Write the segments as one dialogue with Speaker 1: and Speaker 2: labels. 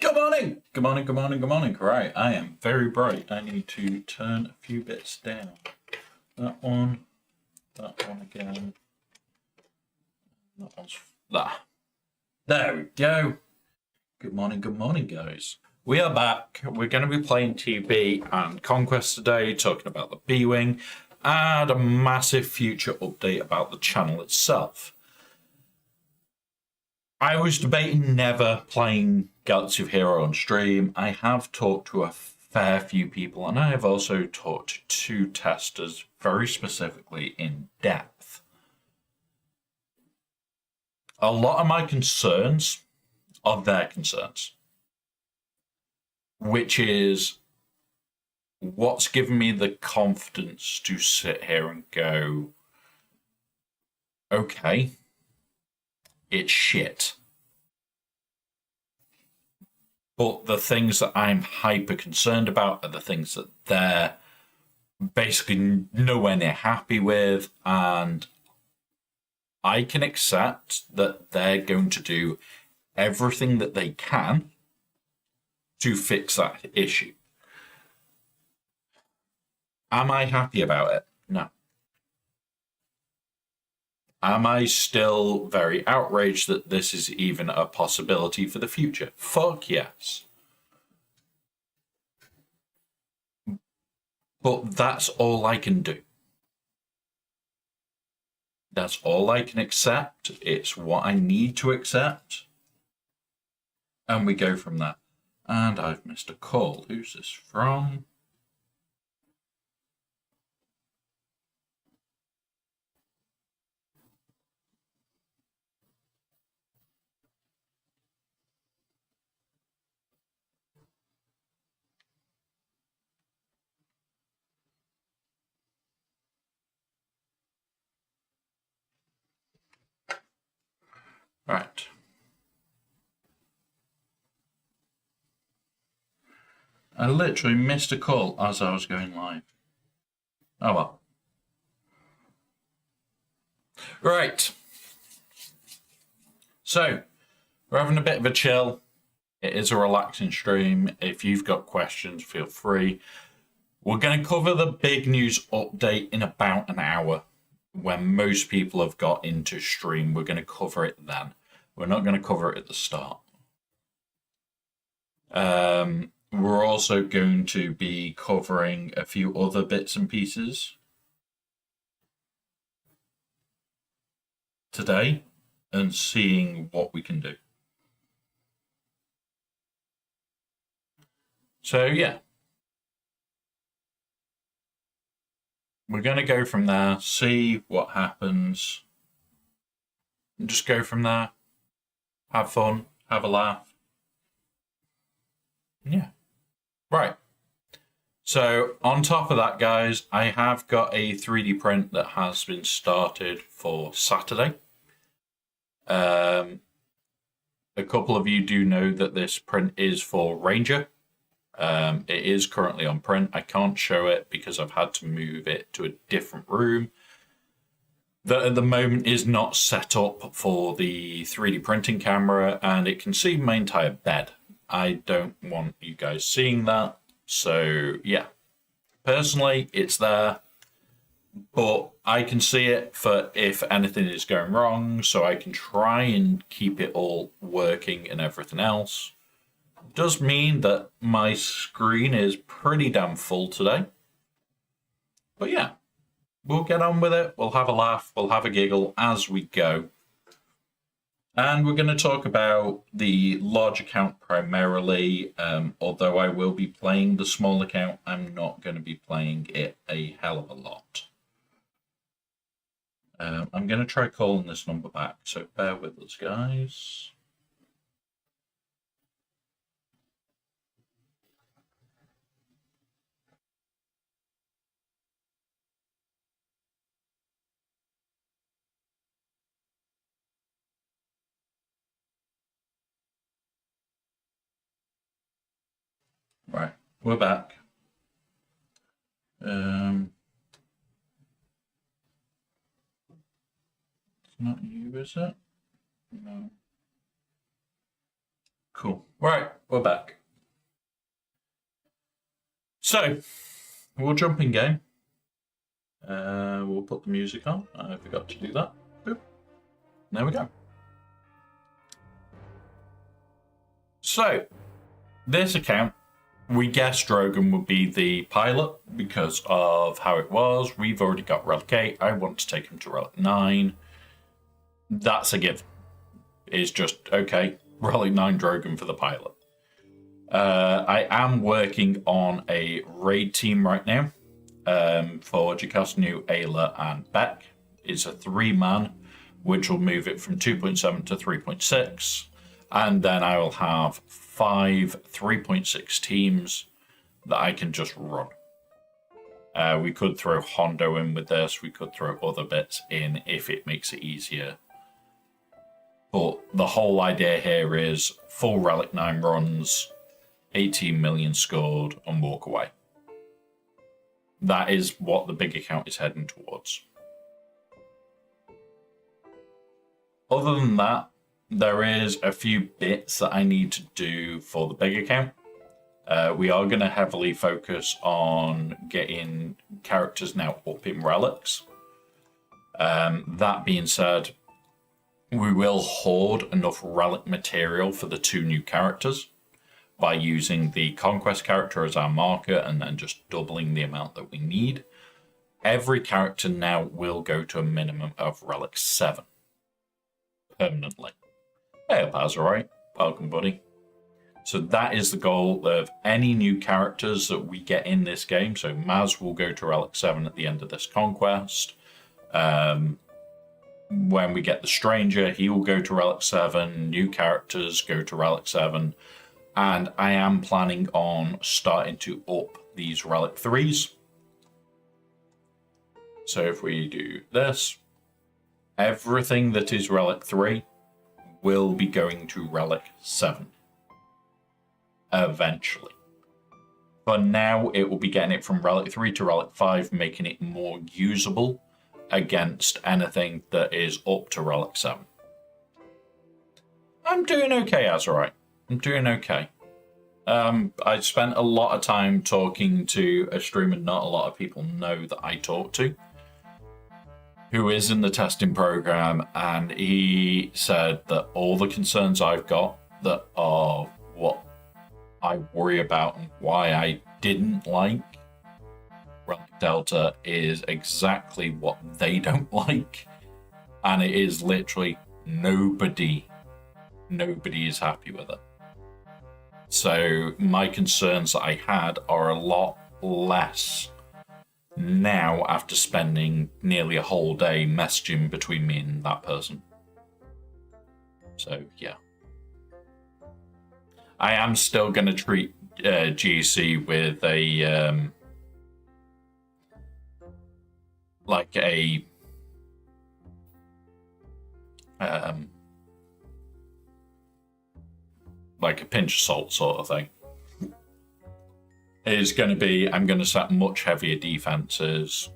Speaker 1: Good morning! Good morning, good morning, good morning. Right, I am very bright. I need to turn a few bits down. That one again. That one's there. There we go. Good morning, guys. We are back. We're going to be playing TB and Conquest today, talking about the B-Wing, and a massive future update about the channel itself. I was debating never playing Galaxy of Hero on stream. I have talked to a fair few people, and I have also talked to two testers very specifically in depth. A lot of my concerns are their concerns, which is what's given me the confidence to sit here and go, okay, it's shit. But the things that I'm hyper concerned about are the things that they're basically nowhere near happy with, and I can accept that they're going to do everything that they can to fix that issue. Am I happy about it? No. Am I still very outraged that this is even a possibility for the future? Fuck yes. But that's all I can do. That's all I can accept. It's what I need to accept. And we go from there. And I've missed a call. Who's this from? Right. I literally missed a call as I was going live. Oh well. Right. So, we're having a bit of a chill. It is a relaxing stream. If you've got questions, feel free. We're going to cover the big news update in about an hour. When most people have got into stream, we're going to cover it then. We're not going to cover it at the start. We're also going to be covering a few other bits and pieces today and seeing what we can do. So yeah, we're going to go from there, see what happens, and just go from there. Have fun, have a laugh. Yeah. Right. So on top of that, guys, I have got a 3D print that has been started for Saturday. A couple of you do know that this print is for Ranger. It is currently on print. I can't show it because I've had to move it to a different room that at the moment is not set up for the 3D printing camera, and it can see my entire bed. I don't want you guys seeing that. So yeah, personally it's there, but I can see it for if anything is going wrong, so I can try and keep it all working and everything else. It does mean that my screen is pretty damn full today. But yeah, we'll get on with it. We'll have a laugh. We'll have a giggle as we go. And we're going to talk about the large account primarily. Although I will be playing the small account, I'm not going to be playing it a hell of a lot. I'm going to try calling this number back, so bear with us, guys. Right, we're back. It's not you, is it? No. Cool. Right. we're back. So, we'll jump in game. We'll put the music on. I forgot to do that. Boop. There we go. So, this account, we guessed Drogon would be the pilot because of how it was. We've already got Relic 8. I want to take him to Relic 9. That's a given. It's just, okay, Relic 9 Drogon for the pilot. I am working on a raid team right now for Jocasta, Ayla, and Beck. It's a 3-man, which will move it from 2.7 to 3.6. And then I will have 5 3.6 teams that I can just run. We could throw Hondo in with this. We could throw other bits in if it makes it easier. But the whole idea here is full Relic 9 runs, 18 million scored, and walk away. That is what the big account is heading towards. Other than that, there is a few bits that I need to do for the big account. We are going to heavily focus on getting characters now up in relics. That being said, we will hoard enough relic material for the 2 new characters by using the Conquest character as our marker and then just doubling the amount that we need. Every character now will go to a minimum of Relic 7 permanently. Hey, Paz, alright? Welcome, buddy. So that is the goal of any new characters that we get in this game. So Maz will go to Relic 7 at the end of this Conquest. When we get the Stranger, he will go to Relic 7. New characters go to Relic 7. And I am planning on starting to up these Relic 3s. So if we do this, everything that is Relic 3 will be going to Relic 7. Eventually. For now, it will be getting it from Relic 3 to Relic 5, making it more usable against anything that is up to Relic 7. I'm doing okay, Azurite. I'm doing okay. I spent a lot of time talking to a streamer not a lot of people know that I talk to, who is in the testing program, and he said that all the concerns I've got that are what I worry about and why I didn't like Relic Delta is exactly what they don't like, and it is literally nobody is happy with it. So my concerns that I had are a lot less now after spending nearly a whole day messaging between me and that person. So yeah, I am still going to treat GC with a like a pinch of salt sort of thing. It's going to be, I'm going to set much heavier defenses,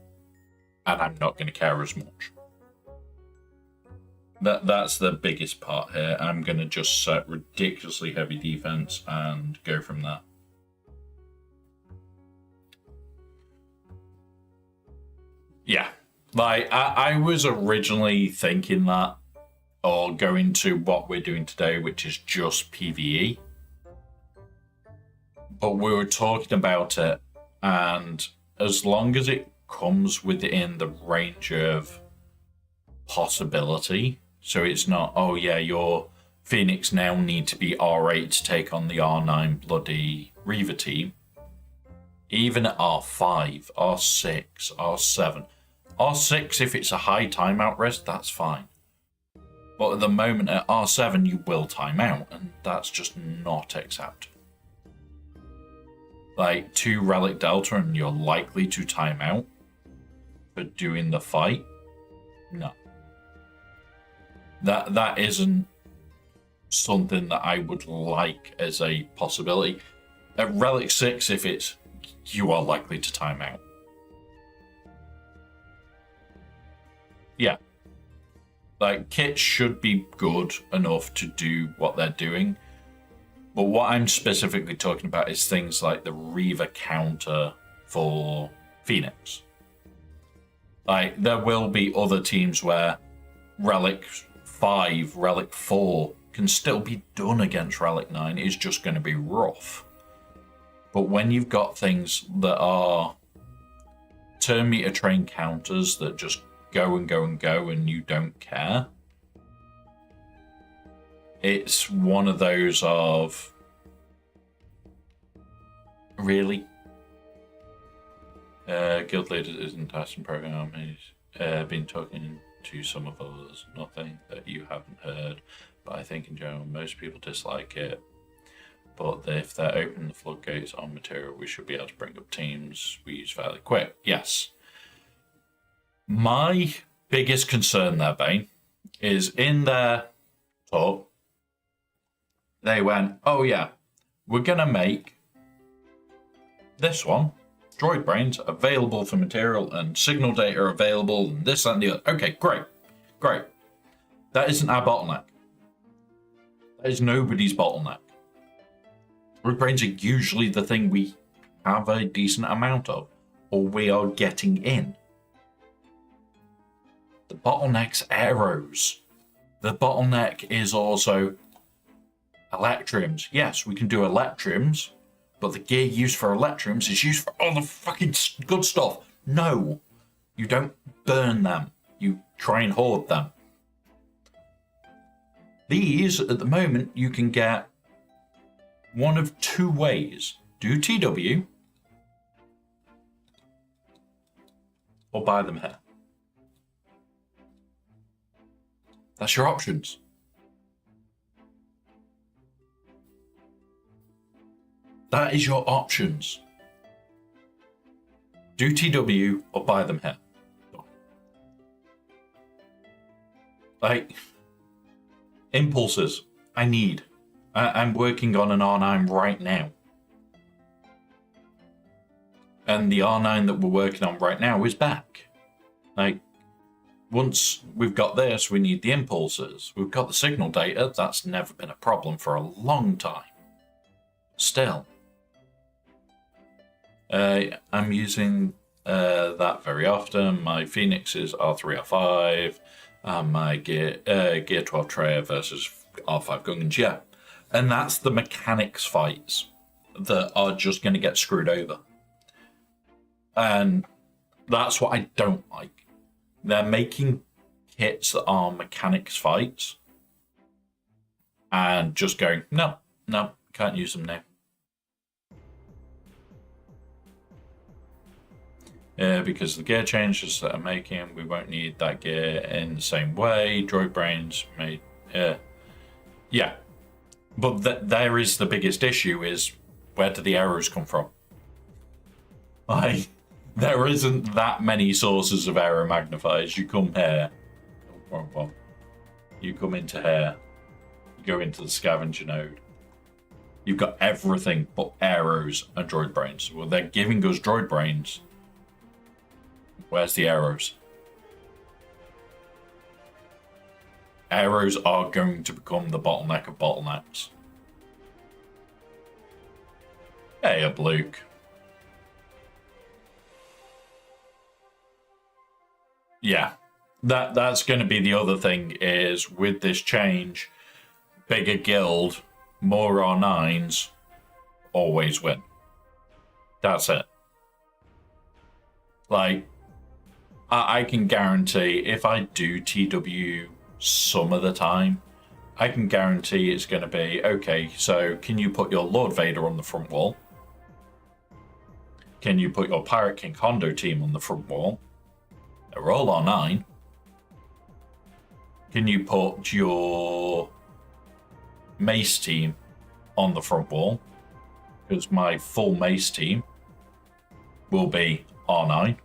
Speaker 1: and I'm not going to care as much. That's the biggest part here. I'm going to just set ridiculously heavy defense and go from there. Yeah, like I was originally thinking that, or going to what we're doing today, which is just PvE. But we were talking about it, and as long as it comes within the range of possibility, so it's not, oh yeah, your Phoenix now need to be R8 to take on the R9 bloody Reaver team. Even at R5, R6, R7. R6, if it's a high timeout risk, that's fine. But at the moment at R7, you will time out, and that's just not acceptable. Like, 2 Relic Delta and you're likely to time out for doing the fight? No. That isn't something that I would like as a possibility. At Relic 6, if it's, you are likely to time out. Yeah. Like, kits should be good enough to do what they're doing, But what I'm specifically talking about is things like the Reaver counter for Phoenix. Like, there will be other teams where Relic 5, Relic 4 can still be done against Relic 9. It's just going to be rough. But when you've got things that are turn meter train counters that just go and go and go and you don't care, it's one of those of, really? Guild leader isn't Tyson program. He's been talking to some of us. Nothing that you haven't heard, but I think in general most people dislike it. But if they're opening the floodgates on material, we should be able to bring up teams we use fairly quick. Yes. My biggest concern there, Bane, is in their talk, they went, oh yeah, we're going to make this one, Droid Brains, available for material and signal data available and this and the other. Okay, great. Great. That isn't our bottleneck. That is nobody's bottleneck. Droid Brains are usually the thing we have a decent amount of, or we are getting in. The bottleneck's arrows. The bottleneck is also Electriums. Yes, we can do Electriums, but the gear used for Electriums is used for all the fucking good stuff. No, you don't burn them. You try and hoard them. These, at the moment, you can get one of two ways. Do TW or buy them here. That's your options. That is your options. Do TW or buy them here. Like, impulses, I need. I'm working on an R9 right now. And the R9 that we're working on right now is back. Like, once we've got this, we need the impulses. We've got the signal data. That's never been a problem for a long time. Still. I'm using that very often. My Phoenixes R3, R5, and my Gear 12 Treya versus R5 Gungans, yeah. And that's the mechanics fights that are just going to get screwed over. And that's what I don't like. They're making kits that are mechanics fights and just going, no, can't use them now. Because the gear changes that I'm making, we won't need that gear in the same way. Droid Brains made, yeah. But there is the biggest issue is, where do the arrows come from? Like, there isn't that many sources of arrow magnifiers. You come here, you come into here, you go into the scavenger node. You've got everything but arrows and Droid Brains. Well, they're giving us Droid Brains. Where's the arrows? Arrows are going to become the bottleneck of bottlenecks. Hey, up, Luke. Yeah, that's going to be the other thing is with this change, bigger guild, more R9s, always win. That's it. Like, I can guarantee if I do TW some of the time, I can guarantee it's going to be, okay, so can you put your Lord Vader on the front wall? Can you put your Pirate King Hondo team on the front wall? They're all R9. Can you put your Mace team on the front wall? Because my full Mace team will be R9.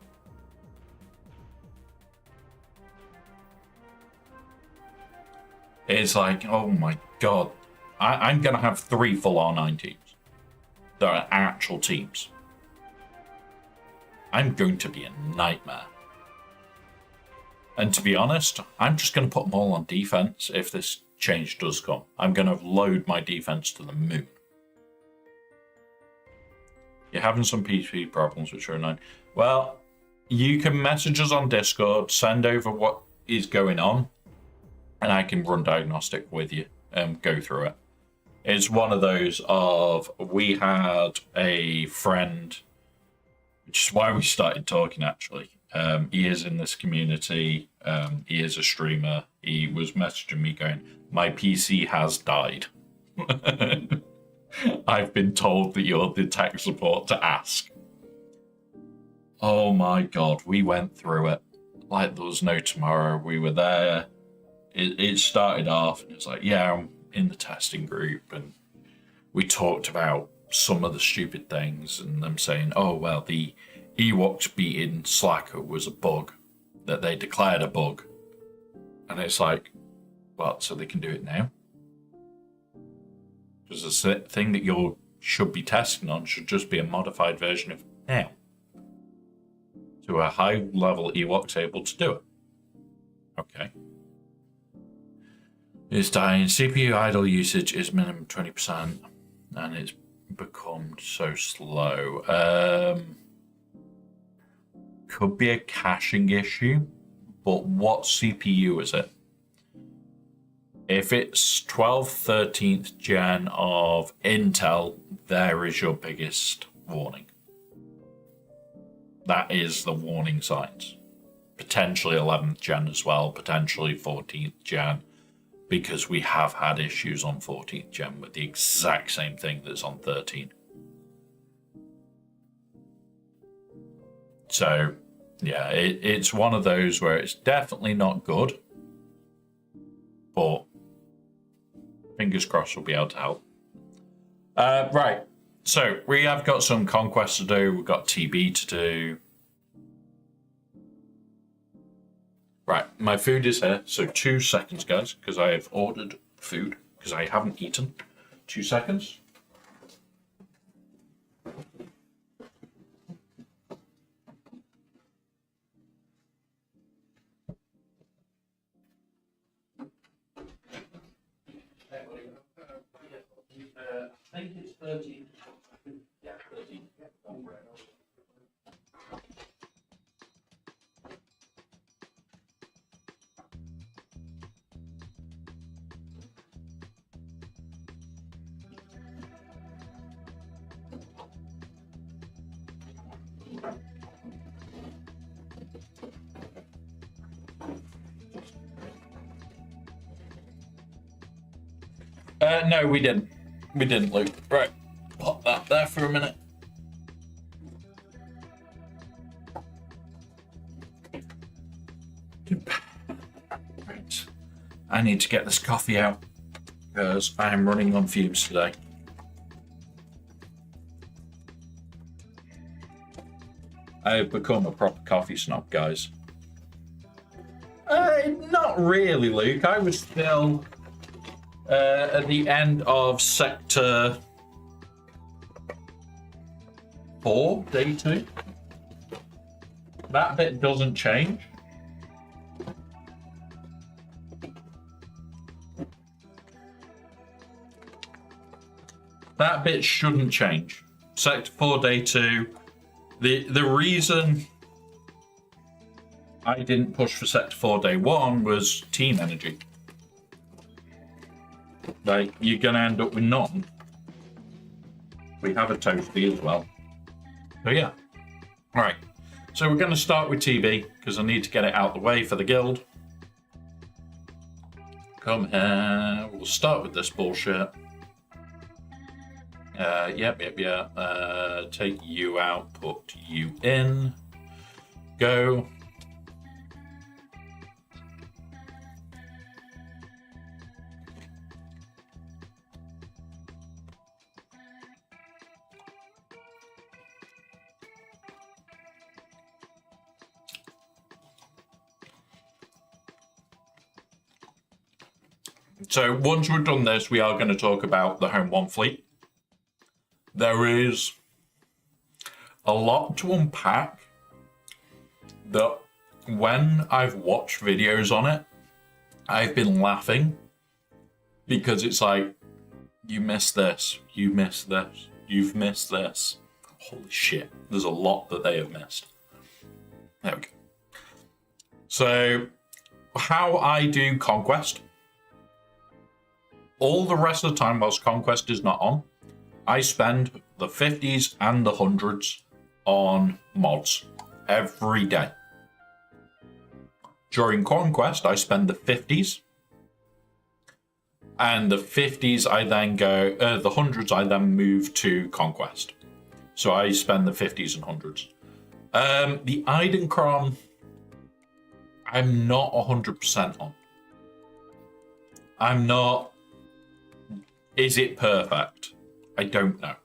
Speaker 1: It's like, oh my god. I'm going to have 3 full R9 teams. That are actual teams. I'm going to be a nightmare. And to be honest, I'm just going to put them all on defense if this change does come. I'm going to load my defense to the moon. having some PC problems, which are annoying. Well, you can message us on Discord, send over what is going on, and I can run diagnostic with you and go through it. It's one of those of, we had a friend, which is why we started talking actually. He is in this community. He is a streamer. He was messaging me going, my PC has died. I've been told that you're the tech support to ask. Oh my God, we went through it like there was no tomorrow. We were there. It started off and it was like, yeah, I'm in the testing group, and we talked about some of the stupid things and them saying, oh, well, the Ewoks beating Slacker was a bug, that they declared a bug. And it's like, well, so they can do it now? Because the thing that you should be testing on should just be a modified version of now. To a high level Ewok's able to do it. Okay. It's dying. CPU idle usage is minimum 20%, and it's become so slow. Could be a caching issue, but what CPU is it? If it's 12th, 13th gen of Intel, there is your biggest warning. That is the warning signs. Potentially 11th gen as well, potentially 14th gen, because we have had issues on 14th gen with the exact same thing that's on 13. So, yeah, it's one of those where it's definitely not good, but fingers crossed we'll be able to help. Right, so we have got some Conquest to do, we've got TB to do. Right, my food is here, so 2 seconds, guys, because I have ordered food, because I haven't eaten. 2 seconds. I think it's 13. Yeah, 13. No, we didn't. We didn't, Luke. Right, pop that there for a minute. Right. I need to get this coffee out because I am running on fumes today. I have become a proper coffee snob, guys. Not really, Luke. I was still at the end of Sector 4, Day 2. That bit doesn't change. That bit shouldn't change. Sector 4, Day 2. The reason I didn't push for Sector 4, Day 1 was team energy. Like, you're going to end up with none. We have a toasty as well. So, yeah. Right. So, we're going to start with TB, because I need to get it out the way for the guild. Come here. We'll start with this bullshit. Yep. Take you out, put you in. Go. So once we've done this, we are going to talk about the Home 1 fleet. There is a lot to unpack that when I've watched videos on it, I've been laughing because it's like, you missed this, you missed this, you've missed this. Holy shit. There's a lot that they have missed. There we go. So, how I do Conquest. All the rest of the time whilst Conquest is not on, I spend the 50s and the 100s on mods every day. During Conquest, I spend the 50s. And the 50s, I then go, the 100s, I then move to Conquest. So I spend the 50s and 100s. The Eidencron, I'm not 100% on. I'm not. Is it perfect? I don't know.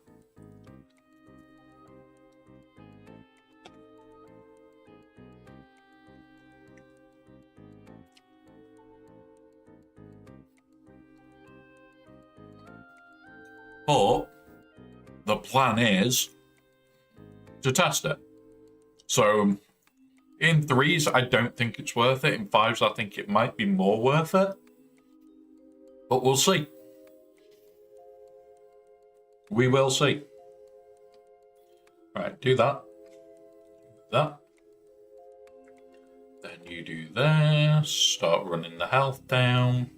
Speaker 1: But the plan is to test it. So in 3s, I don't think it's worth it. In 5s, I think it might be more worth it. But we'll see. We will see. All right, do that. That. Then you do this. Start running the health down.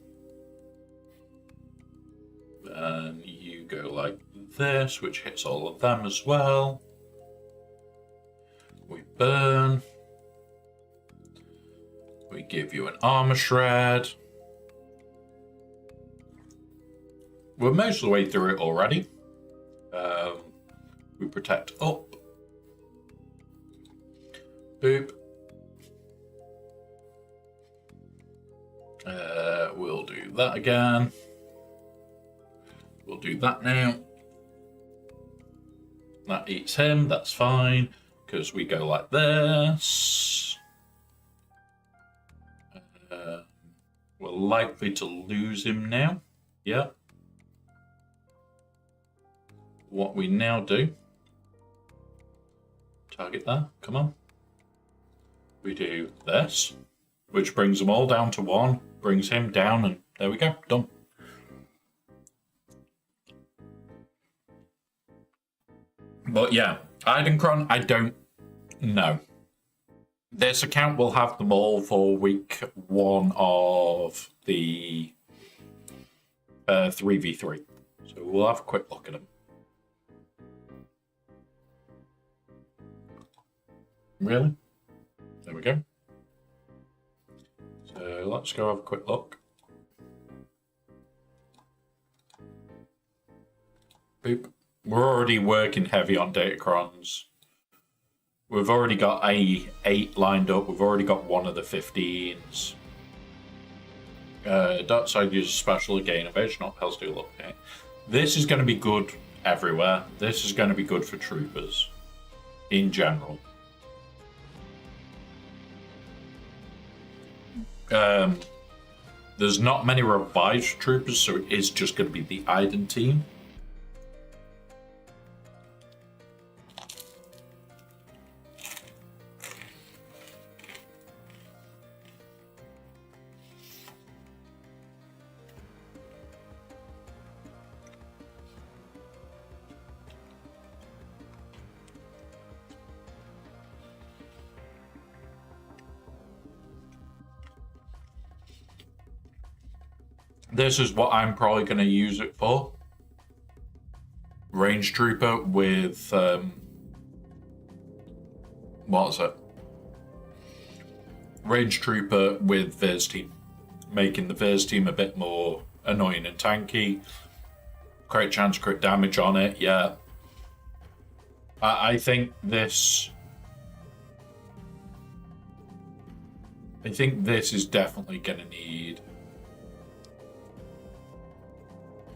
Speaker 1: And you go like this, which hits all of them as well. We burn. We give you an armor shred. We're most of the way through it already. We protect up. Boop. We'll do that again. We'll do that now. That eats him, that's fine, because we go like this. We're likely to lose him now. Yeah. What we now do, target that, come on. We do this, which brings them all down to 1, brings him down, and there we go, done. But yeah, Eidencron, I don't know. This account will have them all for week 1 of the 3v3. So we'll have a quick look at them. Really? There we go. So let's go have a quick look. Boop. We're already working heavy on Datacrons. We've already got a 8 lined up. We've already got one of the 15s. Dark Side uses special again. Evasion up, Hell's do look. Okay. This is going to be good everywhere. This is going to be good for troopers in general. There's not many revived troopers, so it is just going to be the Iden team. This is what I'm probably going to use it for. Range Trooper with, what is it? Range Trooper with Viz team. Making the Viz team a bit more annoying and tanky. Crit chance, crit damage on it, yeah. I think this is definitely going to need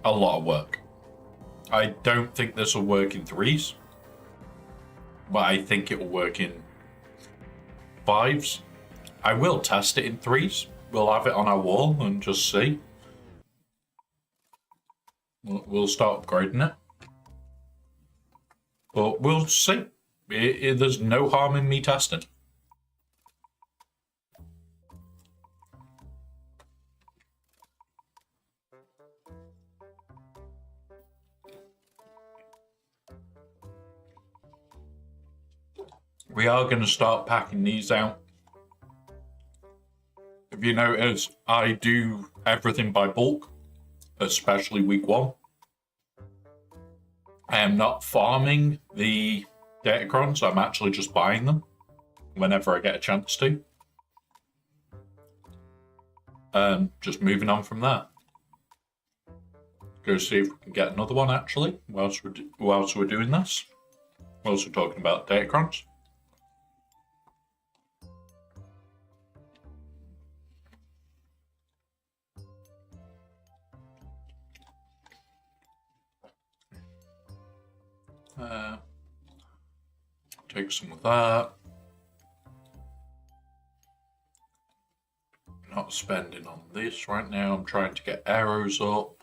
Speaker 1: a lot of work. I don't think this will work in 3s, but I think it will work in 5s. I will test it in 3s. We'll have it on our wall and just see. We'll start upgrading it. But we'll see. There's no harm in me testing. we are going to start packing these out. If you notice, I do everything by bulk, especially week 1. I am not farming the Datacrons, I'm actually just buying them whenever I get a chance to. Just moving on from there. Go see if we can get another one actually, whilst we're doing this. Whilst we're talking about Datacrons. Take some of that. Not spending on this right now. I'm trying to get arrows up.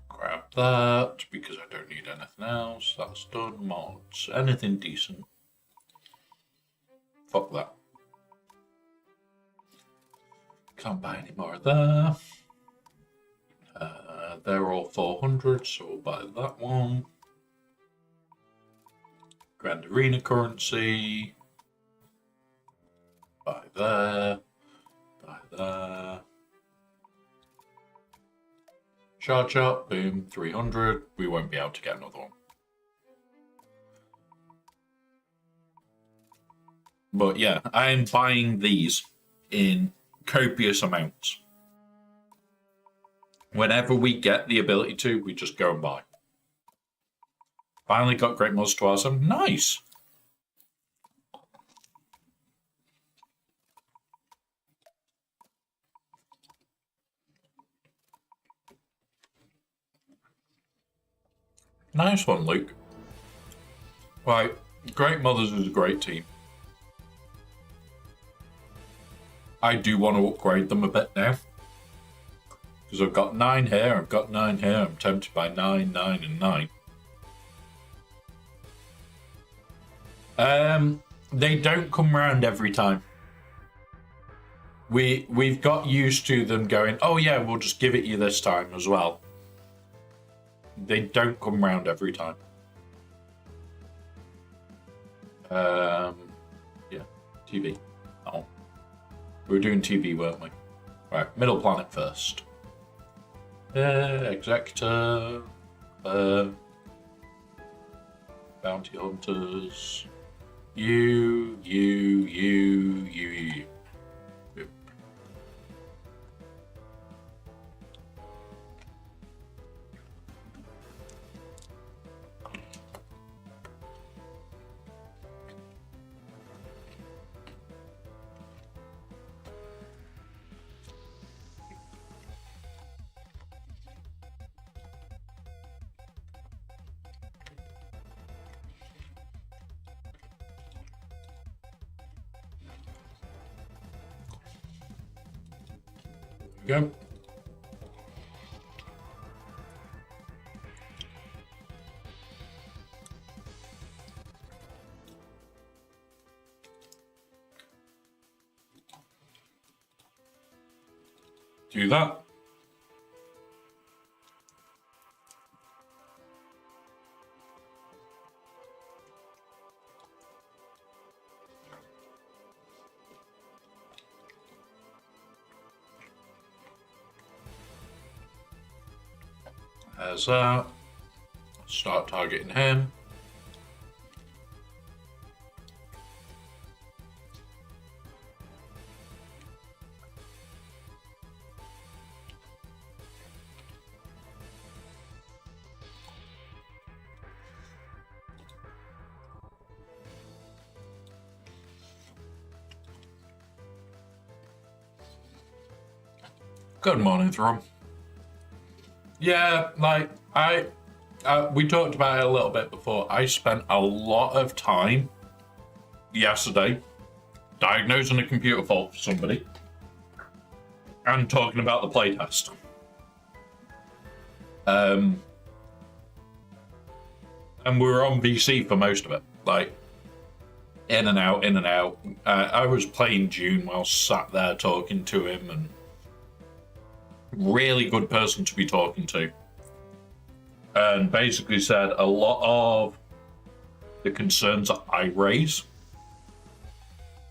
Speaker 1: Grab that because I don't need anything else. That's done. Mods. Anything decent. Fuck that. Can't buy any more of that. They're all 400, so we'll buy that one. Grand Arena currency. Buy there. Buy there. Charge up. Boom. 300. We won't be able to get another one. But yeah, I am buying these in copious amounts. Whenever we get the ability to, we just go and buy. Finally got Great Mods to awesome. Nice! Nice one, Luke. Right, Great Mothers is a great team. I do want to upgrade them a bit now. Because I've got 9 here, I've got 9 here, I'm tempted by 9, 9, and 9. They don't come round every time. We've got used to them going, oh yeah, we'll just give it you this time as well. They don't come round every time. Yeah, TV. Oh. We were doing TV, weren't we? Right, Middle Planet first. Executor. Bounty Hunters. You. Go. Do that. There's that. Start targeting him. Good morning, Thrum. Yeah, like, we talked about it a little bit before. I spent a lot of time yesterday diagnosing a computer fault for somebody and talking about the playtest. And we were on VC for most of it, like, in and out, in and out. I was playing June while sat there talking to him, and really good person to be talking to, and basically said a lot of the concerns that I raise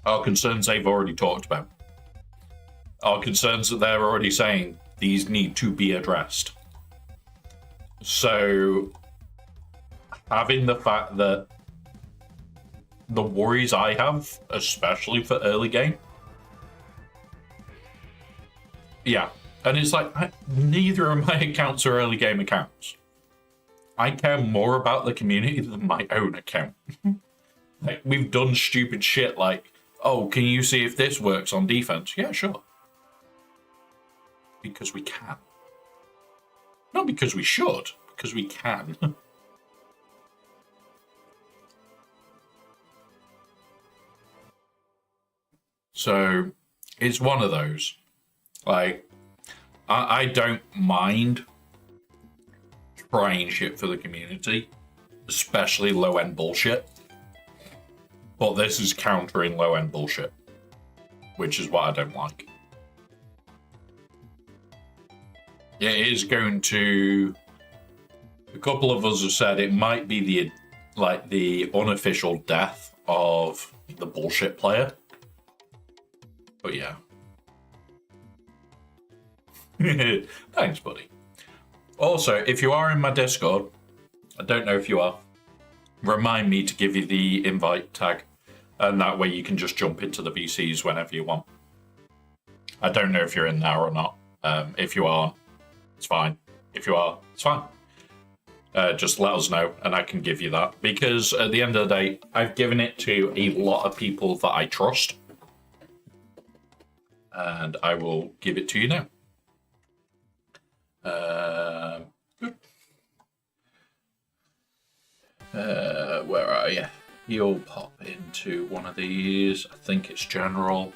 Speaker 1: are concerns they've already talked about. Are concerns that they're already saying these need to be addressed. So, having the fact that the worries I have, especially for early game, yeah. And it's like, neither of my accounts are early game accounts. I care more about the community than my own account. Like, we've done stupid shit like, oh, can you see if this works on defense? Yeah, sure. Because we can. Not because we should, because we can. So, it's one of those. Like, I don't mind trying shit for the community, especially low-end bullshit. But this is countering low-end bullshit, which is what I don't like. It is going to... A couple of us have said it might be the unofficial death of the bullshit player. But yeah. Thanks, buddy. Also, if you are in my Discord, I don't know if you are, remind me to give you the invite tag, and that way you can just jump into the VCs whenever you want. I don't know if you're in there or not. If you are, it's fine. If you are, it's fine. Just let us know, and I can give you that. Because at the end of the day, I've given it to a lot of people that I trust. And I will give it to you now. Where are you? You'll pop into one of these. I think it's general.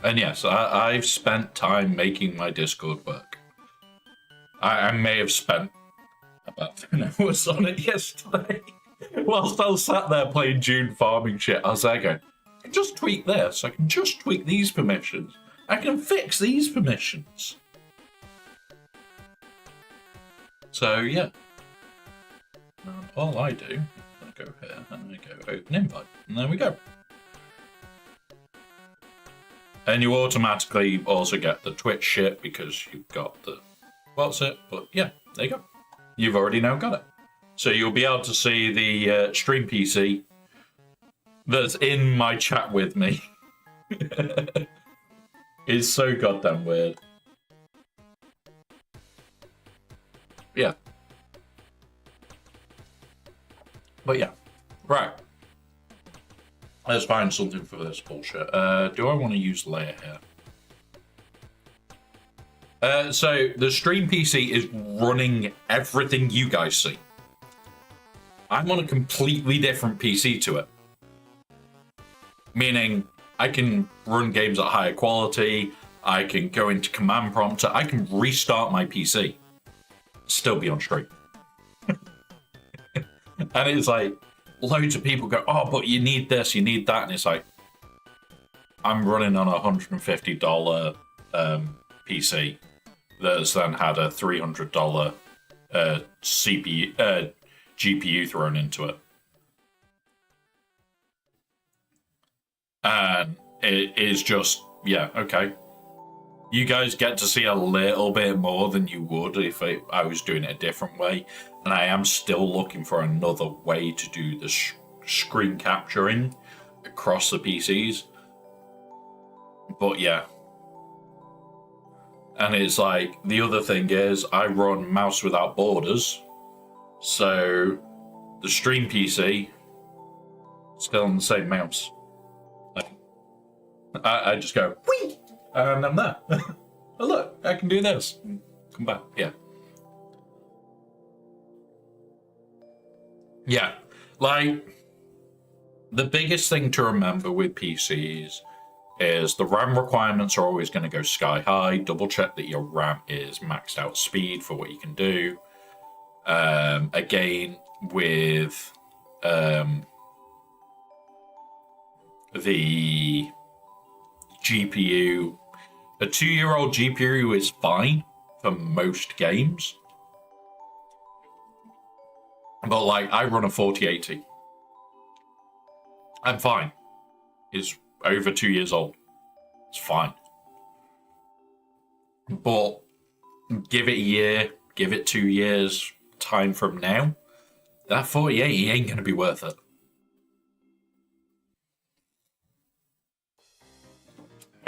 Speaker 1: And yes, I've spent time making my Discord work. I may have spent about 10 hours on it yesterday. Whilst I was sat there playing June farming shit, I was there going, I can just tweak this, I can just tweak these permissions, I can fix these permissions. So yeah. And all I do, I go here and I go open invite, and there we go. And you automatically also get the Twitch shit because you've got the what's it, but yeah, there you go. You've already now got it. So you'll be able to see the stream PC that's in my chat with me. It's so goddamn weird. Yeah. But yeah. Right. Let's find something for this bullshit. Do I want to use layer here? So the stream PC is running everything you guys see. I'm on a completely different PC to it. Meaning, I can run games at higher quality, I can go into command prompter, I can restart my PC. Still be on stream. And it's like, loads of people go, oh, but you need this, you need that. And it's like, I'm running on a $150 PC that's then had a $300 GPU thrown into it. And it is just, yeah, okay. You guys get to see a little bit more than you would if I was doing it a different way. And I am still looking for another way to do the screen capturing across the PCs. But yeah. And it's like, the other thing is, I run mouse without borders. So the stream PC still on the same mouse. Like, I just go, whee! And I'm there. Oh, look, I can do this. Come back, yeah. Yeah, like, the biggest thing to remember with PCs is the RAM requirements are always going to go sky high. Double check that your RAM is maxed out speed for what you can do. Again, with the GPU, a 2-year-old GPU is fine for most games. But like, I run a 4080. I'm fine. It's over 2 years old. It's fine. But give it a year, give it 2 years time from now, that 4080 ain't going to be worth it.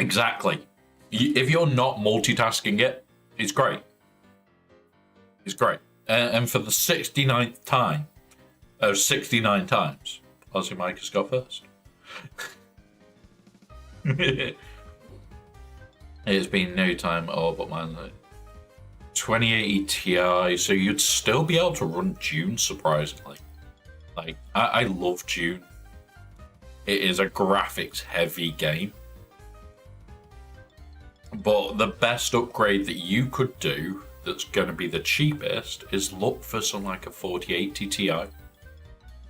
Speaker 1: Exactly. If you're not multitasking it, it's great. It's great. And for the 69th time, 69 times, Aussie Mike has got first. It's been no time at all, but mine's like 2080 Ti, so you'd still be able to run Dune, surprisingly. Like, I love Dune. It is a graphics-heavy game. But the best upgrade that you could do that's going to be the cheapest is look for something like a 4080 Ti.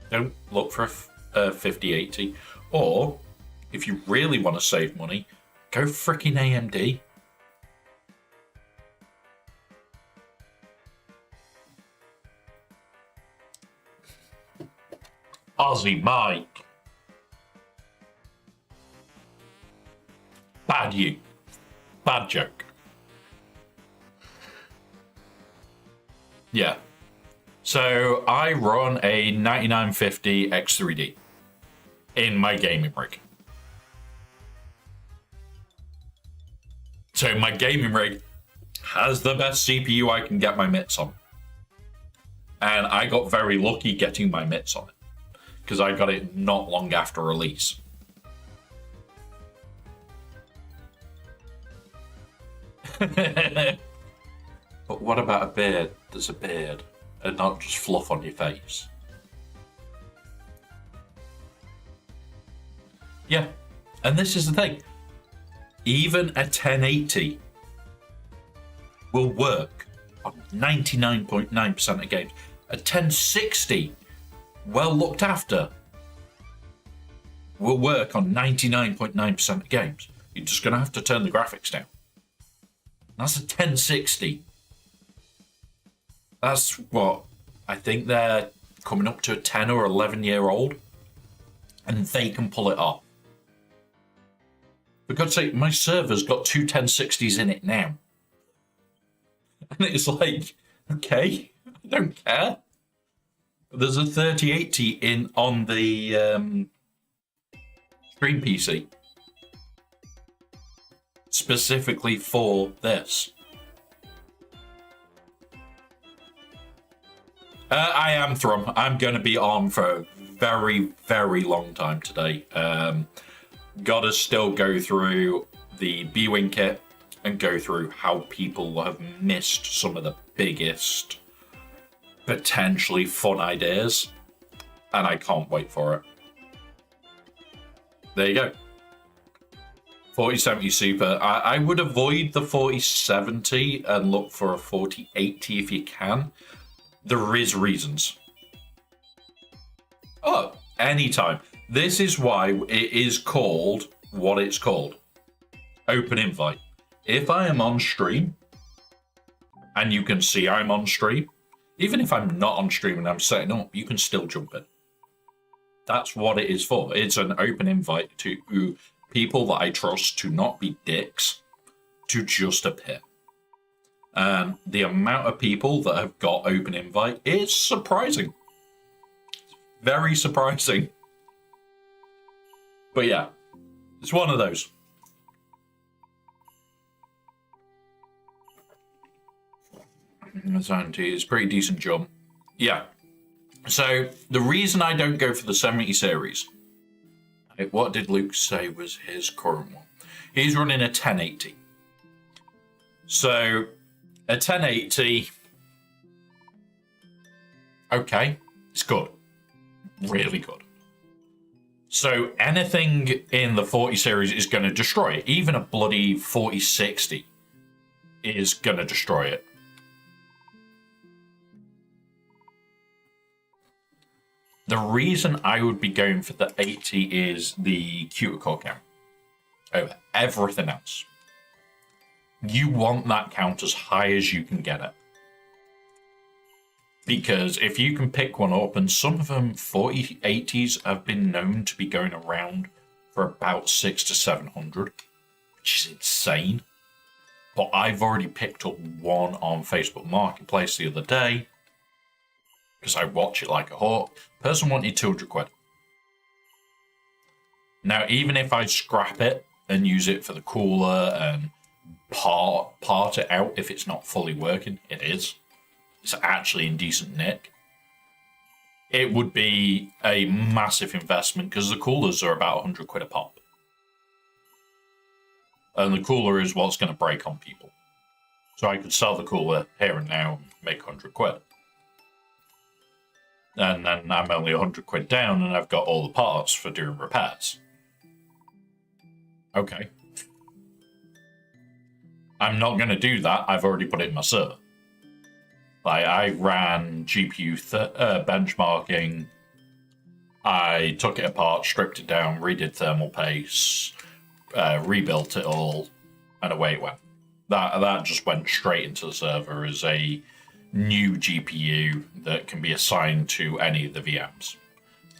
Speaker 1: Don't look for a 5080. Or, if you really want to save money, go freaking AMD. Aussie Mike. Bad you. Bad joke. Yeah. So I run a 9950 X3D in my gaming rig. So my gaming rig has the best CPU I can get my mitts on. And I got very lucky getting my mitts on it, because I got it not long after release. But what about a beard that's a beard and not just fluff on your face? Yeah, and this is the thing. Even a 1080 will work on 99.9% of games. A 1060, well looked after, will work on 99.9% of games. You're just going to have to turn the graphics down. That's a 1060. That's what, I think they're coming up to a 10 or 11 year old, and they can pull it off. For God's sake, my server's got two 1060s in it now. And it's like, okay, I don't care. There's a 3080 in on the stream PC. Specifically for this. I am Thrum. I'm going to be on for a very, very long time today. Gotta still go through the B-Wing kit and go through how people have missed some of the biggest, potentially fun ideas. And I can't wait for it. There you go. 4070 Super. I would avoid the 4070 and look for a 4080 if you can. There is reasons. Oh, anytime. This is why it is called what it's called. Open invite. If I am on stream, and you can see I'm on stream, even if I'm not on stream and I'm setting up, you can still jump in. That's what it is for. It's an open invite to people that I trust to not be dicks, to just appear. And the amount of people that have got open invite is surprising. Very surprising. But yeah, it's one of those. It's a pretty decent jump. Yeah. So the reason I don't go for the 70 series, what did Luke say was his current one? He's running a 1080. So a 1080, okay, it's good. Really good. So anything in the 40 series is going to destroy it. Even a bloody 4060 is going to destroy it. The reason I would be going for the 80 is the cuticle count over everything else. you want that count as high as you can get it. Because if you can pick one up, and some of them 4080s have been known to be going around for about 600 to 700, which is insane. But I've already picked up one on Facebook Marketplace the other day because I watch it like a hawk. Person wanted 200 quid. Now, even if I scrap it and use it for the cooler and part it out if it's not fully working, it is. It's actually in decent nick. It would be a massive investment because the coolers are about 100 quid a pop. And the cooler is what's going to break on people. So I could sell the cooler here and now and make 100 quid. And then I'm only 100 quid down and I've got all the parts for doing repairs. Okay. I'm not going to do that. I've already put it in my server. Like, I ran GPU benchmarking. I took it apart, stripped it down, redid thermal paste, rebuilt it all, and away it went. That just went straight into the server as a new GPU that can be assigned to any of the VMs.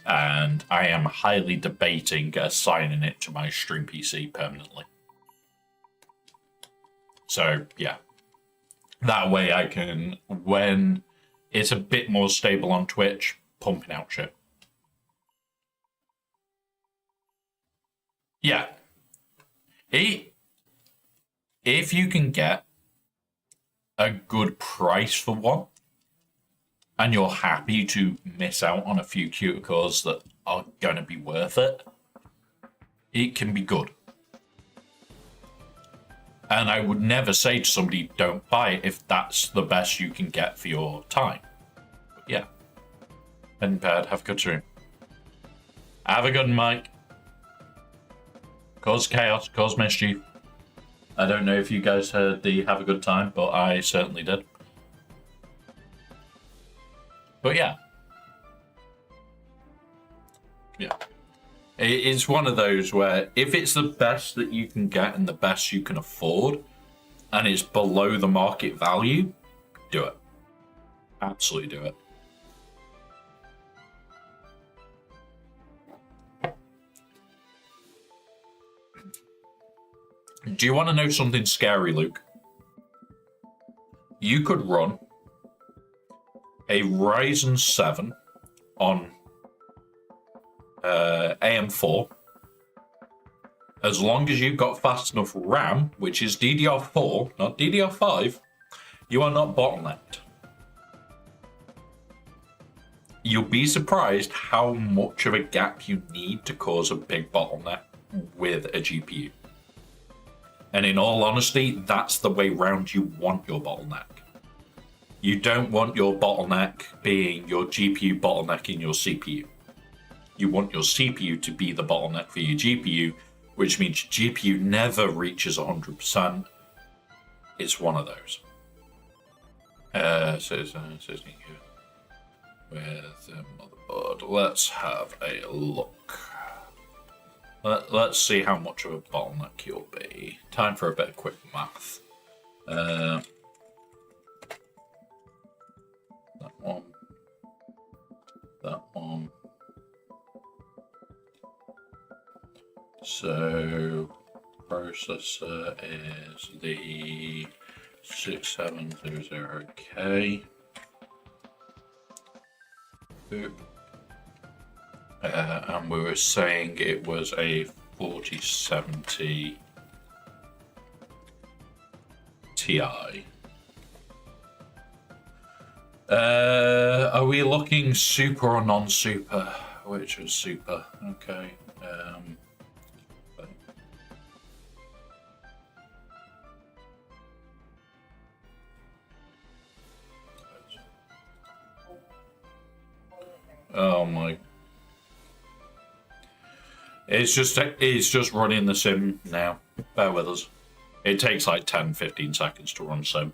Speaker 1: And I am highly debating assigning it to my stream PC permanently. So, yeah. That way I can, when it's a bit more stable on Twitch, pumping out shit. Yeah. If you can get a good price for one, and you're happy to miss out on a few cuticles that are going to be worth it, it can be good. And I would never say to somebody, don't buy it if that's the best you can get for your time. But yeah. And bad, have a good stream. Have a good one, Mike. Cause chaos, cause mischief. I don't know if you guys heard the have a good time, but I certainly did. But yeah. Yeah. It's one of those where if it's the best that you can get and the best you can afford, and it's below the market value, do it. Absolutely do it. Do you want to know something scary, Luke? You could run a Ryzen 7 on AM4, as long as you've got fast enough RAM, which is DDR4, not DDR5, you are not bottlenecked. You'll be surprised how much of a gap you need to cause a big bottleneck with a GPU. And in all honesty, that's the way round you want your bottleneck. You don't want your bottleneck being your GPU bottlenecking your CPU. You want your CPU to be the bottleneck for your GPU, which means GPU never reaches 100%. It's one of those. With the motherboard, let's have a look. Let's see how much of a bottleneck you'll be. Time for a bit of quick math. That one. That one. So, processor is the 6700K. Boop. And we were saying it was a 4070 Ti. Are we looking super or non-super? Which was super. Okay. Oh my. It's just running the sim now. Bear with us. It takes like 10-15 seconds to run sim.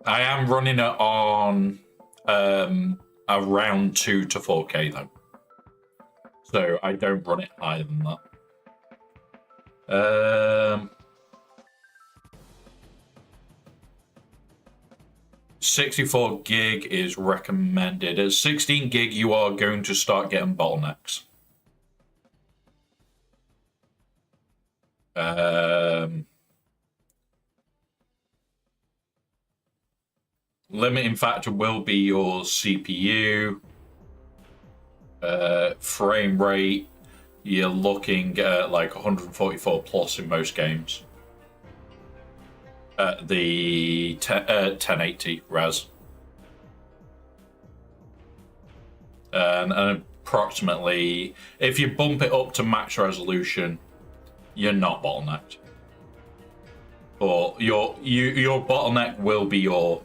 Speaker 1: I am running it on Around 2 to 4K though. So I don't run it higher than that. 64 gig is recommended. At 16 gig, you are going to start getting bottlenecks. Limiting factor will be your CPU, frame rate. You're looking at like 144 plus in most games. The 1080 res. And approximately, if you bump it up to max resolution, you're not bottlenecked. But your bottleneck will be your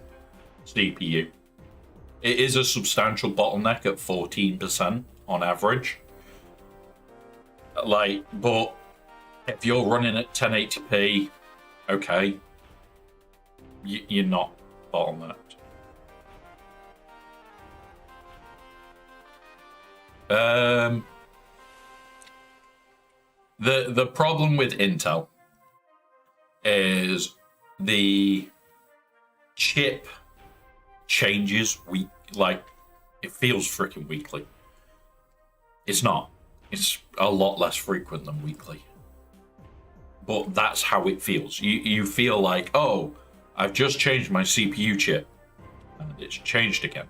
Speaker 1: CPU. It is a substantial bottleneck at 14% on average. Like, but if you're running at 1080p, okay, you're not bottlenecked. The problem with Intel is the chip changes like it feels freaking weekly. It's not. It's a lot less frequent than weekly. But that's how it feels. You feel like, oh, I've just changed my CPU chip and it's changed again.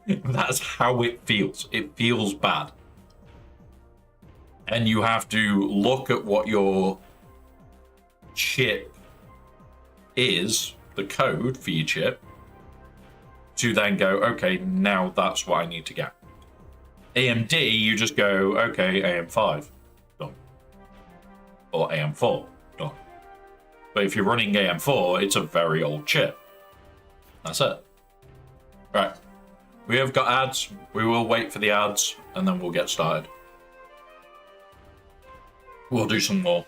Speaker 1: That's how it feels. It feels bad. And you have to look at what your chip is, the code for your chip, to then go, okay, now that's what I need to get. AMD, you just go, okay, AM5, done. Or AM4, done. But if you're running AM4, it's a very old chip. That's it. Right. We have got ads. We will wait for the ads, and then we'll get started. We'll do some more.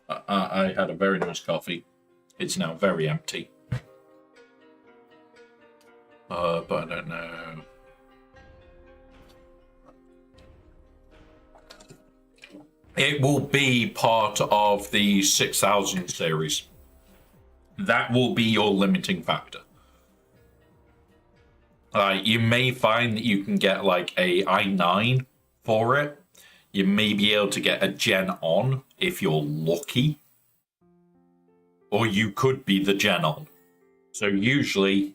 Speaker 1: I had a very nice coffee. It's now very empty. But I don't know. It will be part of the 6000 series. That will be your limiting factor. You may find that you can get like a i9 for it. You may be able to get a Gen on if you're lucky. Or you could be the Gen on. So usually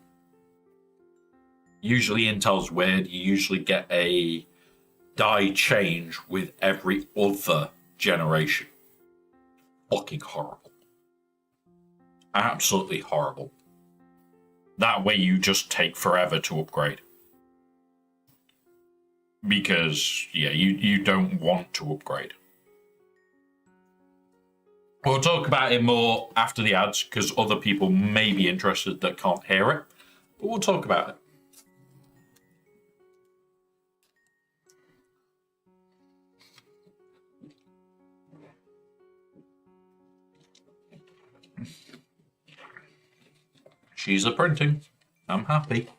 Speaker 1: Intel's weird. You usually get a die change with every other generation. Fucking horrible. Absolutely horrible. That way you just take forever to upgrade. Because, yeah, you don't want to upgrade. We'll talk about it more after the ads, because other people may be interested that can't hear it. But we'll talk about it. She's a printing. I'm happy.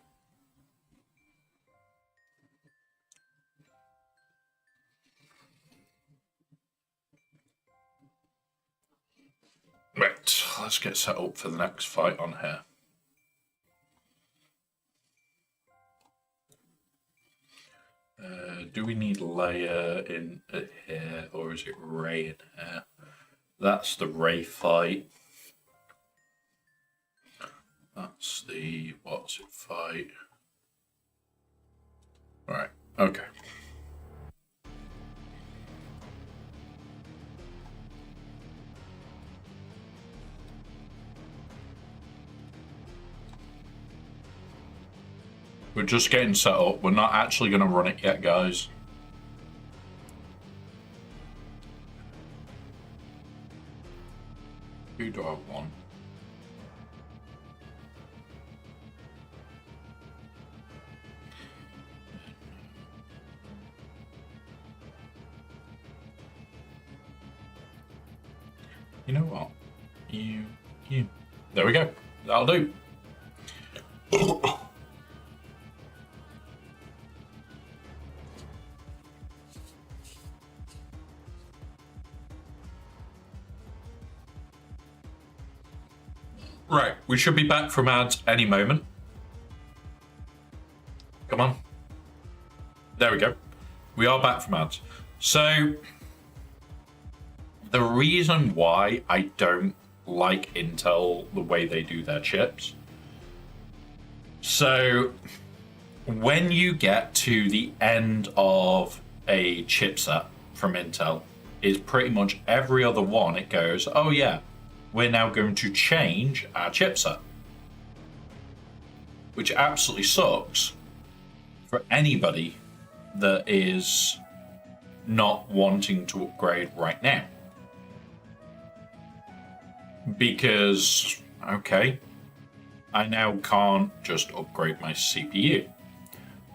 Speaker 1: Right, let's get set up for the next fight on here. Do we need Leia in here, or is it Rey in here? That's the Rey fight. That's the what's it fight. Right, okay. We're just getting set up. We're not actually going to run it yet, guys. Who do I want? You know what? You. There we go. That'll do. Right, we should be back from ads any moment. Come on. There we go. We are back from ads. So, the reason why I don't like Intel the way they do their chips. So, when you get to the end of a chipset from Intel, is pretty much every other one, it goes, oh yeah, we're now going to change our chipset. Which absolutely sucks for anybody that is not wanting to upgrade right now. Because, okay, I now can't just upgrade my CPU.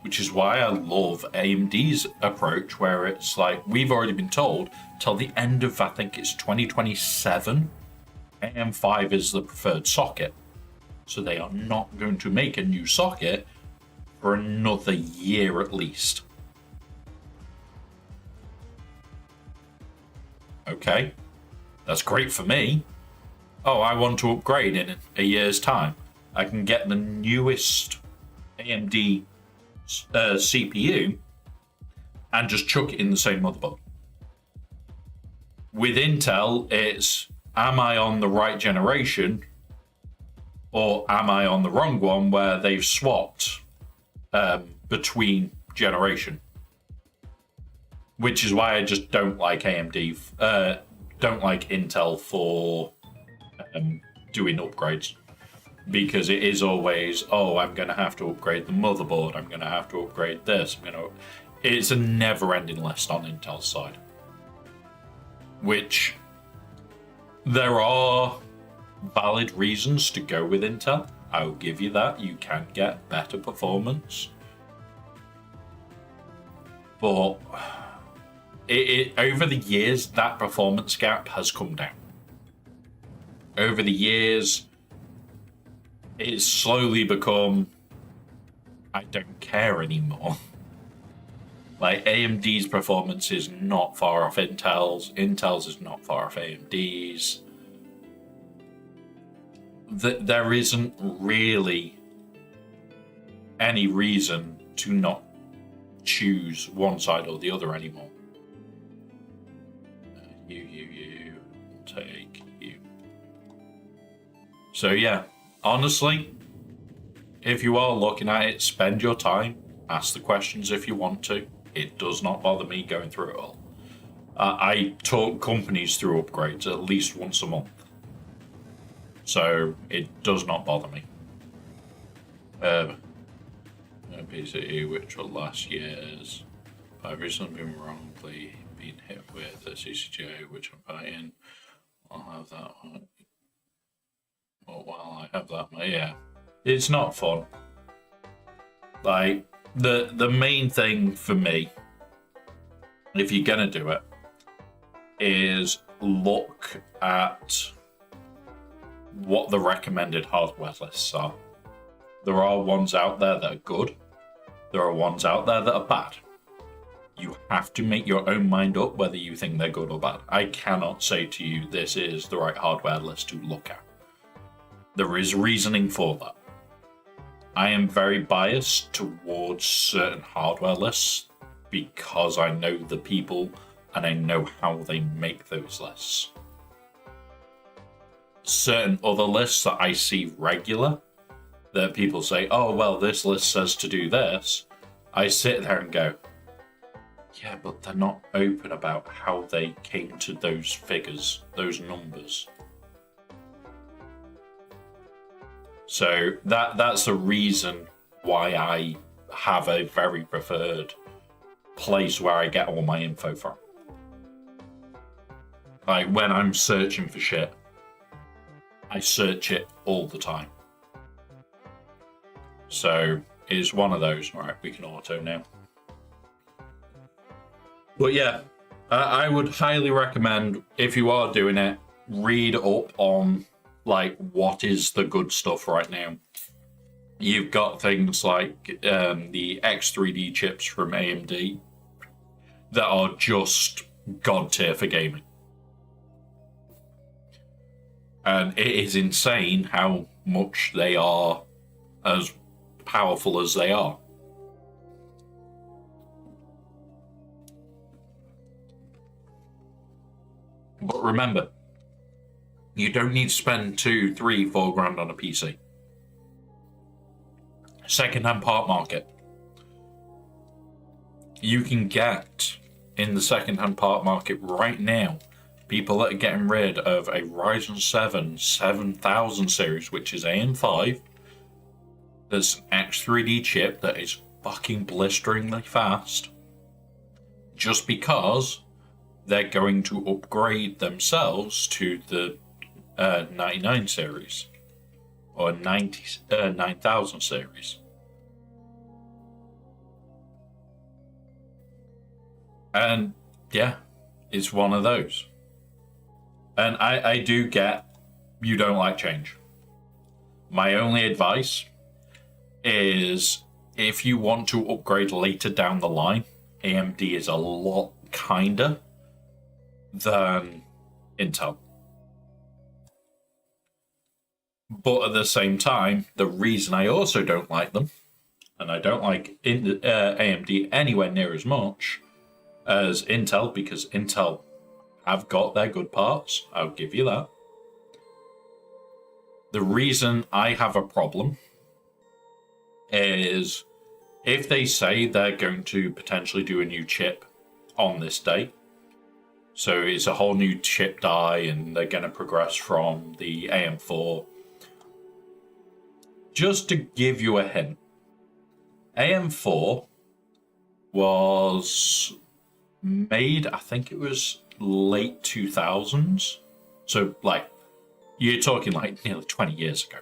Speaker 1: Which is why I love AMD's approach, where it's like, we've already been told, till the end of, I think it's 2027, AM5 is the preferred socket. So they are not going to make a new socket for another year at least. Okay, that's great for me. Oh, I want to upgrade in a year's time. I can get the newest AMD CPU and just chuck it in the same motherboard. With Intel, it's, am I on the right generation or am I on the wrong one, where they've swapped between generation? Which is why I just don't like AMD, don't like Intel for doing upgrades. Because it is always, oh, I'm going to have to upgrade the motherboard, I'm going to have to upgrade this, it's a never-ending list on Intel's side. Which, there are valid reasons to go with Intel. I'll give you that. You can get better performance. But over the years, that performance gap has come down. Over the years, it's slowly become, I don't care anymore. Like, AMD's performance is not far off Intel's. Intel's is not far off AMD's. There isn't really any reason to not choose one side or the other anymore. You, take you. So yeah, honestly, if you are looking at it, spend your time, ask the questions if you want to. It does not bother me going through it all. I talk companies through upgrades at least once a month. So it does not bother me. PCE, which were last year's. I've recently been wrongly been hit with a CCJ, which I'm fighting. I'll have that one. Well, while I have that, yeah. It's not fun. Like, the main thing for me, if you're gonna do it, is look at what the recommended hardware lists are. There are ones out there that are good. There are ones out there that are bad. You have to make your own mind up whether you think they're good or bad. I cannot say to you this is the right hardware list to look at. There is reasoning for that. I am very biased towards certain hardware lists because I know the people and I know how they make those lists. Certain other lists that I see regular, that people say, oh, well, this list says to do this, I sit there and go, yeah, but they're not open about how they came to those figures, those numbers. So that's the reason why I have a very preferred place where I get all my info from. Like, when I'm searching for shit, I search it all the time. So it's one of those. All right, we can auto now. But yeah, I would highly recommend, if you are doing it, read up on like what is the good stuff right now. You've got things like the X3D chips from AMD that are just god tier for gaming. And it is insane how much they are as powerful as they are. But remember, you don't need to spend 2, 3, 4 grand on a PC. Second-hand part market. You can get in the second-hand part market right now people that are getting rid of a Ryzen 7 7000 series, which is AM5. There's an X3D chip that is fucking blisteringly fast, just because they're going to upgrade themselves to the 99 series or 9000 series. And yeah, it's one of those. And I do get you don't like change. My only advice is if you want to upgrade later down the line, AMD is a lot kinder than Intel. But at the same time, the reason I also don't like them, and I don't like AMD anywhere near as much as Intel, because Intel have got their good parts, I'll give you that. The reason I have a problem is if they say they're going to potentially do a new chip on this day, so it's a whole new chip die and they're going to progress from the AM4. Just to give you a hint, AM4 was made, I think it was late 2000s. So, like, you're talking like nearly 20 years ago.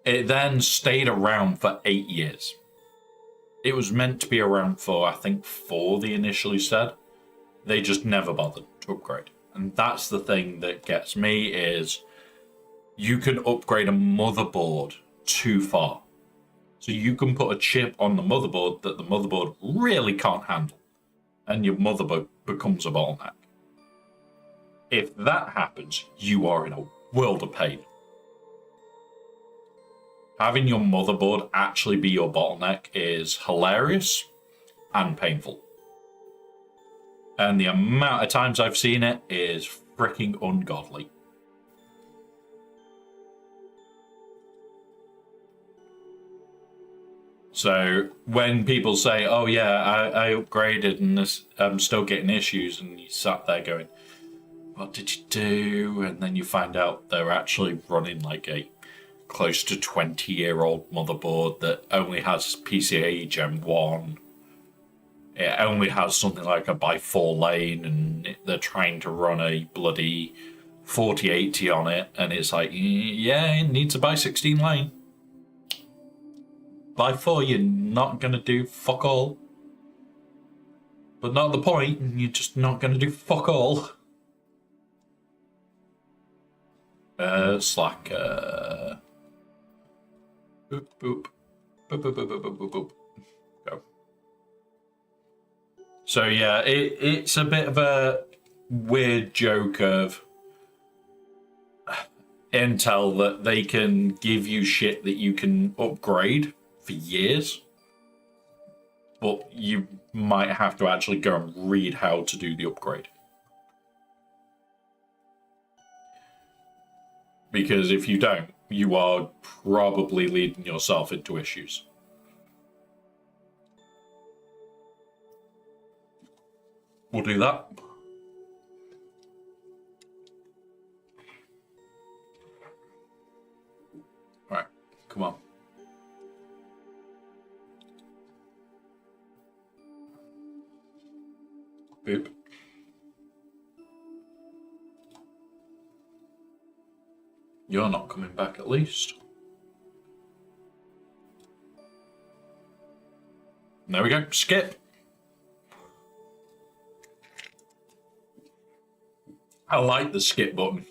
Speaker 1: It then stayed around for 8 years. It was meant to be around for, I think, 4, they initially said. They just never bothered to upgrade. And that's the thing that gets me is you can upgrade a motherboard too far. So you can put a chip on the motherboard that the motherboard really can't handle, and your motherboard becomes a bottleneck. If that happens, you are in a world of pain. Having your motherboard actually be your bottleneck is hilarious and painful. And the amount of times I've seen it is freaking ungodly. So when people say, oh yeah, I upgraded and I'm still getting issues, and you sat there going, what did you do? And then you find out they're actually running like a close to 20-year-old motherboard that only has PCIe Gen 1. It only has something like a by 4 lane, and they're trying to run a bloody 4080 on it, and it's like, yeah, it needs a by 16 lane. By 4, you're not going to do fuck all. But not the point, you're just not going to do fuck all. Slack. Boop, boop. Boop, boop, boop, boop, boop, boop, boop. Go. So yeah, it's a bit of a weird joke of Intel that they can give you shit that you can upgrade for years, but you might have to actually go and read how to do the upgrade. Because if you don't, you are probably leading yourself into issues. We'll do that. Right, come on. Boop. You're not coming back, at least. There we go. Skip. I like the skip button.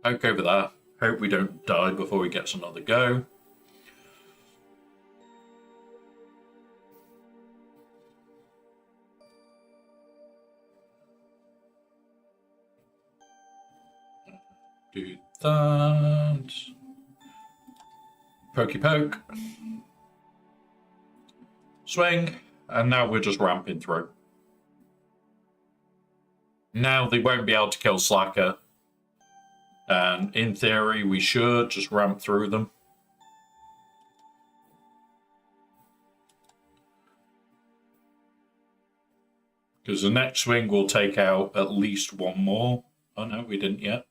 Speaker 1: Poke over there. Hope we don't die before he gets another go. Do that. Pokey poke. Swing. And now we're just ramping through. Now they won't be able to kill Slacker. And in theory, we should just ramp through them. Because the next swing will take out at least one more. Oh no, we didn't yet.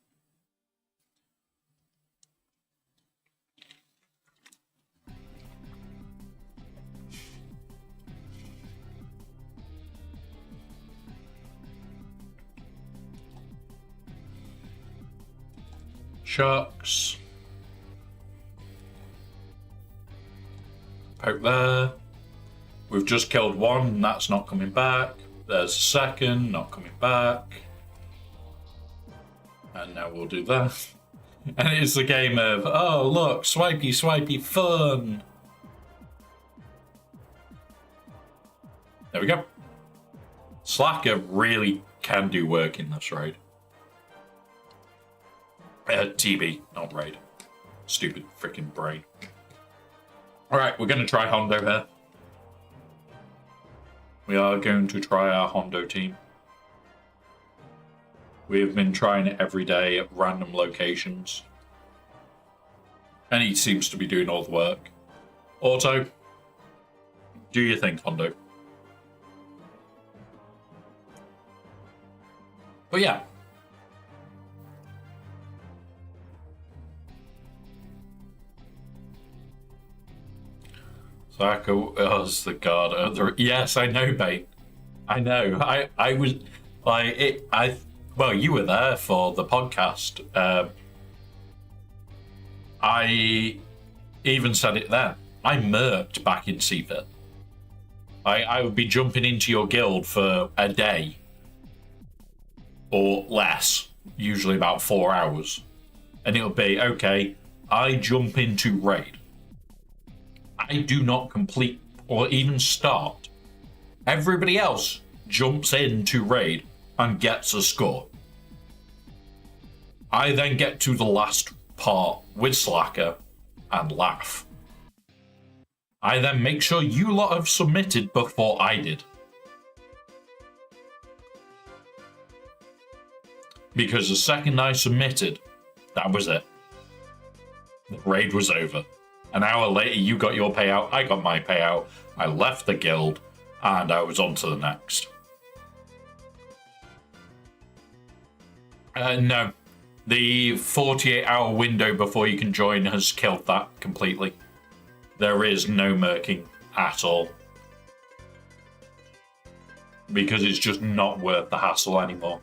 Speaker 1: Sharks. Poke there. We've just killed one, and that's not coming back. There's a second, not coming back. And now we'll do that. And it's the game of, oh look, swipey, swipey, fun. There we go. Slacker really can do work in this raid. TB, not raid. Stupid freaking brain. Alright, we're going to try Hondo here. We are going to try our Hondo team. We have been trying it every day at random locations. And he seems to be doing all the work. Auto, do your thing, Hondo. But yeah. Slacker was the god. Yes, I know, mate. I know. I was like it. Well, you were there for the podcast. I even said it there. I murked back in CFIT. I would be jumping into your guild for a day or less, usually about 4 hours, and it'll be okay. I jump into raid. I do not complete or even start. Everybody else jumps into raid and gets a score. I then get to the last part with Slacker and laugh. I then make sure you lot have submitted before I did. Because the second I submitted, that was it. The raid was over. An hour later, you got your payout, I got my payout, I left the guild, and I was on to the next. No. The 48-hour window before you can join has killed that completely. There is no murking at all. Because it's just not worth the hassle anymore.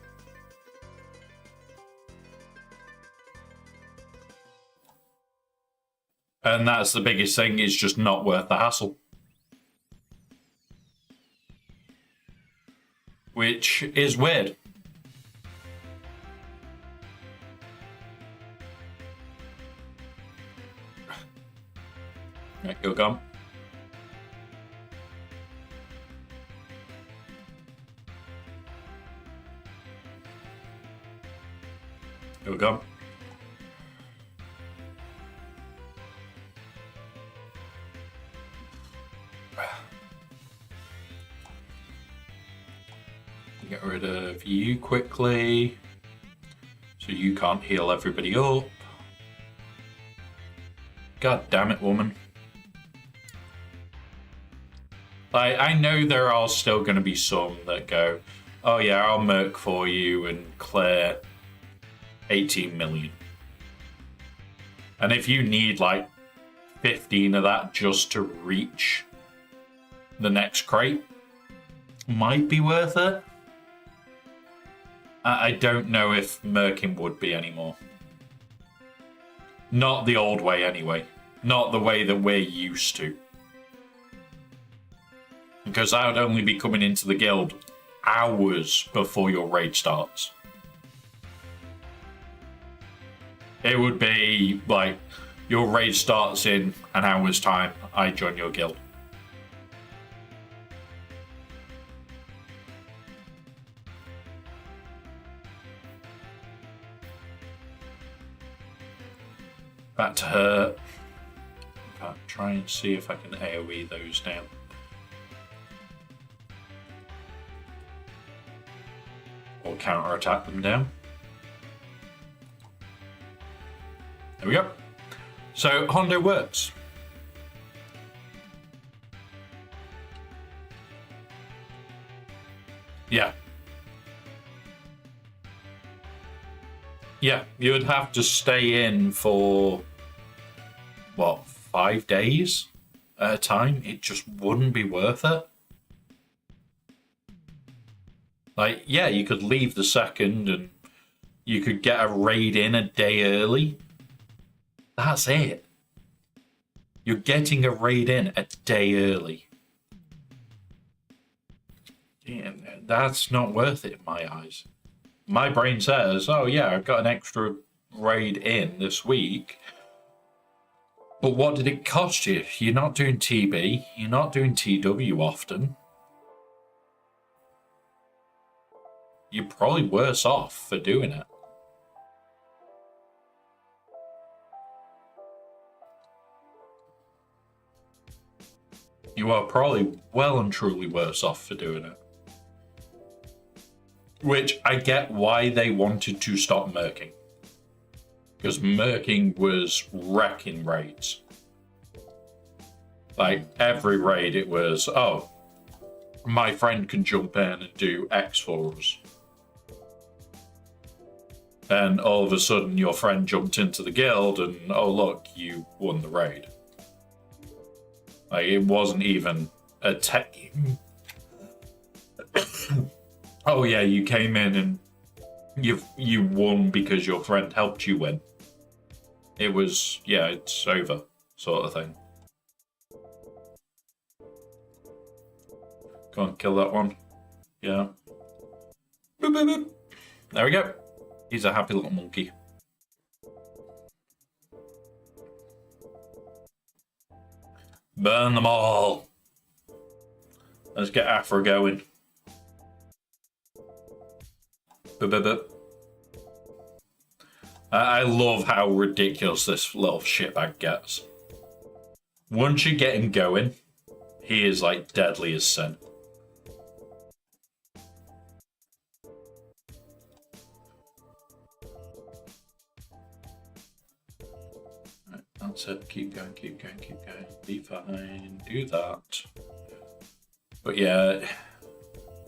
Speaker 1: And that's the biggest thing, it's just not worth the hassle. Which is weird. Right, you're gone. You're gone. Get rid of you quickly so you can't heal everybody up. God damn it, woman. I know there are still going to be some that go, oh yeah, I'll merc for you and clear 18 million. And if you need like 15 of that just to reach the next crate, might be worth it. I don't know if merking would be anymore. Not the old way anyway. Not the way that we're used to. Because I would only be coming into the guild hours before your raid starts. It would be like, your raid starts in an hour's time, I join your guild. Back to her. I'll try and see if I can AoE those down. Or counter-attack them down. There we go. So Hondo works. Yeah. Yeah, you would have to stay in for, what, 5 days at a time? It just wouldn't be worth it. Like, yeah, you could leave the second and you could get a raid in a day early. That's it. You're getting a raid in a day early. Yeah, that's not worth it in my eyes. My brain says, oh yeah, I've got an extra raid in this week. But what did it cost you? You're not doing TB. You're not doing TW often. You're probably worse off for doing it. You are probably well and truly worse off for doing it. Which I get why they wanted to stop murking. Because murking was wrecking raids. Like, every raid it was, oh, my friend can jump in and do X for us. And all of a sudden your friend jumped into the guild and, oh look, you won the raid. Like, it wasn't even a tech... oh yeah, you came in and you won because your friend helped you win. It was, yeah, it's over, sort of thing. Go on, kill that one. Yeah. Boop, boop, boop. There we go. He's a happy little monkey. Burn them all. Let's get Afro going. Boop, boop, boop. I love how ridiculous this little shitbag gets. Once you get him going, he is like deadly as sin. Right, that's it. Keep going, keep going, keep going. Be fine. Do that. But yeah,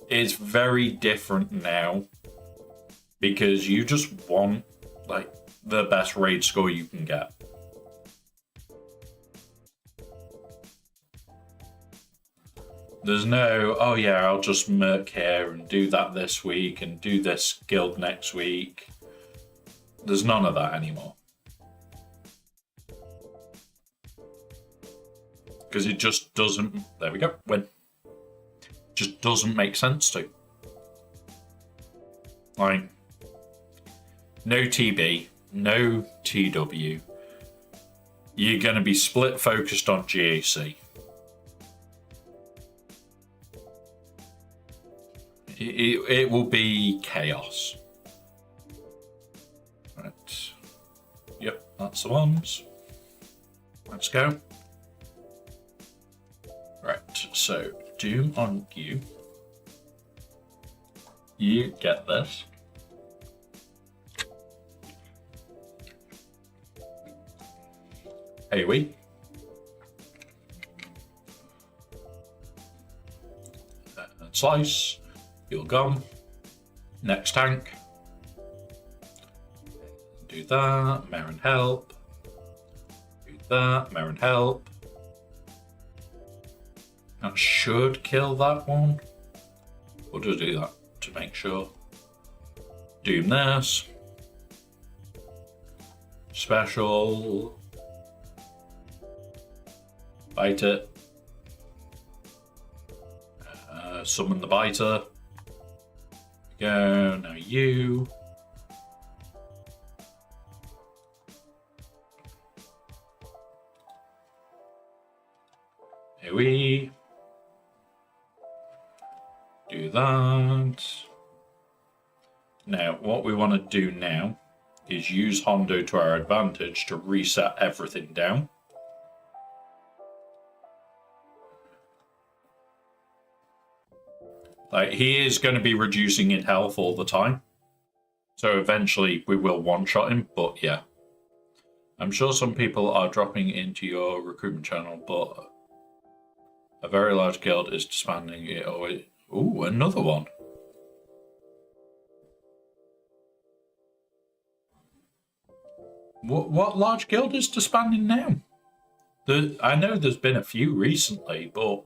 Speaker 1: it's very different now because you just want like the best raid score you can get. There's no, oh yeah, I'll just merc here and do that this week and do this guild next week. There's none of that anymore. Because it just doesn't, there we go, win. Just doesn't make sense to. Like, no TB, no TW. You're going to be split focused on GAC. It will be chaos. Right. Yep, that's the ones. Let's go. Right, so Doom on you. You get this. AoE. Slice. You're gone. Next tank. Do that. Marin help. Do that. Marin help. That should kill that one. We'll just do that to make sure. Doom this. Special. Bite it. Summon the biter. Go, now you. Here we do that. Now, what we want to do now is use Hondo to our advantage to reset everything down. Like, he is going to be reducing in health all the time. So eventually we will one-shot him, but yeah. I'm sure some people are dropping into your recruitment channel, but a very large guild is disbanding it always. Ooh, another one. What large guild is disbanding now? I know there's been a few recently, but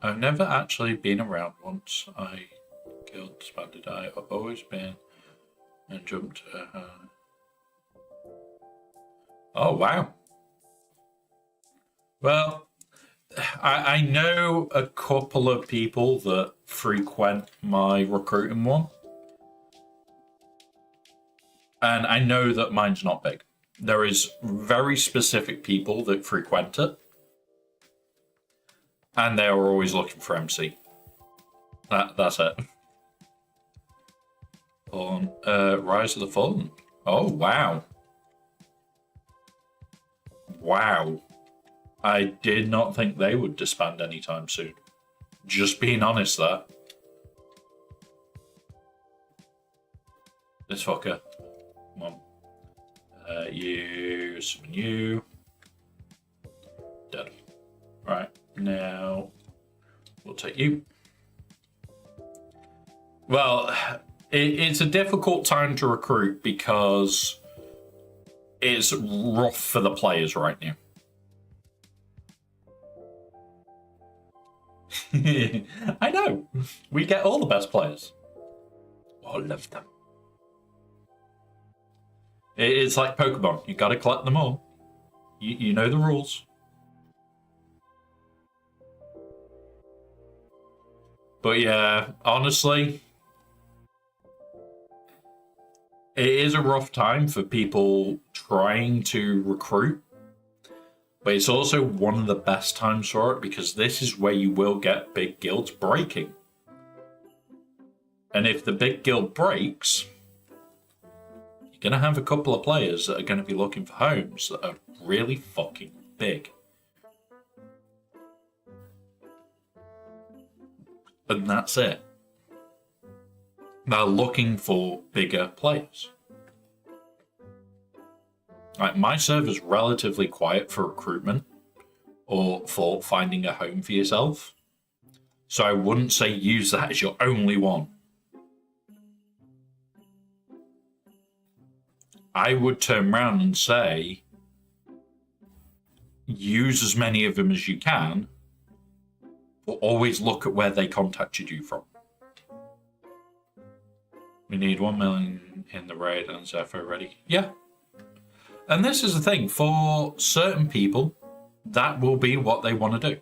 Speaker 1: I've never actually been around once. Guild disbanded. I've always been and jumped. Oh wow. Well, I know a couple of people that frequent my recruiting one. And I know that mine's not big. There is very specific people that frequent it. And they are always looking for MC. That's it. On Rise of the Fallen. Oh, wow. Wow. I did not think they would disband anytime soon. Just being honest there. This fucker. Come on. Summon you. Dead. Right, now we'll take you. Well, it's a difficult time to recruit because it's rough for the players right now. I know. We get all the best players. All of them. It's like Pokemon. You gotta collect them all. You know the rules. But yeah, honestly, it is a rough time for people trying to recruit. But it's also one of the best times for it because this is where you will get big guilds breaking. And if the big guild breaks, you're going to have a couple of players that are going to be looking for homes that are really fucking big. And that's it. They're looking for bigger players. Like, my server's relatively quiet for recruitment or for finding a home for yourself. So I wouldn't say use that as your only one. I would turn around and say, use as many of them as you can, but always look at where they contacted you from. We need 1 million in the raid and Zephyr ready. Yeah. And this is the thing, for certain people, that will be what they want to do.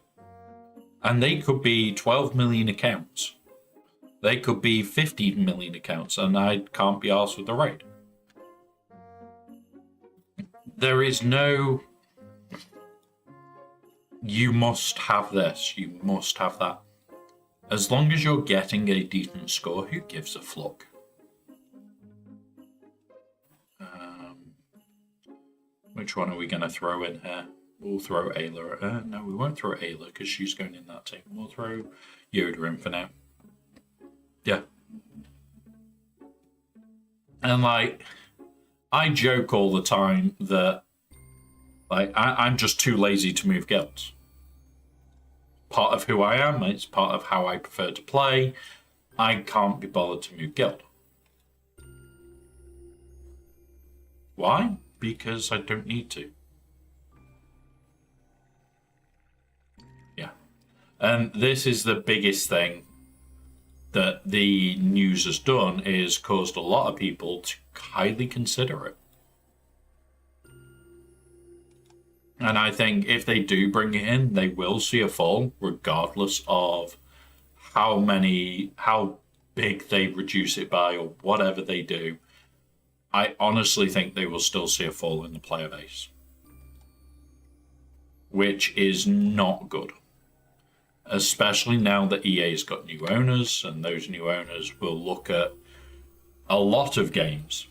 Speaker 1: And they could be 12 million accounts. They could be 15 million accounts, and I can't be arsed with the raid. There is no, you must have this, you must have that. As long as you're getting a decent score, who gives a fuck? Which one are we going to throw in here? We'll throw Ayla. No, we won't throw Ayla because she's going in that team. We'll throw Yoda in for now. Yeah. And, like, I joke all the time that, like, I'm just too lazy to move guilds. Part of who I am, it's part of how I prefer to play. I can't be bothered to move guild. Why? Because I don't need to. Yeah. And this is the biggest thing that the news has done, is caused a lot of people to highly consider it. And I think if they do bring it in, they will see a fall, regardless of how big they reduce it by or whatever they do. I honestly think they will still see a fall in the player base, which is not good. especially now that EA's got new owners, and those new owners will look at a lot of games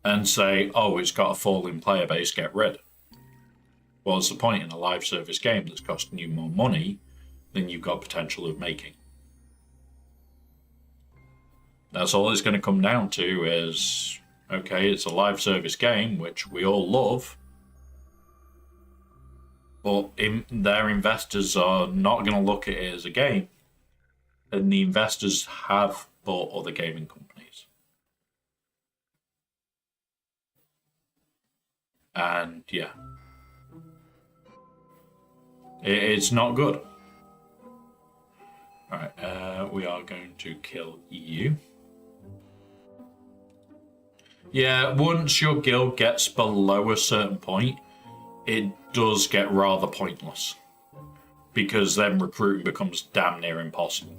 Speaker 1: and say, oh, it's got a falling player base, get rid. Well, what's the point in a live service game that's costing you more money than you've got potential of making? That's all it's going to come down to is, okay, it's a live service game, which we all love, but their investors are not going to look at it as a game, and the investors have bought other gaming companies. And yeah, it's not good. Alright, we are going to kill EU. Yeah, once your guild gets below a certain point, it does get rather pointless, because then recruiting becomes damn near impossible.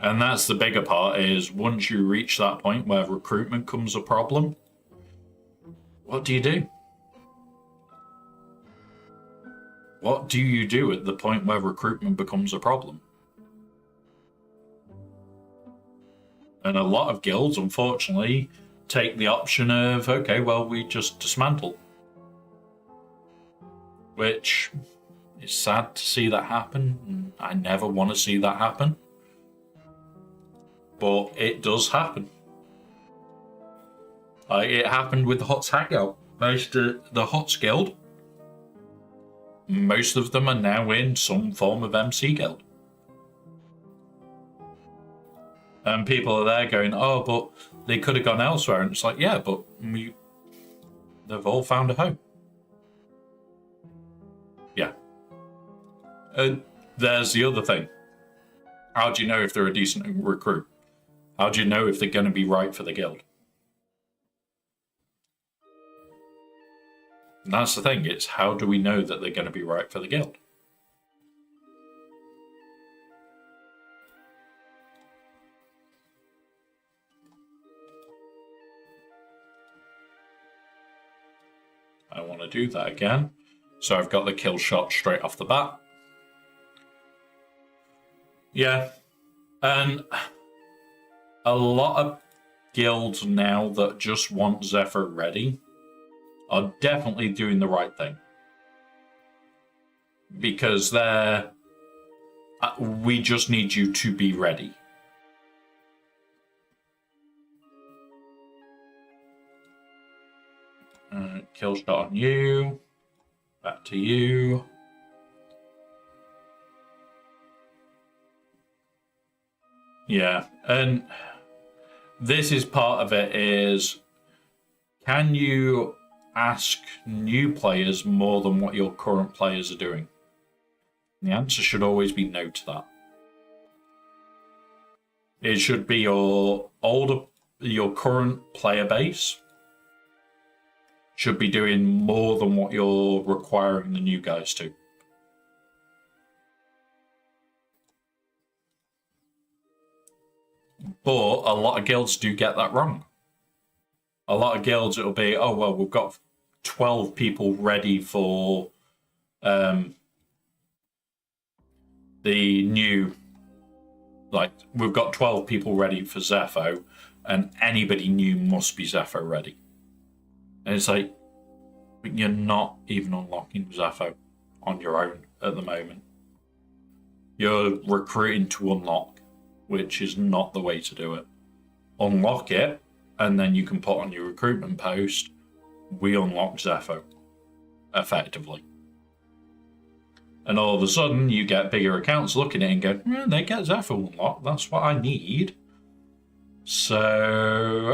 Speaker 1: And that's the bigger part, is once you reach that point where recruitment becomes a problem, what do you do? What do you do at the point where recruitment becomes a problem? And a lot of guilds, unfortunately, take the option of, okay, well, we just dismantle. Which is sad to see that happen. I never want to see that happen. But it does happen. It happened with the Huts Hangout. Most of the Huts Guild, most of them are now in some form of MC Guild. And people are there going, oh, but they could have gone elsewhere. And it's like, yeah, but they've all found a home. Yeah. And there's the other thing. How do you know if they're a decent recruit? How do you know if they're going to be right for the guild? And that's the thing. It's how do we know that they're going to be right for the guild? I want to do that again. So I've got the kill shot straight off the bat. Yeah. And a lot of guilds now that just want Zephyr ready are definitely doing the right thing. Because we just need you to be ready. Kill shot on you. Back to you. Yeah, and this is part of it is, can you ask new players more than what your current players are doing? The answer should always be no to that. It should be your current player base should be doing more than what you're requiring the new guys to. But a lot of guilds do get that wrong. A lot of guilds, it'll be, oh, well, we've got 12 people ready for the new, like, we've got 12 people ready for Zepho, and anybody new must be Zepho ready. And it's like, you're not even unlocking Zepho on your own at the moment. You're recruiting to unlock, which is not the way to do it. Unlock it, and then you can put on your recruitment post, we unlock Zepho, effectively. And all of a sudden, you get bigger accounts looking at it and go, they get Zepho unlocked, that's what I need. So,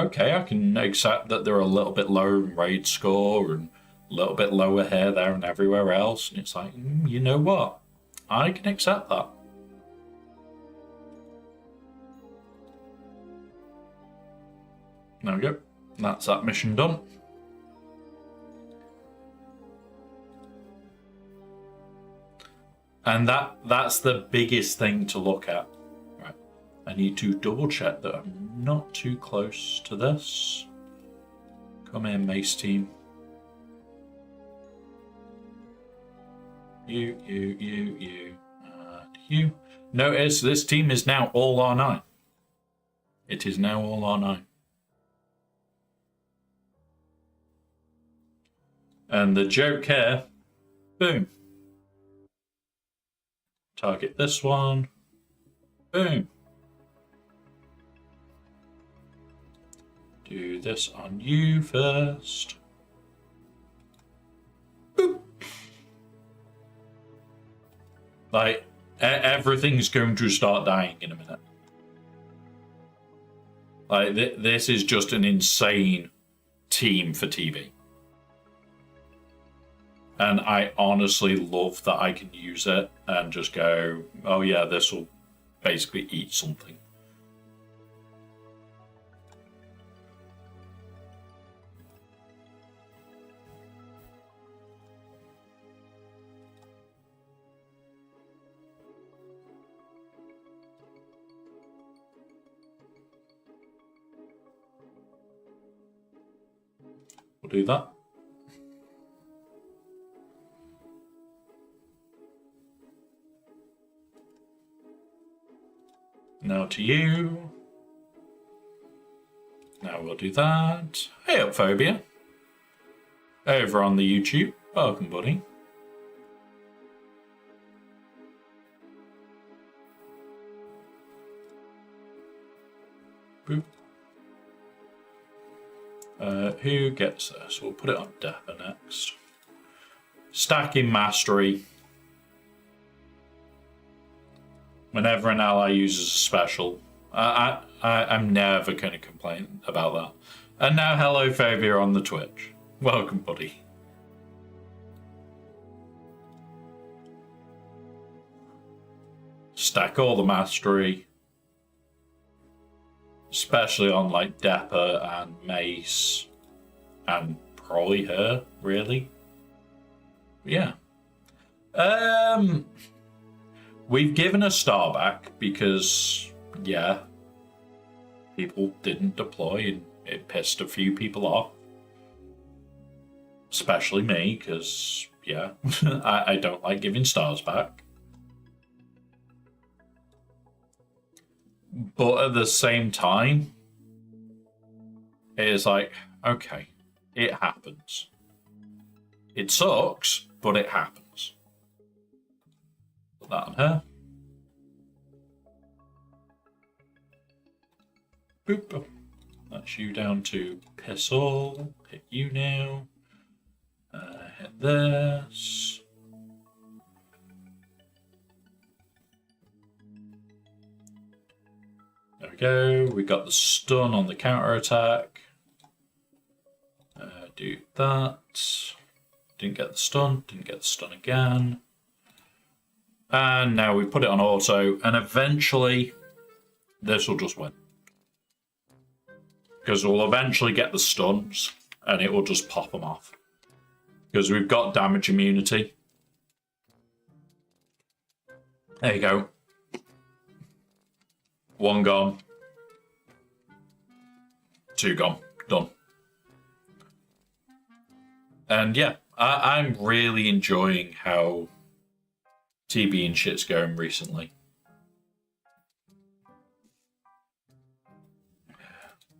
Speaker 1: okay, I can accept that they're a little bit lower in raid score and a little bit lower here, there, and everywhere else. And it's like, you know what? I can accept that. There we go. That's that mission done. And that's the biggest thing to look at. Right. I need to double check that I'm not too close to this. Come in, Mace team. You, and you. Notice this team is now all R9. It is now all R9. And the joke here, boom. Target this one, boom. Do this on you first. Boop. Like, everything's going to start dying in a minute. Like, this is just an insane team for TV. And I honestly love that I can use it and just go, oh yeah, this will basically eat something. We'll do that. Now to you. Now we'll do that. Hey up, Phobia. Over on the YouTube. Welcome, buddy. Boop. Who gets this? We'll put it on Dapper next. Stacking Mastery. Whenever an ally uses a special, I'm never going to complain about that. And now, hello, Phobia on the Twitch. Welcome, buddy. Stack all the mastery. Especially on, like, Dapper and Mace. And probably her, really. Yeah. We've given a star back because, yeah, people didn't deploy and it pissed a few people off. Especially me, because, yeah, I don't like giving stars back. But at the same time, it is like, okay, it happens. It sucks, but it happens. Put that on her. Boop. That's you down to pistol. Hit you now. Hit this. There we go. We got the stun on the counter attack. Do that. Didn't get the stun. Didn't get the stun again. And now we put it on auto, and eventually this will just win. Because we'll eventually get the stuns, and it will just pop them off. Because we've got damage immunity. There you go. One gone. Two gone. Done. And yeah, I'm really enjoying how TB and shit's going recently.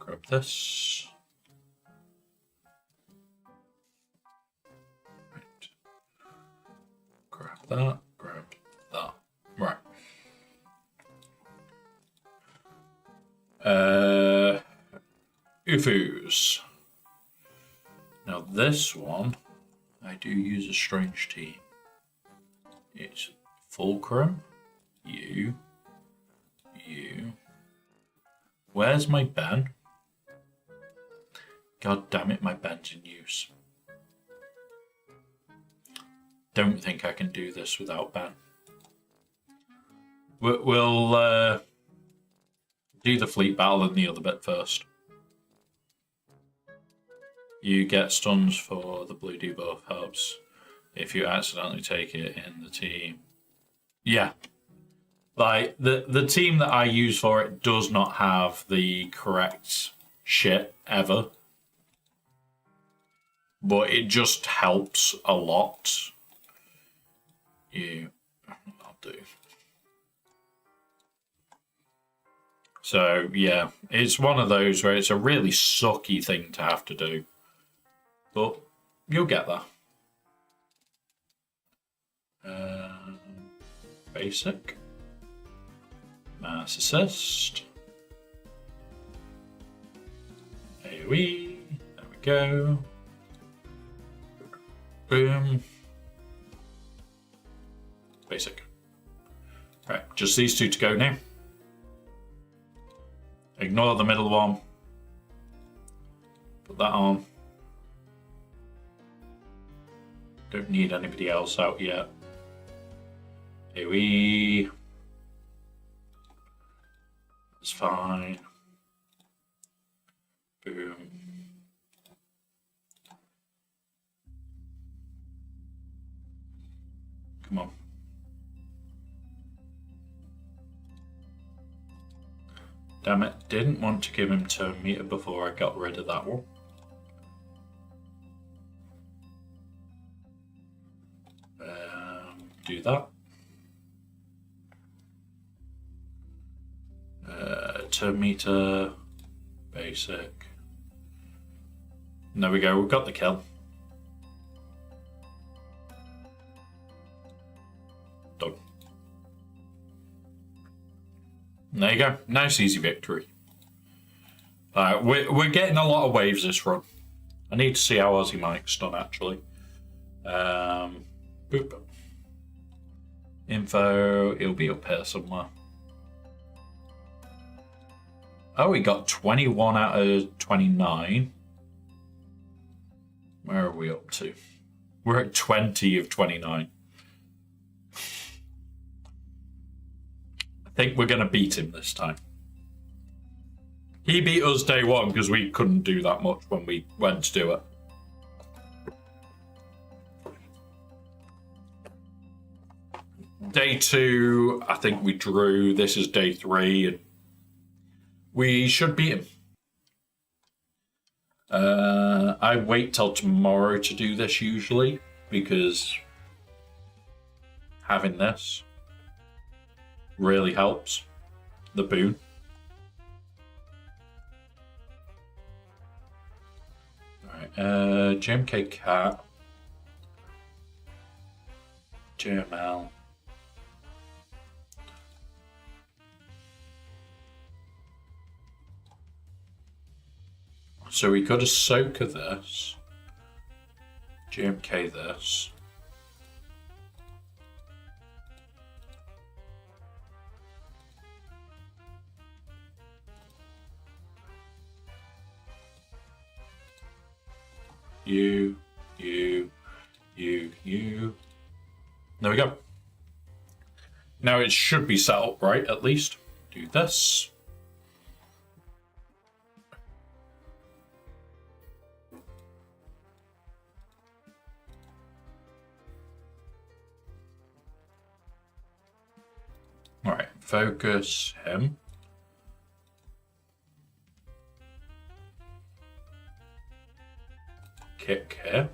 Speaker 1: Grab this. Right. Grab that. Grab that. Right. Ufus. Now this one, I do use a strange team. It's Fulcrum, you. Where's my Ben? God damn it, my Ben's in use. Don't think I can do this without Ben. We'll do the fleet battle and the other bit first. You get stuns for the blue debuff helps if you accidentally take it in the team. Yeah. Like, the team that I use for it does not have the correct shit ever. But it just helps a lot. I'll do. So, yeah, it's one of those where it's a really sucky thing to have to do. But you'll get there. Basic. Mass assist. AoE. There we go. Boom. Basic. Right, just these two to go now. Ignore the middle one. Put that on. Don't need anybody else out yet. AoE. That's fine. Boom. Come on. Damn it, didn't want to give him turn meter before I got rid of that one. Do that. Turn meter, basic. And there we go, we've got the kill. Done. And there you go, nice easy victory. We're getting a lot of waves this run. I need to see how Aussie Mike's done actually. Boop. Info, it'll be up here somewhere. Oh, we got 21 out of 29. Where are we up to? We're at 20 of 29. I think we're going to beat him this time. He beat us day one because we couldn't do that much when we went to do it. Day two, I think we drew. This is day three, and we should beat him. I wait till tomorrow to do this usually because having this really helps the boon. Alright, JMK Cat, JML. So we got Ahsoka this, JMK this. You. There we go. Now it should be set up right, at least. Do this. All right, focus him. Kick here.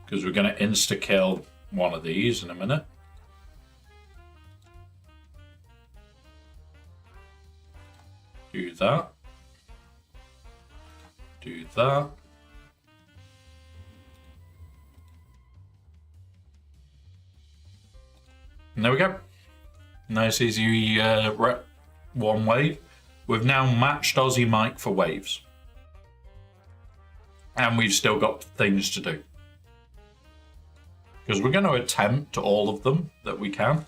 Speaker 1: Because we're going to insta-kill one of these in a minute. Do that. Do that. And there we go. Nice easy one wave. We've now matched Aussie Mike for waves. And we've still got things to do. Because we're going to attempt all of them that we can.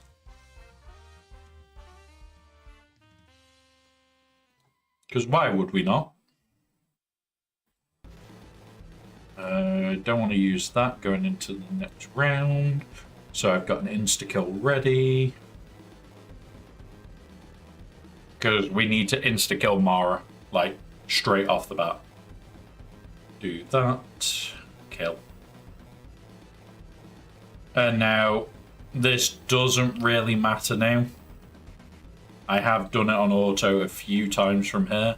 Speaker 1: Because why would we not? Don't want to use that going into the next round. So I've got an insta-kill ready. Because we need to insta-kill Mara, like, straight off the bat. Do that. Kill. And now this doesn't really matter now. I have done it on auto a few times from here.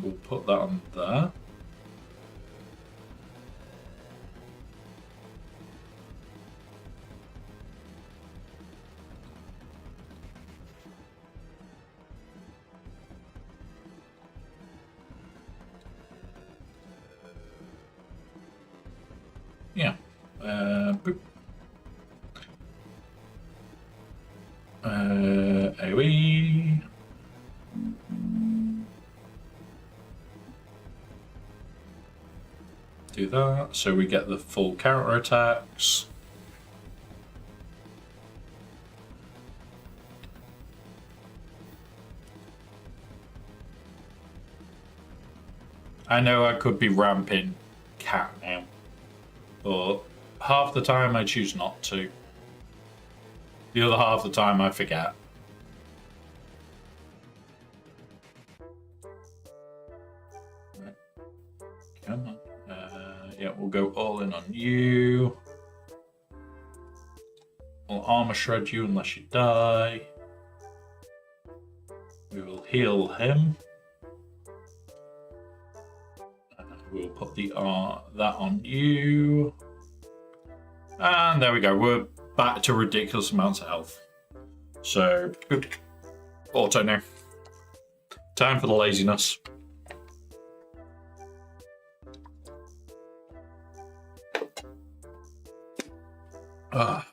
Speaker 1: We'll put that on there. Yeah. Boop. AoE. Do that, so we get the full counter attacks. I know I could be ramping cat now, but half the time I choose not to. The other half of the time I forget. Come on. Yeah, we'll go all in on you. We'll armor shred you unless you die. We will heal him. We'll put the that on you. And there we go. We're back to ridiculous amounts of health. So, boop. Auto now. Time for the laziness. Ah.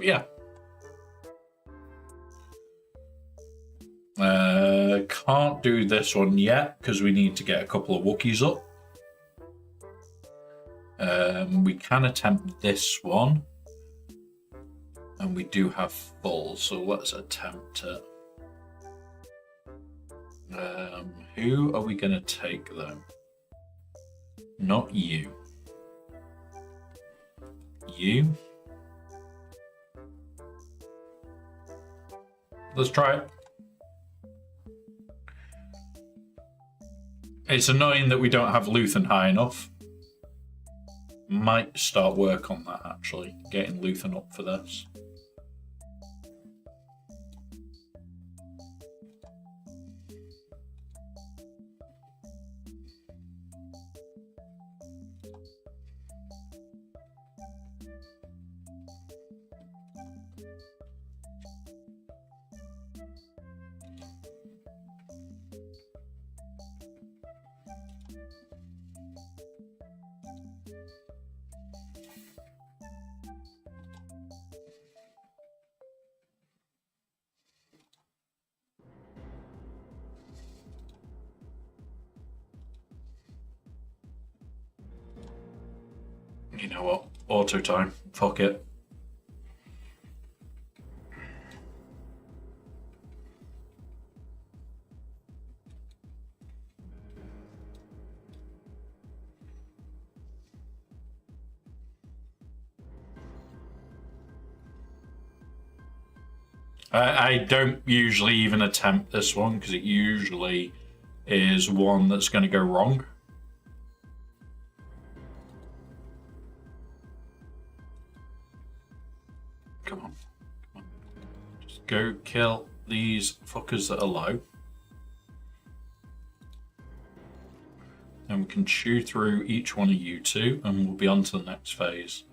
Speaker 1: Yeah. Can't do this one yet because we need to get a couple of Wookiees up. We can attempt this one. And we do have full, so let's attempt it. Who are we going to take though? Not you. You? Let's try it. It's annoying that we don't have Luthen high enough. Might start work on that actually, getting Luthen up for this. You know what? Auto time. Fuck it. I don't usually even attempt this one because it usually is one that's going to go wrong. Come on. Come on. Just go kill these fuckers that are low. And we can chew through each one of you two and we'll be on to the next phase.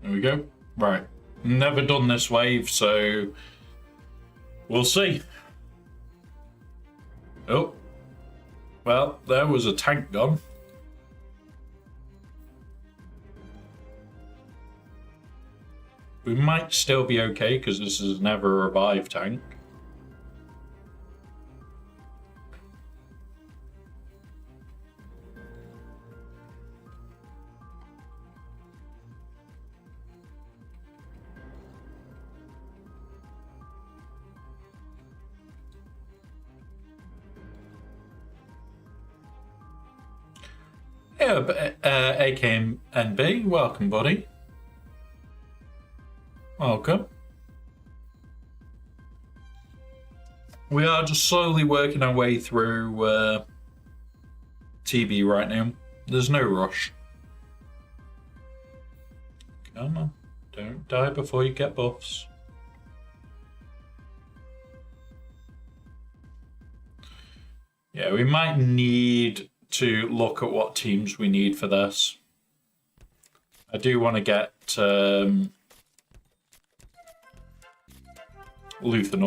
Speaker 1: There we go. Right. Never done this wave, so we'll see. Oh. Well, there was a tank gone. We might still be okay because this is never a revive tank. Yeah, AKNB, welcome, buddy. Welcome. We are just slowly working our way through TB right now. There's no rush. Come on, don't die before you get buffs. Yeah, we might need to look at what teams we need for this. I do want to get Luthen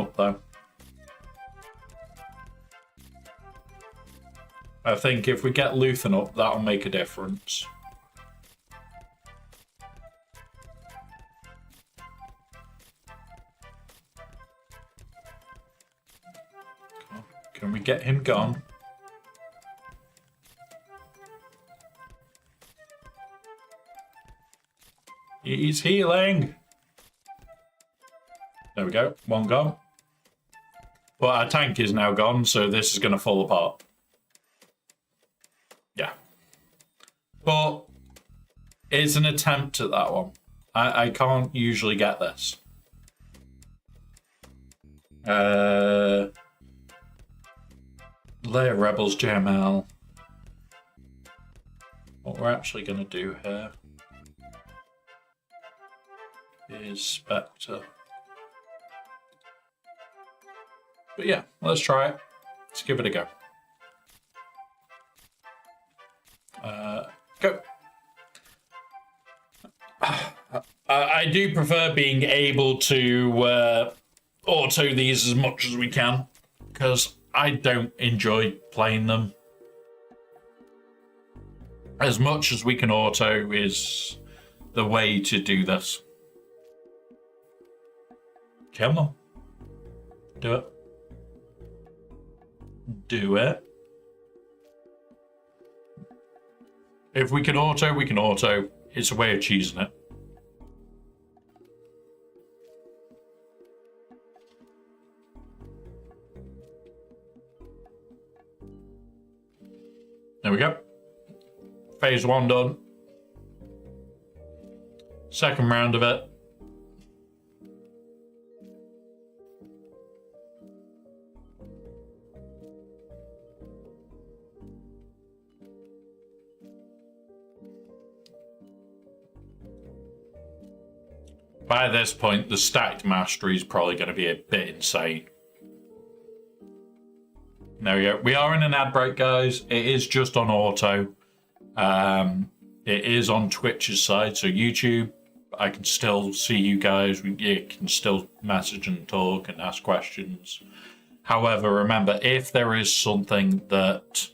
Speaker 1: up though. I think if we get Luthen up, that'll make a difference. Can we get him gone? He's healing. There we go. One gone. But our tank is now gone, so this is going to fall apart. Yeah. But it's an attempt at that one. I can't usually get this. Layer Rebels JML. What we're actually going to do here is Spectre. But yeah, let's try it. Let's give it a go. Go. I do prefer being able to auto these as much as we can, because I don't enjoy playing them. As much as we can auto is the way to do this. Come on. Do it. Do it. If we can auto, we can auto. It's a way of cheesing it. There we go. Phase 1 done. Second round of it. By this point, the stacked mastery is probably going to be a bit insane. There we go. We are in an ad break, guys. It is just on auto. It is on Twitch's side, so YouTube, I can still see you guys. You can still message and talk and ask questions. However, remember, if there is something that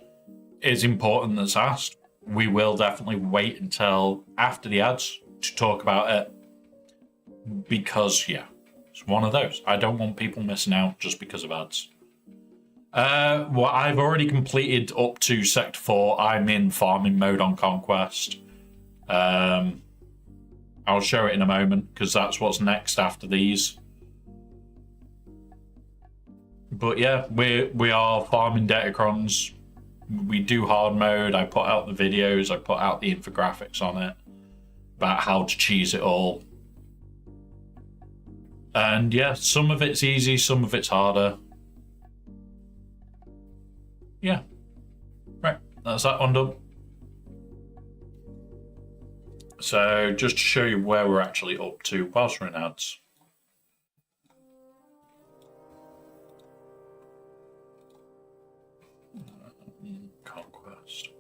Speaker 1: is important that's asked, we will definitely wait until after the ads to talk about it. Because, yeah, it's one of those. I don't want people missing out just because of ads. Well, I've already completed up to Sector 4. I'm in farming mode on Conquest. I'll show it in a moment, because that's what's next after these. But yeah, we are farming Datacrons. We do hard mode. I put out the videos. I put out the infographics on it about how to cheese it all. And yeah, some of it's easy, some of it's harder. Yeah. Right, that's that one done. So just to show you where we're actually up to whilst we're in ads. Conquest.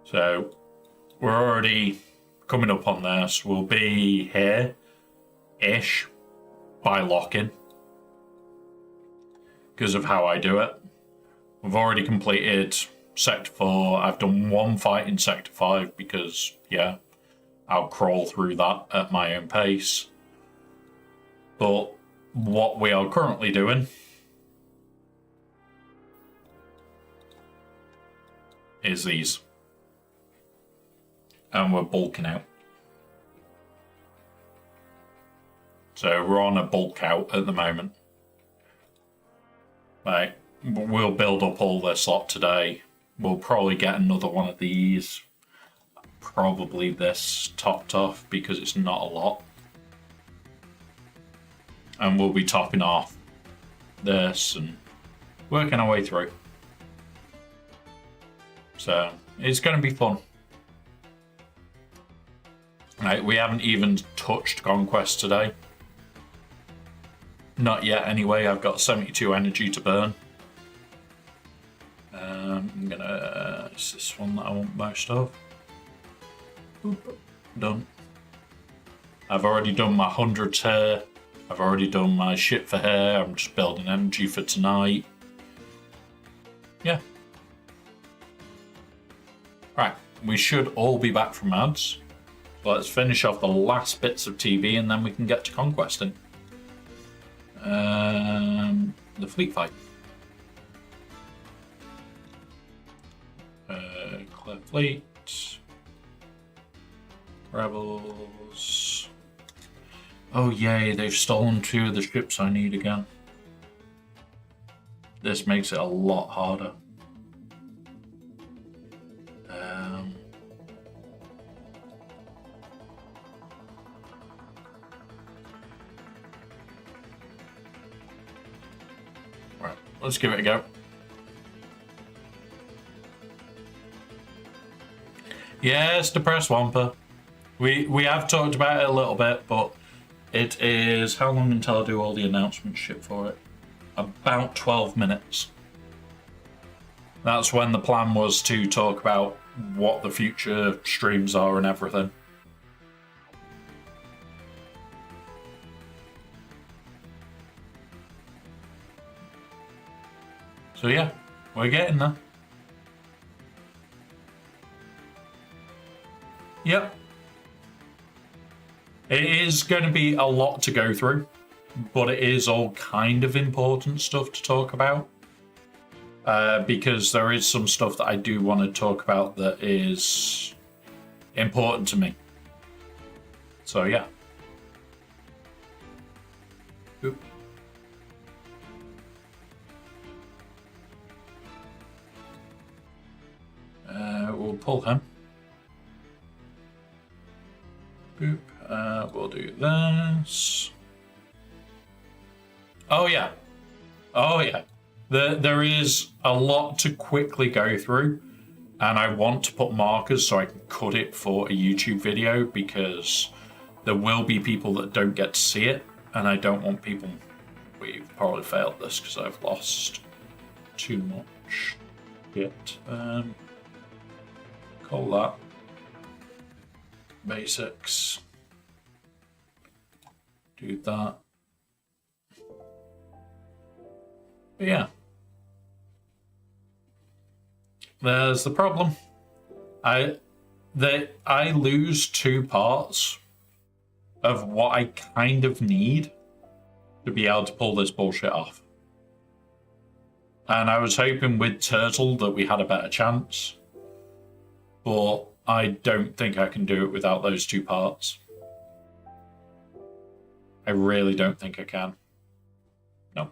Speaker 1: So we're already coming up on this. We'll be here-ish by lock-in because of how I do it. We've already completed Sector 4. I've done one fight in Sector 5 because, yeah, I'll crawl through that at my own pace. But what we are currently doing is these. And we're bulking out. So we're on a bulk out at the moment. Right. We'll build up all this lot today. we'll probably get another one of these. Probably this topped off because it's not a lot. And we'll be topping off this and working our way through. So it's going to be fun. Right, we haven't even touched Conquest today. Not yet anyway, I've got 72 energy to burn. I'm gonna... It's this one that I want most of. Boop. Done. I've already done my 100 hair. I've already done my shit for hair. I'm just building energy for tonight. Yeah. Right, we should all be back from ads. Let's finish off the last bits of TV and then we can get to conquesting. The fleet fight. Clear fleet. Rebels. Oh yay, they've stolen 2 of the ships I need again. This makes it a lot harder. Right, let's give it a go. Yes, depressed Wampa. We have talked about it a little bit, but it is... How long until I do all the announcement shit for it? About 12 minutes. That's when the plan was to talk about what the future streams are and everything. So yeah, we're getting there. Yep. It is going to be a lot to go through, but it is all kind of important stuff to talk about. Because there is some stuff that I do want to talk about that is important to me. So yeah. Oop. We'll pull him. Boop. We'll do this. Oh yeah. Oh yeah. There is a lot to quickly go through, and I want to put markers so I can cut it for a YouTube video because there will be people that don't get to see it, and I don't want people... We've probably failed this because I've lost too much shit. Call that basics. Do that. But yeah. There's the problem. I lose 2 parts of what I kind of need to be able to pull this bullshit off. And I was hoping with Turtle that we had a better chance. But I don't think I can do it without those 2 parts. I really don't think I can. No.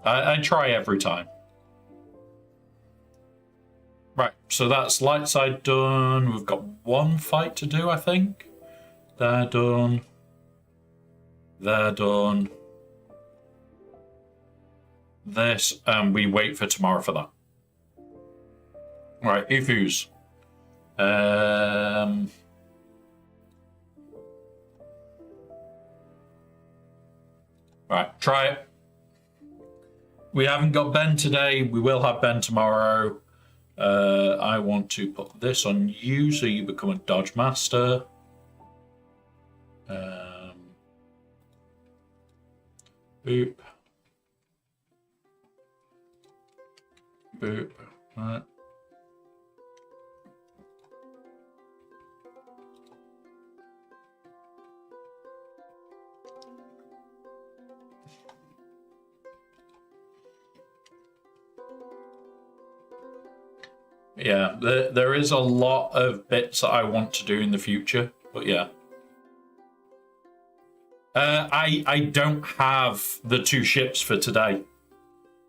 Speaker 1: I try every time. Right, so that's light side done. We've got 1 fight to do, I think. They're done. They're done. This, and we wait for tomorrow for that. Right, Ifus. Right, try it. We haven't got Ben today. We will have Ben tomorrow. I want to put this on you so you become a dodge master. Boop. Boop. Right. Yeah, there is a lot of bits that I want to do in the future, but yeah. I don't have the 2 ships for today.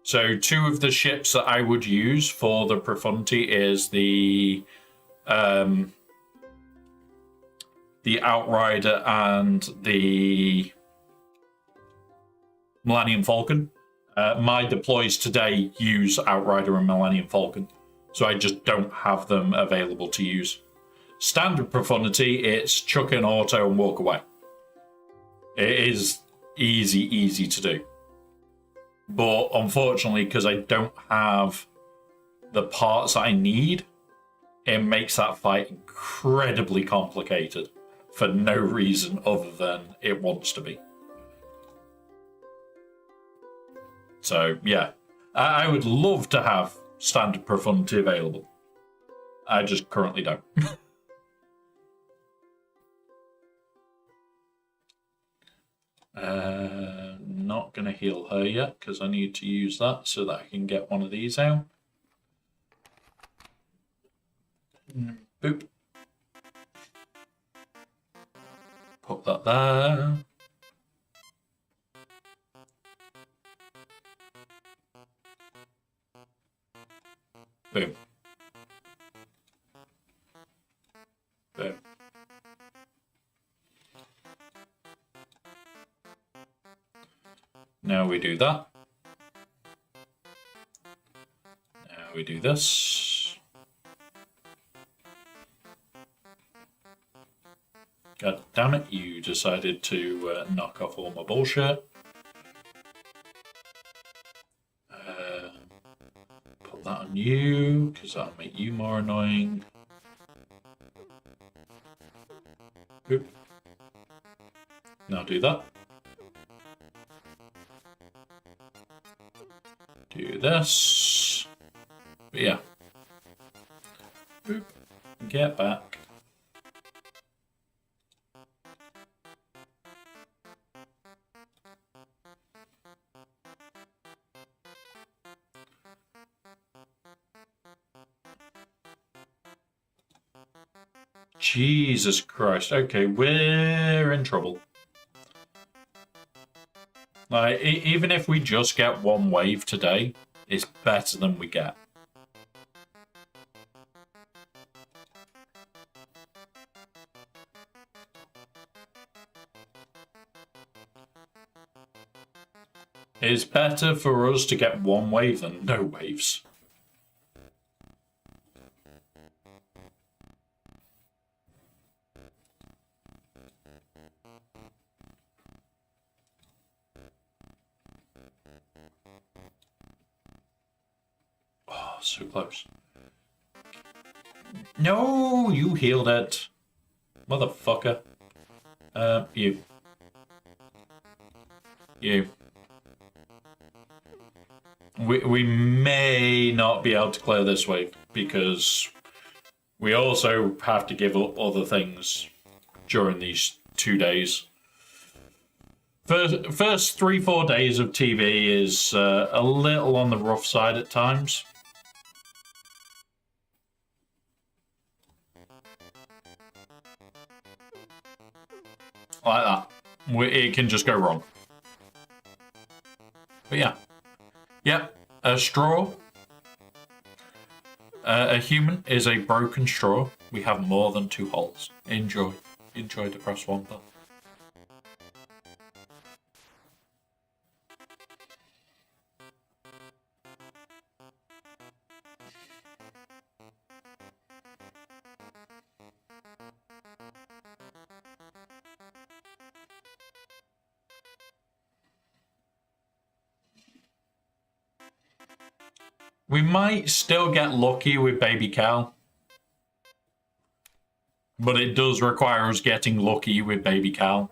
Speaker 1: So 2 of the ships that I would use for the profundity is the Outrider and the Millennium Falcon. My deploys today use Outrider and Millennium Falcon, so I just don't have them available to use. Standard profundity, it's chuck in auto and walk away. It is easy to do. But unfortunately, because I don't have the parts I need, it makes that fight incredibly complicated for no reason other than it wants to be. So, yeah. I would love to have standard profundity available. I just currently don't. Not going to heal her yet because I need to use that so that I can get one of these out. Boop. Put that there. Boom. Boom. Now we do that. Now we do this. God damn it, you decided to knock off all my bullshit. Put that on you, because that'll make you more annoying. Oop. Now do that. Do this. But yeah. Oop. Get back. Jesus Christ. Okay, we're in trouble. Like, even if we just get one wave today, it's better than we get. It's better for us to get one wave than no waves. Oh, so close. No, you healed it. Motherfucker. You. You. We may not be able to clear this wave because we also have to give up other things during these 2 days. First 3-4 days of TV is a little on the rough side at times. Like that. It can just go wrong. But yeah. Yep. A straw. A human is a broken straw. We have more than 2 holes. Enjoy. Enjoy the press one button. We might still get lucky with Baby Cal. But it does require us getting lucky with Baby Cal.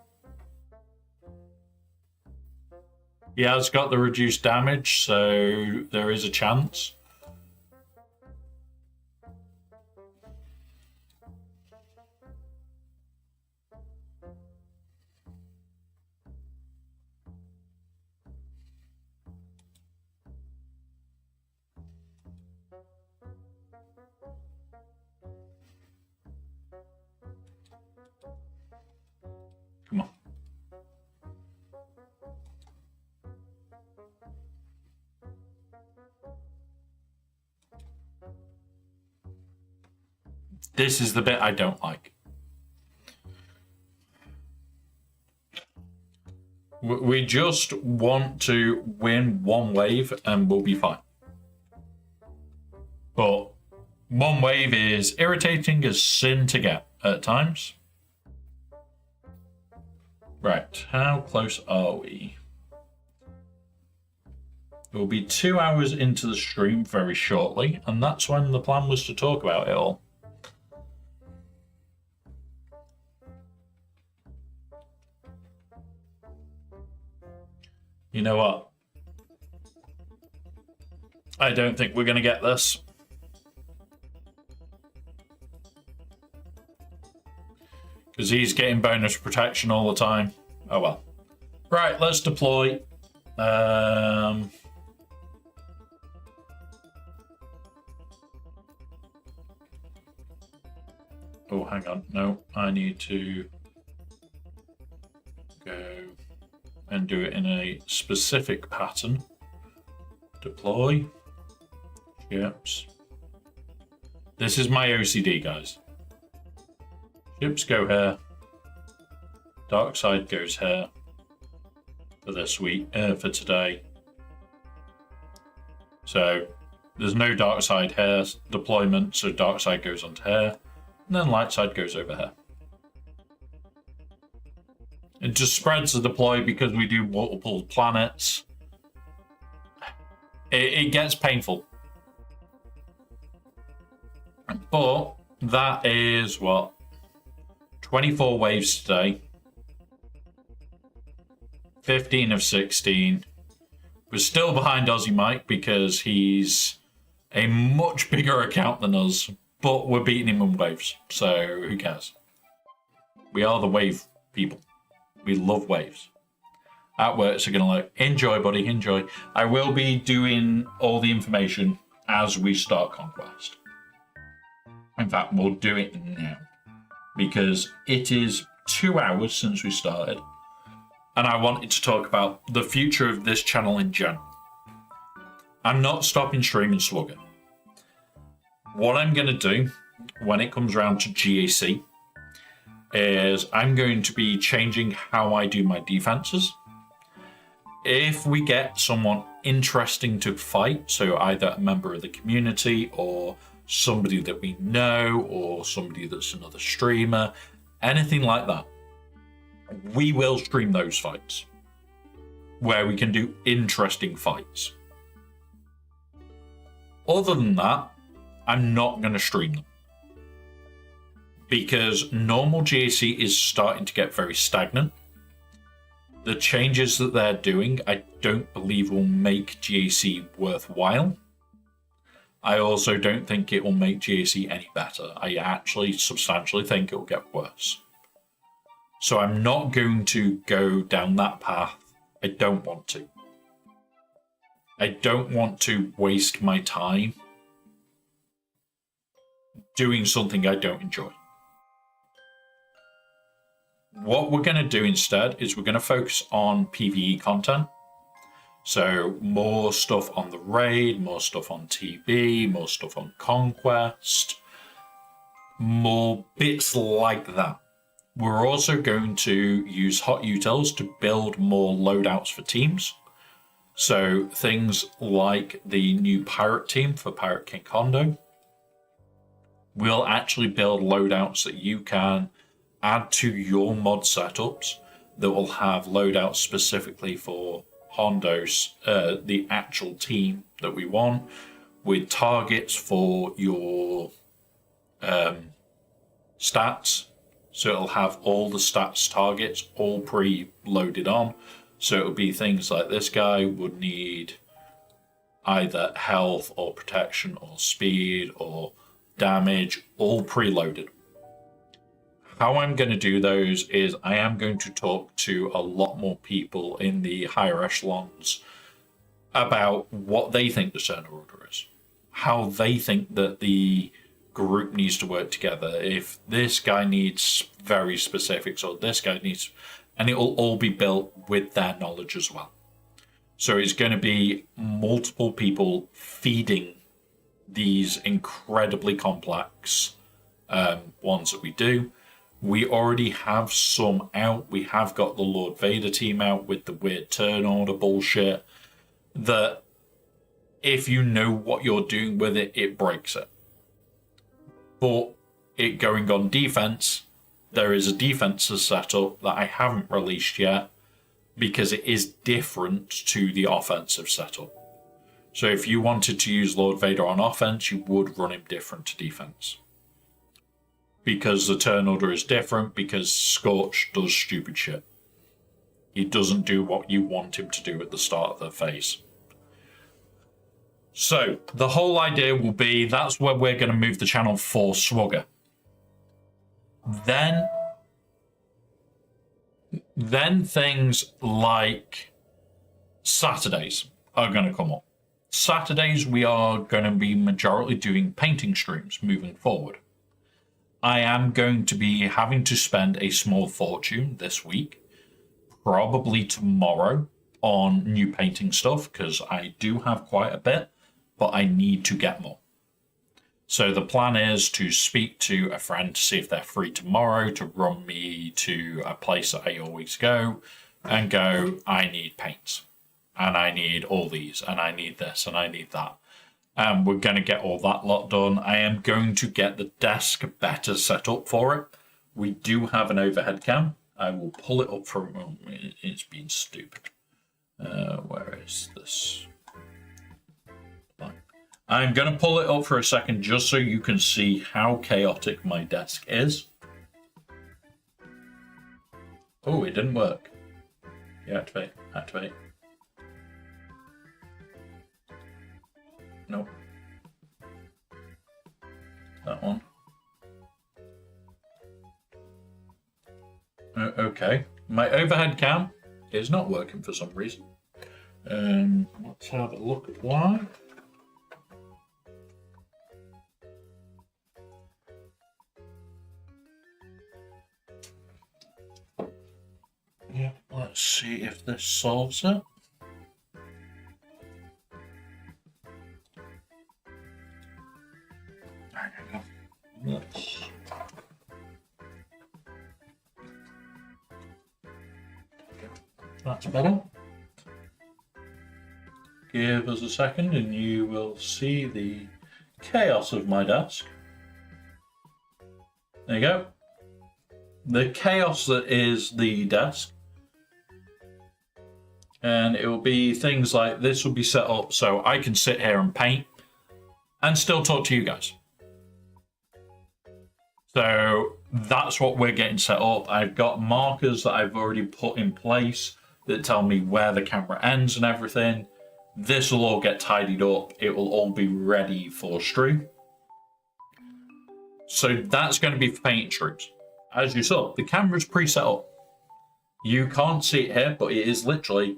Speaker 1: He has got the reduced damage, so there is a chance. Come on. This is the bit I don't like. We just want to win one wave and we'll be fine. But one wave is irritating as sin to get at times. Right, how close are we? We'll be 2 hours into the stream very shortly, and that's when the plan was to talk about it all. You know what? I don't think we're going to get this. Because he's getting bonus protection all the time. Oh well. Right, let's deploy. Oh, hang on. No, I need to go and do it in a specific pattern. Deploy. Ships. This is my OCD, guys. Ships go here. Dark side goes here. For this week, for today. So there's no dark side here deployment, so dark side goes onto here, and then light side goes over here. It just spreads the deploy because we do multiple planets. It gets painful. But that is what? 24 waves today. 15 of 16. We're still behind Aussie Mike because he's a much bigger account than us, but we're beating him in waves, so who cares? We are the wave people. We love waves. At work, so gonna like, enjoy, buddy, enjoy. I will be doing all the information as we start Conquest. In fact, we'll do it now because it is 2 hours since we started. And I wanted to talk about the future of this channel in general. I'm not stopping streaming Slugger. What I'm going to do when it comes around to GAC is I'm going to be changing how I do my defenses. If we get someone interesting to fight, so either a member of the community or somebody that we know or somebody that's another streamer, anything like that, we will stream those fights where we can do interesting fights. Other than that, I'm not going to stream them because normal GAC is starting to get very stagnant. The changes that they're doing, I don't believe will make GAC worthwhile. I also don't think it will make GAC any better. I actually substantially think it will get worse. So I'm not going to go down that path. I don't want to. I don't want to waste my time doing something I don't enjoy. What we're going to do instead is we're going to focus on PvE content. So more stuff on the raid, more stuff on TB, more stuff on Conquest, more bits like that. We're also going to use hot utils to build more loadouts for teams. So things like the new pirate team for Pirate King Hondo. We'll actually build loadouts that you can add to your mod setups that will have loadouts specifically for Hondo's, the actual team that we want, with targets for your stats. So it'll have all the stats targets all pre-loaded on. So it'll be things like this guy would need either health or protection or speed or damage, all preloaded. How I'm going to do those is I am going to talk to a lot more people in the higher echelons about what they think the Cerner order is, how they think that the group needs to work together, if this guy needs very specifics or this guy needs, and it will all be built with their knowledge as well. So it's going to be multiple people feeding these incredibly complex ones that we do. We already have some out. We have got the Lord Vader team out with the weird turn order bullshit that if you know what you're doing with it, it breaks it. But it going on defense, there is a defensive setup that I haven't released yet because it is different to the offensive setup. So if you wanted to use Lord Vader on offense, you would run him different to defense. Because the turn order is different, because Scorch does stupid shit. He doesn't do what you want him to do at the start of the phase. So, the whole idea will be that's where we're going to move the channel for Swugger. Then things like Saturdays are going to come up. Saturdays, we are going to be majority doing painting streams moving forward. I am going to be having to spend a small fortune this week, probably tomorrow, on new painting stuff, because I do have quite a bit, but I need to get more. So the plan is to speak to a friend to see if they're free tomorrow to run me to a place that I always go and go, I need paints, and I need all these, and I need this, and I need that. And we're going to get all that lot done. I am going to get the desk better set up for it. We do have an overhead cam. I will pull it up for... Oh, it's been stupid. Where is this? I'm going to pull it up for a second just so you can see how chaotic my desk is. Oh, it didn't work. Yeah, activate. Nope. That one. Okay. My overhead cam is not working for some reason. Let's have a look at why. Yeah, let's see if this solves it. That's better. Give us a second and you will see the chaos of my desk. There you go. The chaos that is the desk. And it will be things like this will be set up so I can sit here and paint and still talk to you guys. So that's what we're getting set up. I've got markers that I've already put in place that tell me where the camera ends and everything. This will all get tidied up. It will all be ready for stream. So that's going to be for painting streams. As you saw, the camera's pre-set up. You can't see it here, but it is literally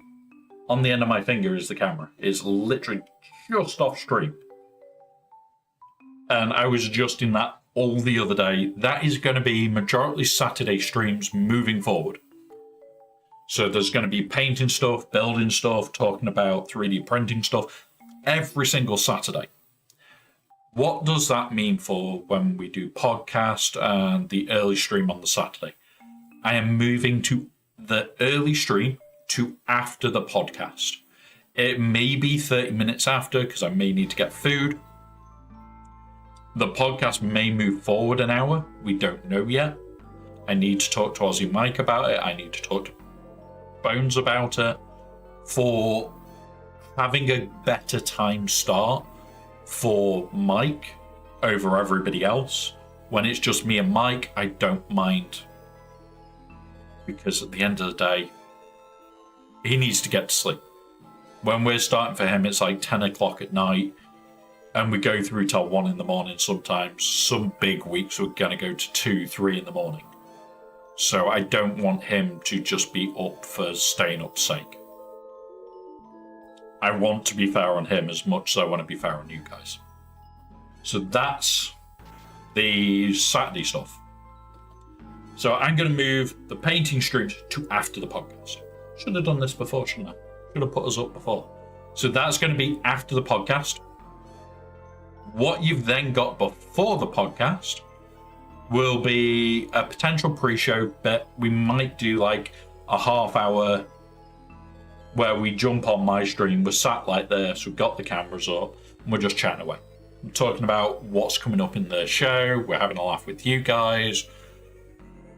Speaker 1: on the end of my finger is the camera. It's literally just off stream. And I was adjusting that all the other day. That is going to be majority Saturday streams moving forward. So there's going to be painting stuff, building stuff, talking about 3D printing stuff every single Saturday. What does that mean for when we do podcast and the early stream on the Saturday? I am moving to the early stream to after the podcast. It may be 30 minutes after because I may need to get food. The podcast may move forward an hour. We don't know yet. I need to talk to Aussie Mike about it. I need to talk to Bones about it for having a better time start for Mike over everybody else. When it's just me and Mike, I don't mind, because at the end of the day, he needs to get to sleep. When we're starting for him, it's like 10 o'clock at night, and we go through till 1 in the morning sometimes. Some big weeks we're going to go to 2, 3 in the morning. So I don't want him to just be up for staying up's sake. I want to be fair on him as much as I want to be fair on you guys. So that's the Saturday stuff. So I'm going to move the painting streams to after the podcast. Should have done this before, shouldn't I? Should have put us up before. So that's going to be after the podcast. What you've then got before the podcast will be a potential pre-show bit. We might do like a half hour where we jump on my stream. We're sat like this, we've got the cameras up, and we're just chatting away. I'm talking about what's coming up in the show. We're having a laugh with you guys,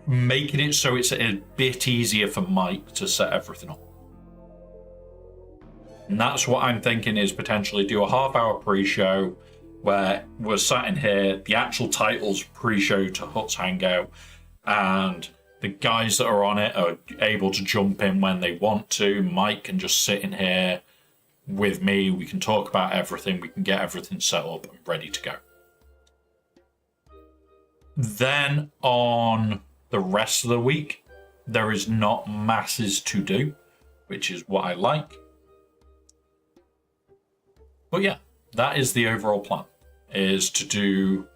Speaker 1: making it so it's a bit easier for Mike to set everything up. And that's what I'm thinking, is potentially do a half hour pre-show where we're sat in here, the actual title's pre-show to Hut's Hangout, and the guys that are on it are able to jump in when they want to. Mike can just sit in here with me. We can talk about everything. We can get everything set up and ready to go. Then on the rest of the week, there is not masses to do, which is what I like. But yeah, that is the overall plan, is to do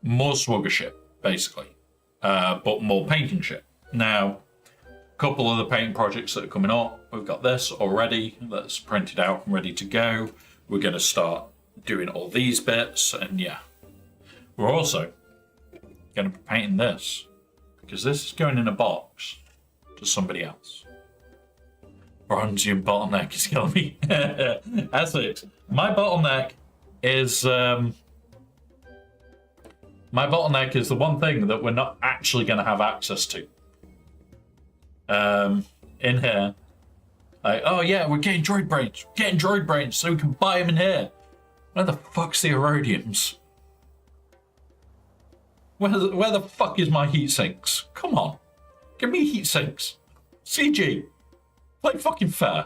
Speaker 1: more Swugger shit, basically, but more painting shit. Now, a couple of the painting projects that are coming up, we've got this already that's printed out and ready to go. We're going to start doing all these bits, and yeah. We're also going to be painting this, because this is going in a box to somebody else. Bronzium bottleneck is killing me. Essex. My bottleneck is the one thing that we're not actually going to have access to. In here, like, oh yeah, we're getting droid brains, so we can buy them in here. Where the fuck's the Erodiums? Where the fuck is my heat sinks? Come on, give me heat sinks. CG. Like, fucking fair.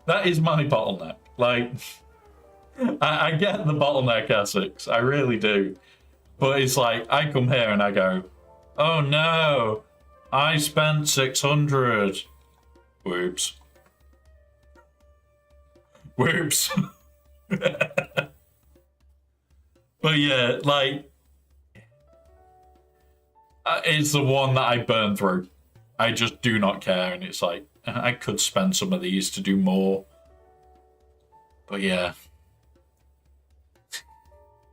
Speaker 1: That is my bottleneck. Like, I get the bottleneck, Essex. I really do. But it's like, I come here and I go, oh no, I spent 600. Whoops. Whoops. But yeah, like, it's the one that I burn through. I just do not care, and it's like, I could spend some of these to do more. But yeah.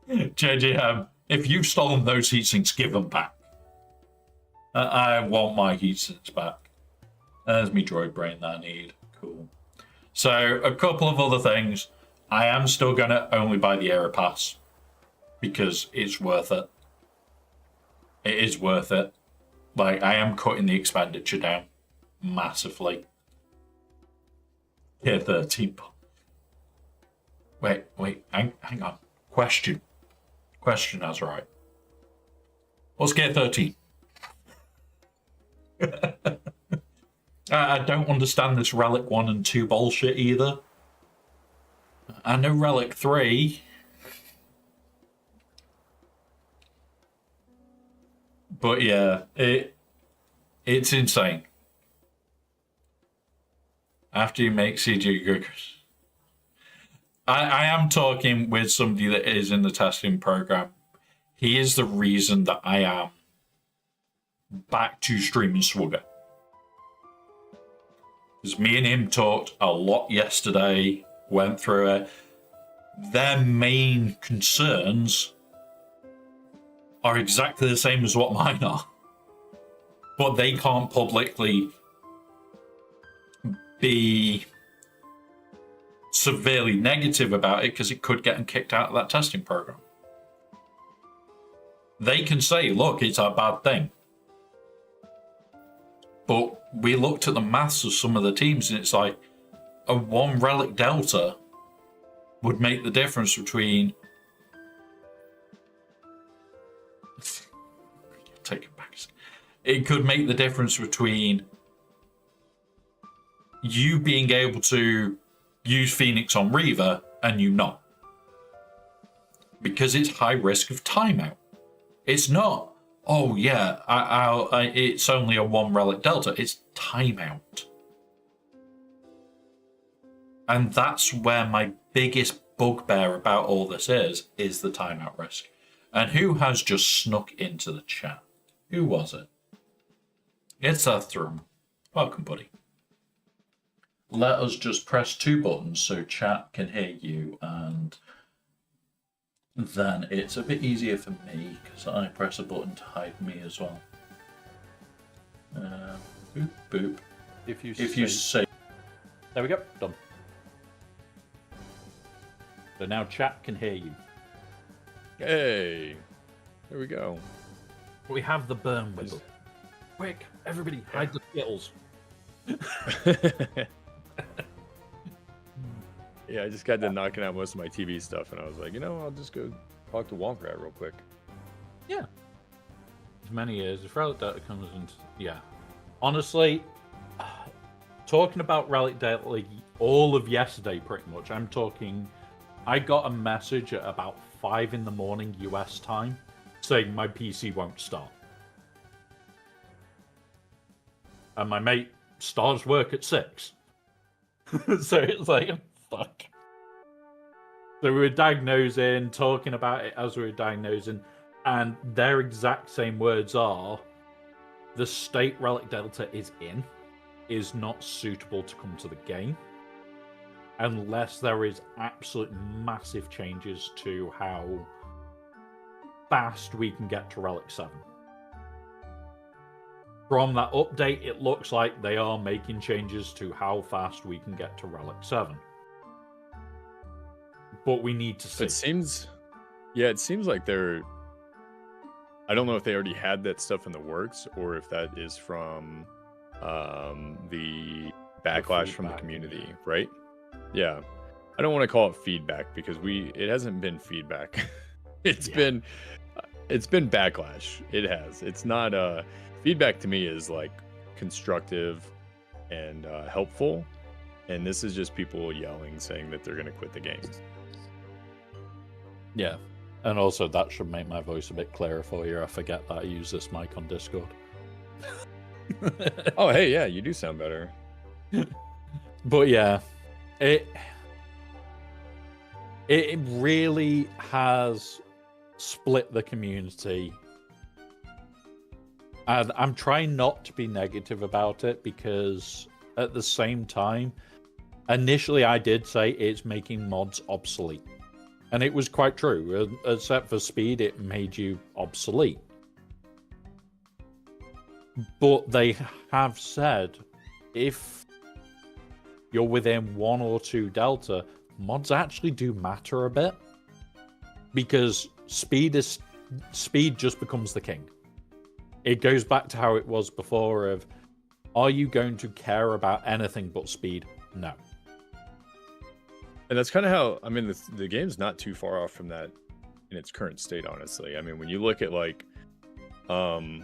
Speaker 1: JJM, if you've stolen those heatsinks, give them back. I want my heatsinks back. There's me droid brain that I need. Cool. So, a couple of other things. I am still going to only buy the Era Pass, because it's worth it. It is worth it. Like, I am cutting the expenditure down massively. Tier 13. Wait, hang on. Question, Azraite. What's Gear 13? I don't understand this Relic 1 and 2 bullshit either. I know Relic 3. But yeah, it's insane. After you make CG Googers. I am talking with somebody that is in the testing program. He is the reason that I am back to streaming Swugger. Because me and him talked a lot yesterday, went through it. Their main concerns are exactly the same as what mine are. But they can't publicly be severely negative about it because it could get them kicked out of that testing program. They can say, look, it's a bad thing. But we looked at the maths of some of the teams, and it's like a 1 Relic Delta would make the difference between... Take it back. It could make the difference between you being able to use Phoenix on Reaver and you not. Because it's high risk of timeout. It's not, oh yeah, it's only a 1 Relic Delta. It's timeout. And that's where my biggest bugbear about all this is the timeout risk. And who has just snuck into the chat? Who was it? It's Earthrum. Welcome, buddy. Let us just press 2 buttons so chat can hear you and then it's a bit easier for me because I press a button to hide me as well. Boop, boop.
Speaker 2: If you
Speaker 1: say...
Speaker 2: There we go, done. So now chat can hear you.
Speaker 3: Hey, there we go.
Speaker 2: We have the burn whistle. Quick, everybody, hide the Skittles.
Speaker 3: Yeah, I just got done knocking out most of my TV stuff, and I was like, I'll just go talk to Wonka real quick.
Speaker 2: Yeah. As many years, if Relic Data comes into... Yeah. Honestly, talking about Relic Data like, all of yesterday, pretty much, I'm talking... I got a message at about 5 in the morning US time saying my PC won't start. And my mate starts work at 6. So it's like, fuck. So we were diagnosing, talking about it as we were diagnosing, and their exact same words are, the state Relic Delta is in is not suitable to come to the game unless there is absolute massive changes to how fast we can get to Relic 7. From that update, it looks like they are making changes to how fast we can get to Relic 7. But we need to see.
Speaker 3: It seems like they're... I don't know if they already had that stuff in the works or if that is from the backlash from the community, right? Yeah. I don't want to call it feedback because it hasn't been feedback. It's been backlash. It has. It's not feedback to me is like constructive and helpful, and this is just people yelling saying that they're going to quit the game.
Speaker 2: Yeah. And also, that should make my voice a bit clearer for you. I forget that I use this mic on Discord.
Speaker 3: Oh, hey, yeah, you do sound better.
Speaker 2: But yeah, it really has split the community. And I'm trying not to be negative about it because at the same time, initially I did say it's making mods obsolete. And it was quite true. Except for speed, it made you obsolete. But they have said if you're within 1 or 2 delta, mods actually do matter a bit. Because speed just becomes the king. It goes back to how it was before of, are you going to care about anything but speed? No.
Speaker 3: And that's kind of how, I mean, the game's not too far off from that in its current state, honestly. I mean, when you look at like the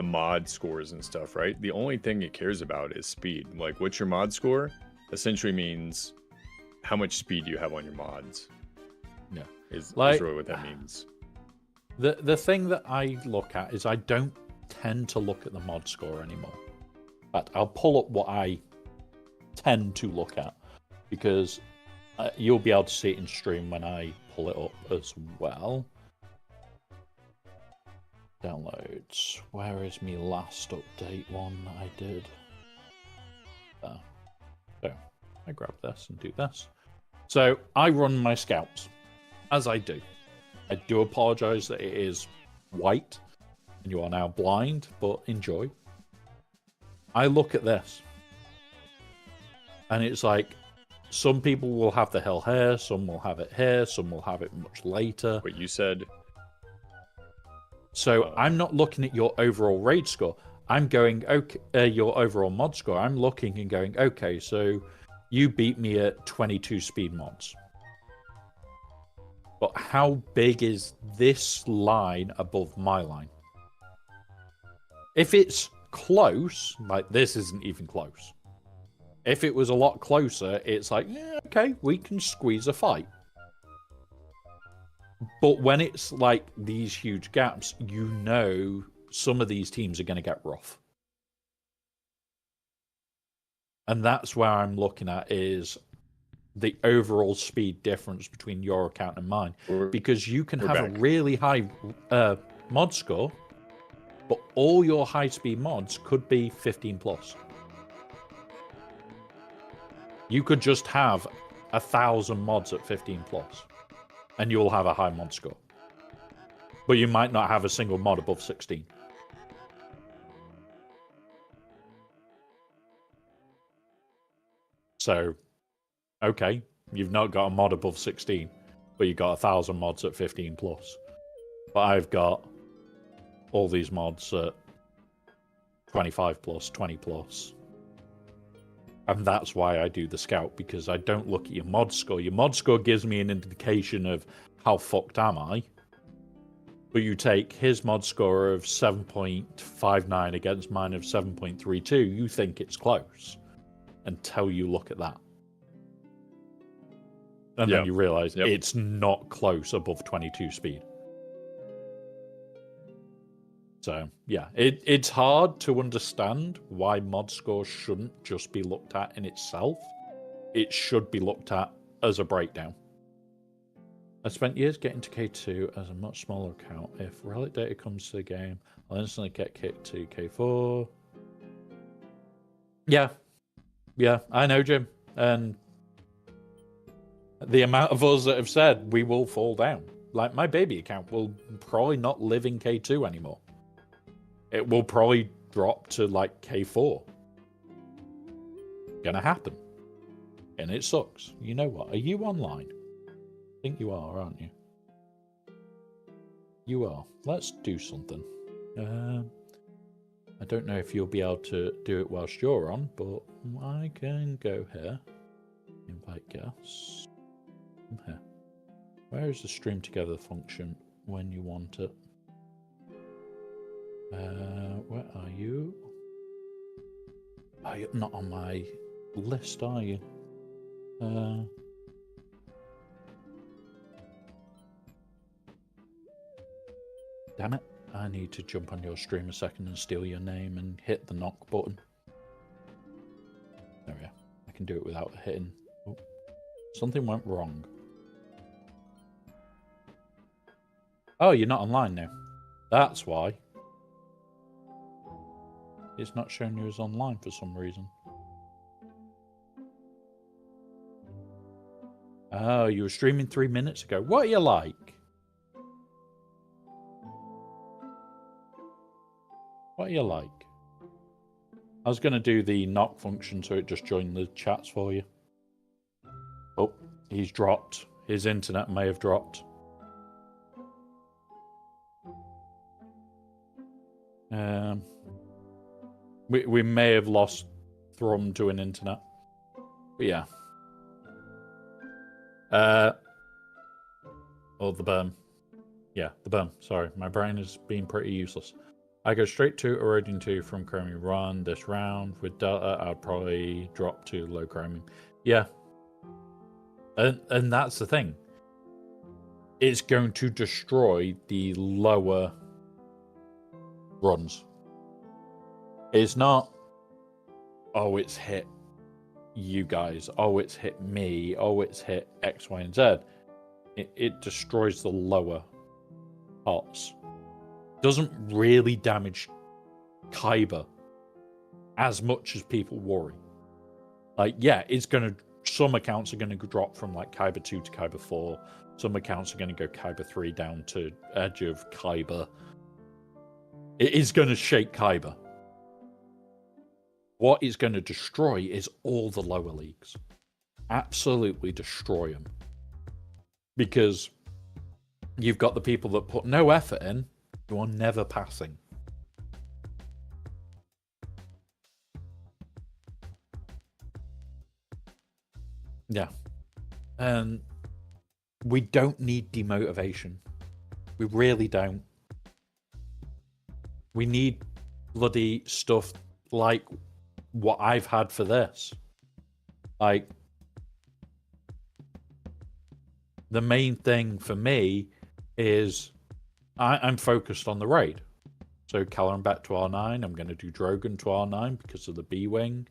Speaker 3: mod scores and stuff, right? The only thing it cares about is speed. Like, what's your mod score? Essentially means how much speed you have on your mods.
Speaker 2: Yeah.
Speaker 3: Is really what that means.
Speaker 2: The thing that I look at is I don't tend to look at the mod score anymore. But I'll pull up what I tend to look at because you'll be able to see it in stream when I pull it up as well. Downloads. Where is my last update one that I did? There. So I grab this and do this. So I run my scouts, as I do. I do apologize that it is white and you are now blind, but enjoy. I look at this. And it's like, some people will have the hill here, some will have it here, some will have it much later.
Speaker 3: Wait, you said...
Speaker 2: So I'm not looking at your overall raid score. I'm going, okay, your overall mod score. I'm looking and going, okay, so you beat me at 22 speed mods. But how big is this line above my line? If it's close, like this isn't even close. If it was a lot closer, it's like, yeah, okay, we can squeeze a fight. But when it's like these huge gaps, you know some of these teams are going to get rough. And that's where I'm looking at is the overall speed difference between your account and mine. Because you can have a really high mod score, but all your high-speed mods could be 15 plus. You could just have 1,000 mods at 15 plus. and you'll have a high mod score. But you might not have a single mod above 16. So, okay, you've not got a mod above 16, but you've got 1,000 mods at 15 plus. But I've got all these mods at 25 plus, 20 plus. And that's why I do the scout, because I don't look at your mod score. Your mod score gives me an indication of how fucked am I. But you take his mod score of 7.59 against mine of 7.32, you think it's close. Until you look at that. And then you realize it's not close above 22 speed. So, yeah, it's hard to understand why mod scores shouldn't just be looked at in itself. It should be looked at as a breakdown. I spent years getting to K2 as a much smaller account. If relic data comes to the game, I'll instantly get kicked to K4. Yeah, I know, Jim. And the amount of us that have said we will fall down. Like, my baby account will probably not live in K2 anymore. It will probably drop to, like, K4. Gonna happen. And it sucks. You know what? Are you online? I think you are, aren't you? You are. Let's do something. I don't know if you'll be able to do it whilst you're on, but I can go here. Invite guests. Come here. Where is the stream together function when you want it? Where are you? You're not on my list, are you? Damn it. I need to jump on your stream a second and steal your name and hit the knock button. There we are. I can do it without hitting. Oh, something went wrong. Oh, you're not online now. That's why. It's not showing you as online for some reason. Oh, you were streaming 3 minutes ago. What are you like? What are you like? I was going to do the knock function so it just joined the chats for you. Oh, he's dropped. His internet may have dropped. We may have lost Thrum to an internet. But yeah. Oh, the berm. Yeah, the berm. Sorry, my brain is being pretty useless. I go straight to eroding 2 from chromium run this round. With Delta, I'd probably drop to low chromium. Yeah. And that's the thing. It's going to destroy the lower runs. It's not, oh, it's hit you guys. Oh, it's hit me. Oh, it's hit X, Y, and Z. It destroys the lower parts. Doesn't really damage Kyber as much as people worry. Like, yeah, it's gonna. Some accounts are gonna drop from like Kyber 2 to Kyber 4. Some accounts are gonna go Kyber 3 down to edge of Kyber. It is gonna shake Kyber. What it's gonna destroy is all the lower leagues. Absolutely destroy them. Because you've got the people that put no effort in. You are never passing. Yeah. And we don't need demotivation. We really don't. We need bloody stuff like what I've had for this. Like, the main thing for me is I'm focused on the raid. So Caloran back to R9. I'm going to do Drogon to R9 because of the B-Wing.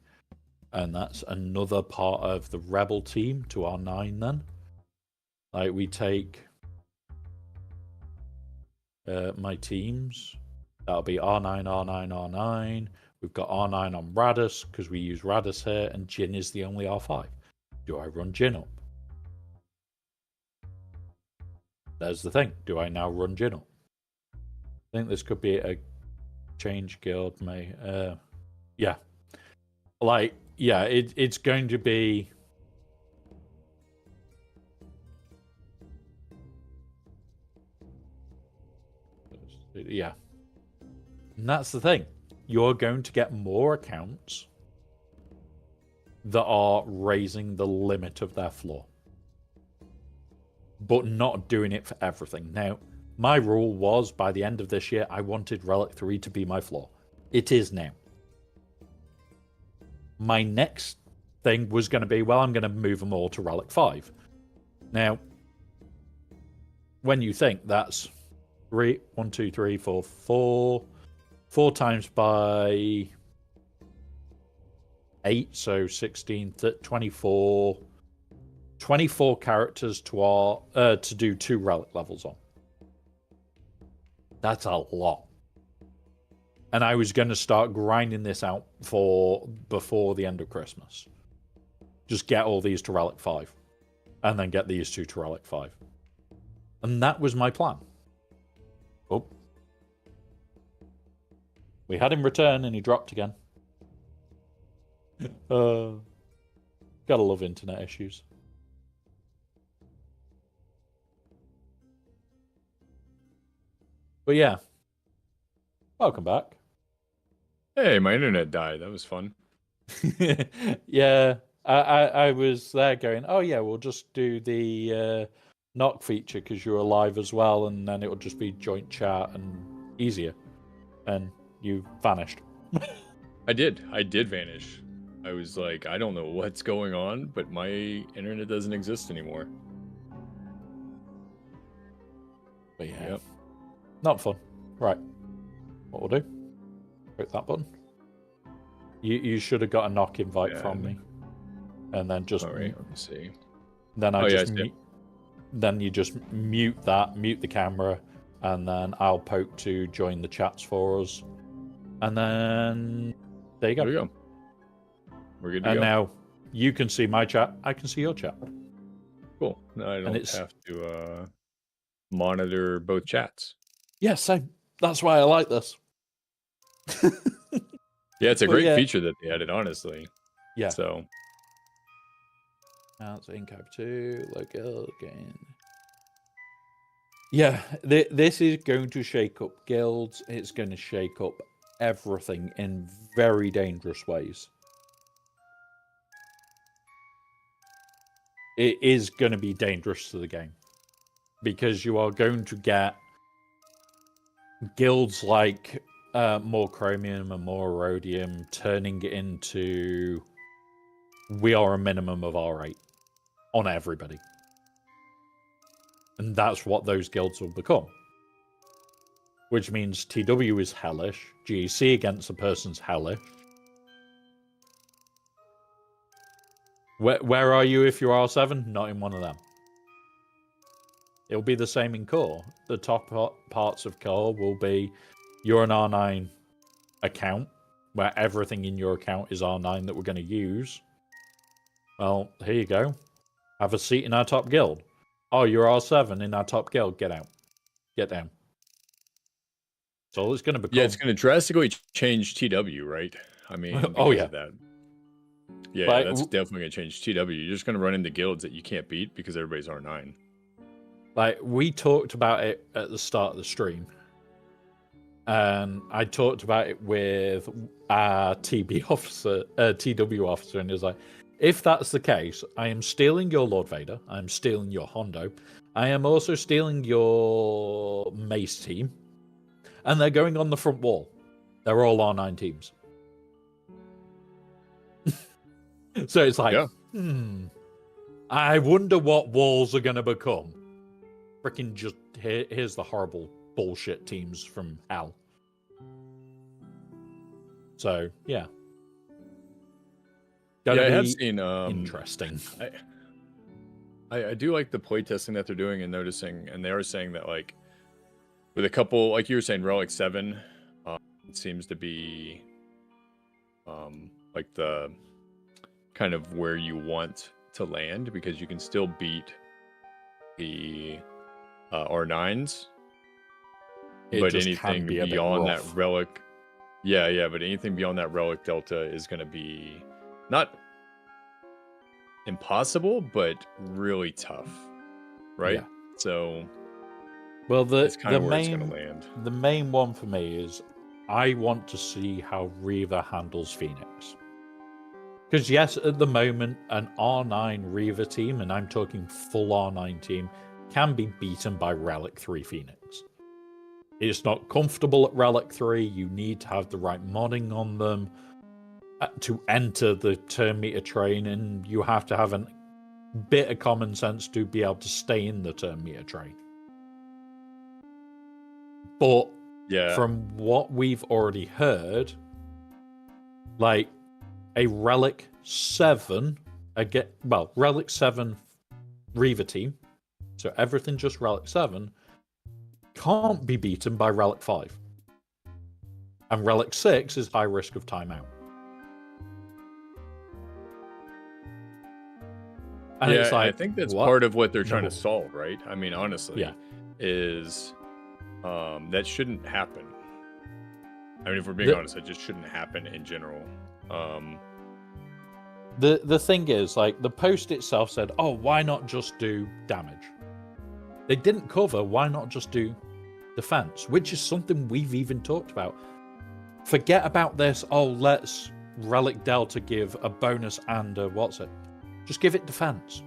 Speaker 2: And that's another part of the Rebel team to R9 then. Like, we take my teams. That'll be R9, R9, R9. We've got R9 on Radis because we use Radis here. And Jin is the only R5. Do I run Jin up? There's the thing. Do I now run Jinnle? I think this could be a change guild, yeah. Like, yeah, it's going to be... Yeah. And that's the thing. You're going to get more accounts that are raising the limit of their floor, but not doing it for everything. Now, my rule was, by the end of this year, I wanted Relic 3 to be my floor. It is now. My next thing was going to be, well, I'm going to move them all to Relic 5. Now, when you think that's 4 times by 8, so 16, 24 characters to do 2 relic levels on. That's a lot. And I was going to start grinding this out for before the end of Christmas. Just get all these to Relic 5. And then get these 2 to Relic 5. And that was my plan. Oh. We had him return and he dropped again. Gotta love internet issues. But yeah. Welcome back.
Speaker 3: Hey, my internet died. That was fun.
Speaker 2: Yeah. I was there going, oh yeah, we'll just do the knock feature because you're alive as well, and then it'll just be joint chat and easier. And you vanished.
Speaker 3: I did vanish. I was like, I don't know what's going on, but my internet doesn't exist anymore.
Speaker 2: But yeah, yep. Not fun. Right. What we'll do? Click that button. You should have got a knock invite from me. And then just...
Speaker 3: All right, let me see.
Speaker 2: Then then you just mute the camera, and then I'll poke to join the chats for us. And then... There you go.
Speaker 3: There we go. We're good to go.
Speaker 2: And now you can see my chat. I can see your chat.
Speaker 3: Cool. No, I don't have to monitor both chats.
Speaker 2: Yeah, same. That's why I like this.
Speaker 3: Yeah, it's a great feature that they added, honestly.
Speaker 2: Yeah.
Speaker 3: So.
Speaker 2: Now it's Incap 2. Look again. Yeah, this is going to shake up guilds. It's going to shake up everything in very dangerous ways. It is going to be dangerous to the game, because you are going to get guilds like more chromium and more rhodium turning it into, we are a minimum of R8 on everybody. And that's what those guilds will become. Which means TW is hellish, GEC against a person's hellish. Where are you if you're R7? Not in one of them. It'll be the same in core. The top parts of core will be, you're an R9 account, where everything in your account is R9 that we're going to use. Well, here you go. Have a seat in our top guild. Oh, you're R7 in our top guild. Get out. Get down. So it's going to become...
Speaker 3: Yeah, it's going to drastically change TW, right? I mean,
Speaker 2: oh yeah.
Speaker 3: That. Yeah, that's definitely going to change TW. You're just going to run into guilds that you can't beat because everybody's R9.
Speaker 2: Like, we talked about it at the start of the stream. And I talked about it with our TW officer, and he was like, if that's the case, I am stealing your Lord Vader, I am stealing your Hondo, I am also stealing your Mace team, and they're going on the front wall. They're all R9 teams. So it's like, I wonder what walls are going to become. Freaking just, here's the horrible bullshit teams from hell. So, yeah.
Speaker 3: I have seen
Speaker 2: interesting.
Speaker 3: I do like the playtesting that they're doing and noticing, and they are saying that, like, with a couple, like you were saying, Relic 7, it seems to be like the kind of where you want to land, because you can still beat the R9s.
Speaker 2: It
Speaker 3: But
Speaker 2: just
Speaker 3: anything
Speaker 2: can be a bit
Speaker 3: beyond that
Speaker 2: rough.
Speaker 3: relic, yeah, but anything beyond that relic delta is going to be not impossible, but really tough, right?
Speaker 2: Yeah.
Speaker 3: So
Speaker 2: Well,
Speaker 3: it's kind of where it's going to land.
Speaker 2: the main one for me is I want to see how Reaver handles Phoenix. Because yes, at the moment, an R9 Reaver team, and I'm talking full R9 team, can be beaten by Relic 3 Phoenix. It's not comfortable at Relic 3. You need to have the right modding on them to enter the turn meter train, and you have to have a bit of common sense to be able to stay in the turn meter train. But
Speaker 3: Yeah,
Speaker 2: from what we've already heard, like a Relic 7, Relic 7 Reaver team, so everything just Relic 7, can't be beaten by Relic 5. And Relic 6 is high risk of timeout. And
Speaker 3: yeah,
Speaker 2: it's like,
Speaker 3: I think that's
Speaker 2: what?
Speaker 3: part of what they're trying
Speaker 2: No.
Speaker 3: to solve, right? I mean, honestly,
Speaker 2: Yeah.
Speaker 3: is that shouldn't happen. I mean, if we're being honest, it just shouldn't happen in general.
Speaker 2: The thing is, like, the post itself said, oh, why not just do damage? They didn't cover why not just do defense, which is something we've even talked about. Forget about this, oh, let's Relic Delta give a bonus and just give it defense.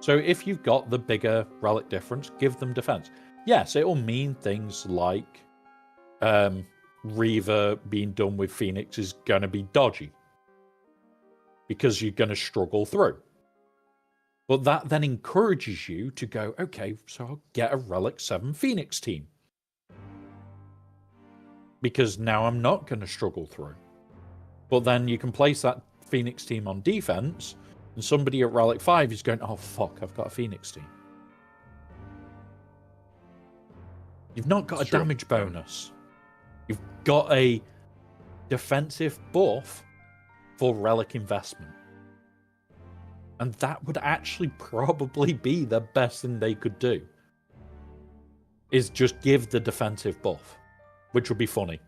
Speaker 2: So if you've got the bigger Relic difference, give them defense. Yes, it will mean things like Reaver being done with Phoenix is going to be dodgy, because you're going to struggle through. But that then encourages you to go, okay, so I'll get a Relic 7 Phoenix team. Because now I'm not going to struggle through. But then you can place that Phoenix team on defense, and somebody at Relic 5 is going, oh fuck, I've got a Phoenix team. You've not got a damage bonus. You've got a defensive buff for Relic investment. And that would actually probably be the best thing they could do. Is just give the defensive buff, which would be funny.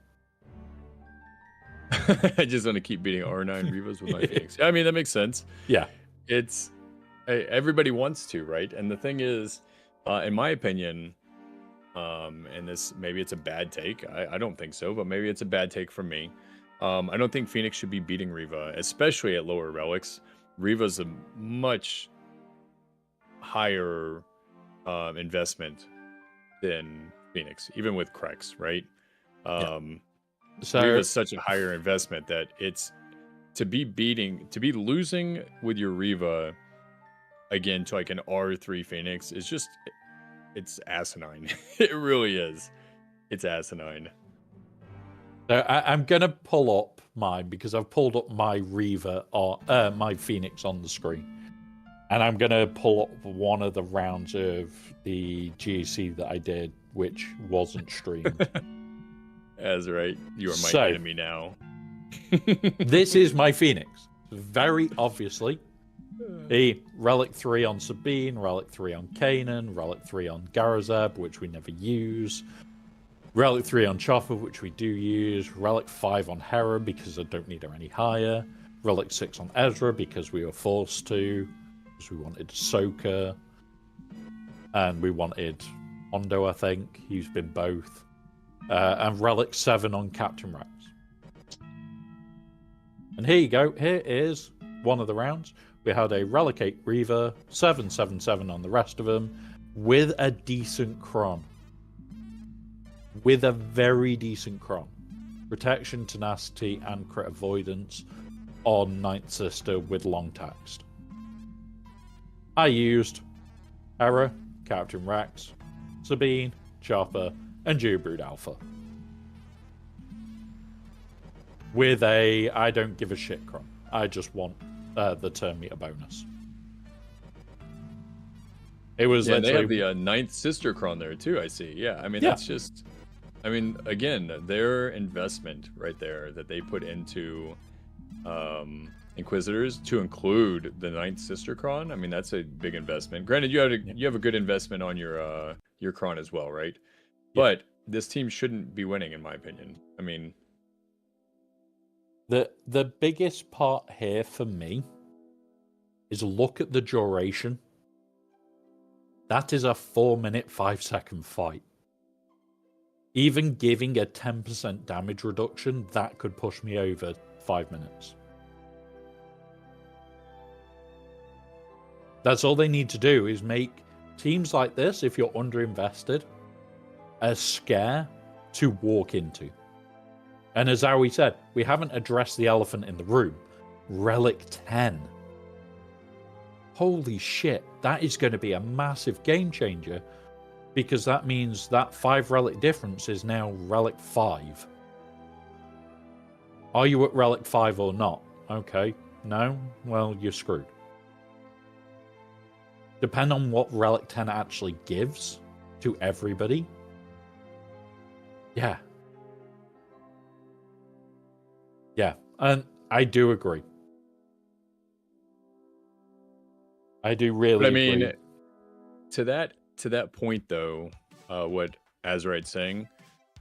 Speaker 3: I just want to keep beating R9 Reavers with my Phoenix. I mean, that makes sense.
Speaker 2: Yeah.
Speaker 3: It's everybody wants to, right? And the thing is, in my opinion, and this maybe it's a bad take. I don't think so, but maybe it's a bad take from me. I don't think Phoenix should be beating Riva, especially at lower relics. Riva's a much higher investment than Phoenix, even with Krex, right? So Riva's such a higher investment that it's to be losing with your Riva again to like an R3 Phoenix is just, it's asinine. It really is. It's asinine.
Speaker 2: So I'm gonna pull up mine because I've pulled up my Riva or my Phoenix on the screen, and I'm gonna pull up one of the rounds of the GAC that I did, which wasn't streamed.
Speaker 3: That's right. You are my enemy now.
Speaker 2: This is my Phoenix. Very obviously, a Relic 3 on Sabine, Relic 3 on Kanan, Relic 3 on Garazeb, which we never use. Relic 3 on Chopper, which we do use. Relic 5 on Hera, because I don't need her any higher. Relic 6 on Ezra, because we were forced to. Because we wanted Ahsoka. And we wanted Hondo, I think. He's been both. And Relic 7 on Captain Rex. And here you go. Here is one of the rounds. We had a Relic 8 Reaver, 777 on the rest of them, with a decent Chron. With a very decent Chron. Protection, tenacity, and crit avoidance on Ninth Sister with long text. I used Hera, Captain Rex, Sabine, Chopper, and Geobrood Alpha. With a I don't give a shit Chron. I just want the turn meter bonus. It was
Speaker 3: they have the Ninth Sister Chron there too, I see. Yeah, I mean, that's just... I mean, again, their investment right there that they put into Inquisitors to include the Ninth Sister Cron. I mean, that's a big investment. Granted, you have a good investment on your Cron as well, right? But this team shouldn't be winning, in my opinion. I mean,
Speaker 2: the biggest part here for me is look at the duration. That is a 4-minute, 5-second fight. Even giving a 10% damage reduction, that could push me over 5 minutes. That's all they need to do is make teams like this, if you're underinvested, a scare to walk into. And as Aoi said, we haven't addressed the elephant in the room. Relic 10. Holy shit, that is going to be a massive game changer, because that means that 5 relic difference is now relic 5. Are you at relic 5 or not? Okay, no? Well, you're screwed. Depend on what relic 10 actually gives to everybody. Yeah. Yeah, and I do agree. I do really
Speaker 3: but I mean,
Speaker 2: agree.
Speaker 3: to that point though, what Azurite's saying,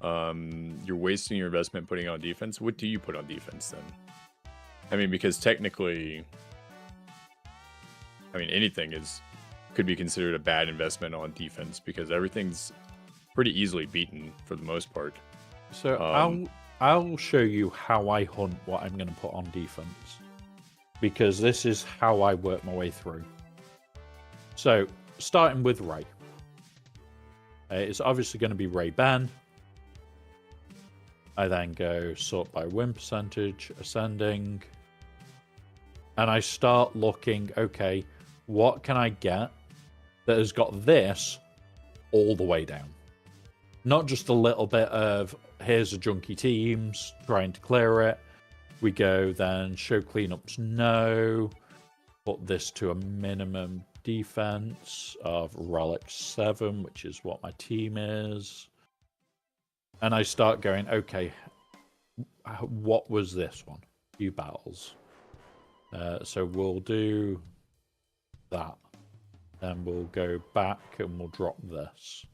Speaker 3: you're wasting your investment putting on defense. What do you put on defense then? I mean, because technically, I mean, anything could be considered a bad investment on defense because everything's pretty easily beaten for the most part.
Speaker 2: So I'll show you how I hunt what I'm going to put on defense, because this is how I work my way through. So starting with Ray, it's obviously going to be Ray Ben. I then go sort by win percentage, ascending, and I start looking, okay, what can I get that has got this all the way down? Not just a little bit of, here's a junky teams, trying to clear it. We go then, show cleanups, no. Put this to a minimum defense of relic 7, which is what my team is. And I start going, okay, what was this one? Few battles. So we'll do that. Then we'll go back and we'll drop this.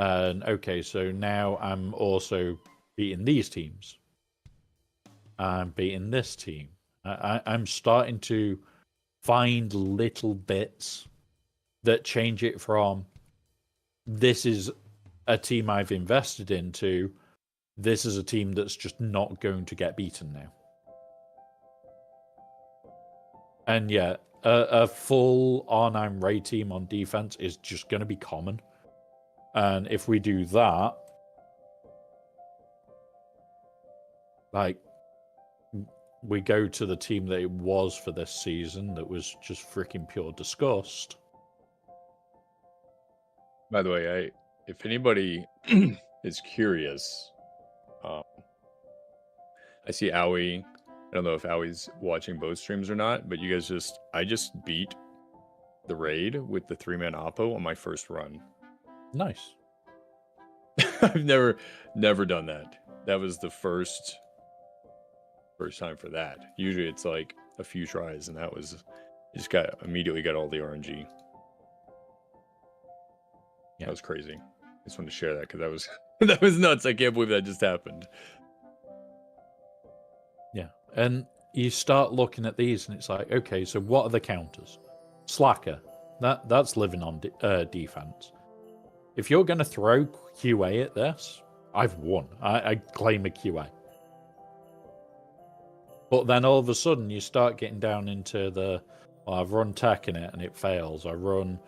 Speaker 2: And okay, so now I'm also beating these teams. I'm beating this team. I'm starting to find little bits that change it from this is a team I've invested into, this is a team that's just not going to get beaten now. And yeah, a full R9 Ray team on defense is just going to be common. And if we do that, like, we go to the team that it was for this season that was just freaking pure disgust.
Speaker 3: By the way, if anybody is curious, I see Aoi. I don't know if Aoi's watching both streams or not, but you guys I just beat the raid with the 3-man oppo on my first run.
Speaker 2: Nice.
Speaker 3: I've never done that. That was the first time for that. Usually it's like a few tries, and that was immediately got all the RNG. Yeah. That was crazy. I just wanted to share that because that was nuts. I can't believe that just happened.
Speaker 2: Yeah, and you start looking at these, and it's like, okay, so what are the counters? Slacker, that's living on defense. If you're going to throw QA at this, I've won. I claim a QA. But then all of a sudden, you start getting down into I've run tech in it and it fails. I run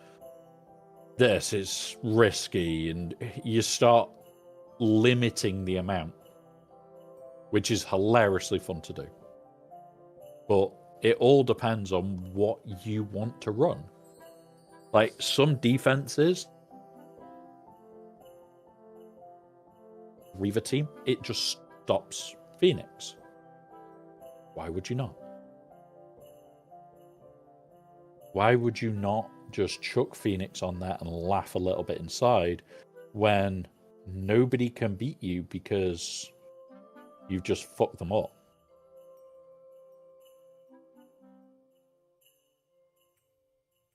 Speaker 2: this, it's risky, and you start limiting the amount, which is hilariously fun to do. But it all depends on what you want to run. Like, some defenses, Reaver team, it just stops Phoenix. Why would you not? Why would you not just chuck Phoenix on that and laugh a little bit inside when nobody can beat you because you've just fucked them up?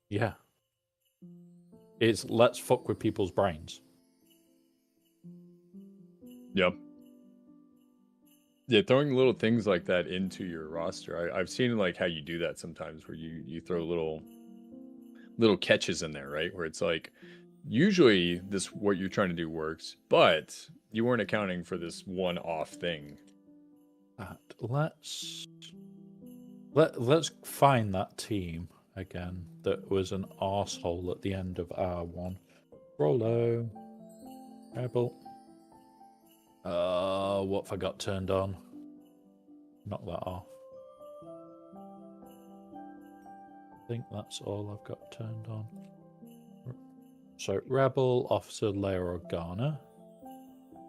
Speaker 2: Yeah. It's let's fuck with people's brains.
Speaker 3: Yep. Yeah, throwing little things like that into your roster. I've seen like how you do that sometimes, where you throw little catches in there, right? Where it's like usually this what you're trying to do works, but you weren't accounting for this one-off thing.
Speaker 2: Let's find that team again that was an arsehole at the end of R1. Rollo. Rebel. What have I got turned on? Knock that off. I think that's all I've got turned on. So, Rebel, Officer Leia Organa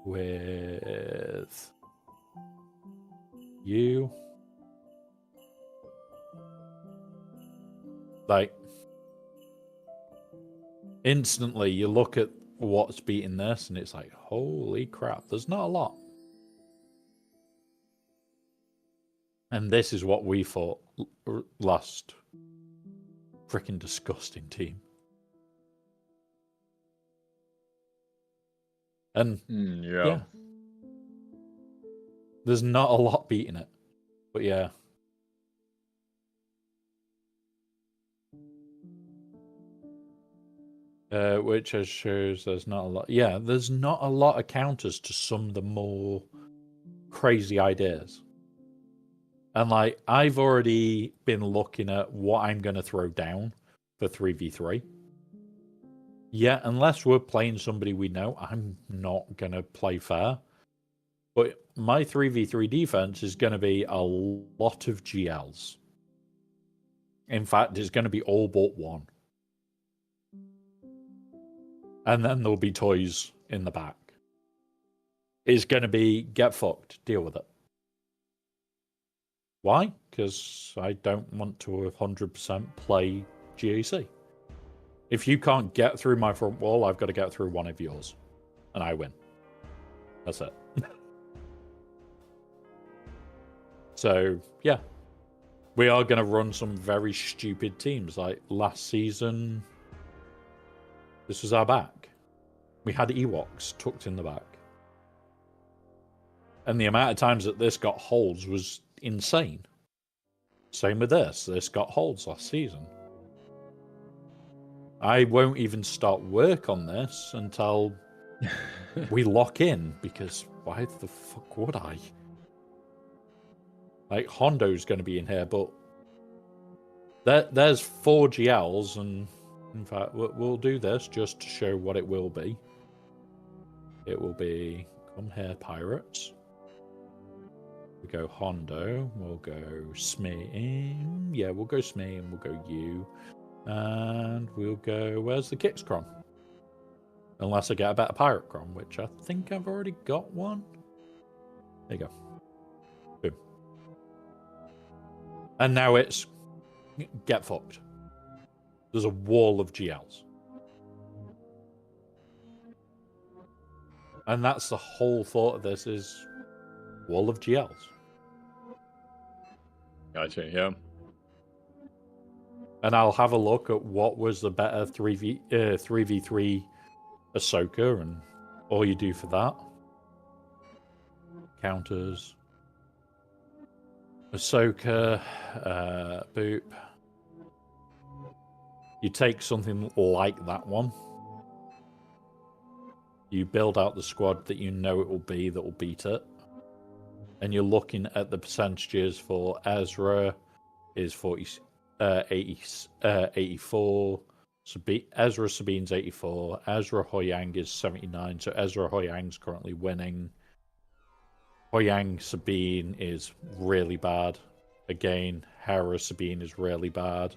Speaker 2: with you. Like, instantly you look at what's beating this and it's like, holy crap, there's not a lot. And this is what we thought last. Freaking disgusting team. And yeah. There's not a lot beating it. But yeah. Which shows there's not a lot. Yeah, there's not a lot of counters to some of the more crazy ideas. And like, I've already been looking at what I'm going to throw down for 3v3. Yeah, unless we're playing somebody we know, I'm not going to play fair. But my 3v3 defense is going to be a lot of GLs. In fact, it's going to be all but one. And then there'll be toys in the back. It's going to be, get fucked, deal with it. Why? Because I don't want to 100% play GAC. If you can't get through my front wall, I've got to get through one of yours. And I win. That's it. So, yeah. We are going to run some very stupid teams. Like last season, this was our back. We had Ewoks tucked in the back. And the amount of times that this got holds was insane. Same with this. This got holds last season. I won't even start work on this until we lock in, because why the fuck would I? Like, Hondo's going to be in here, but there's 4 GLs, and in fact, we'll do this just to show what it will be. It will be, come here, pirates. We go Hondo, we'll go Smee. Yeah, we'll go Smee, and we'll go you. And we'll go, where's the Kix Cron? Unless I get a better pirate Cron, which I think I've already got one. There you go. Boom. And now it's get fucked. There's a wall of GLs. And that's the whole thought of this, is wall of GLs.
Speaker 3: Gotcha, yeah.
Speaker 2: And I'll have a look at what was the better 3v3 Ahsoka and all you do for that. Counters. Ahsoka, boop. You take something like that one. You build out the squad that you know it will be that will beat it. And you're looking at the percentages for Ezra is 84. Ezra Sabine's 84. Ezra Hoyang is 79. So Ezra Hoyang's currently winning. Hoyang Sabine is really bad. Again, Hera Sabine is really bad.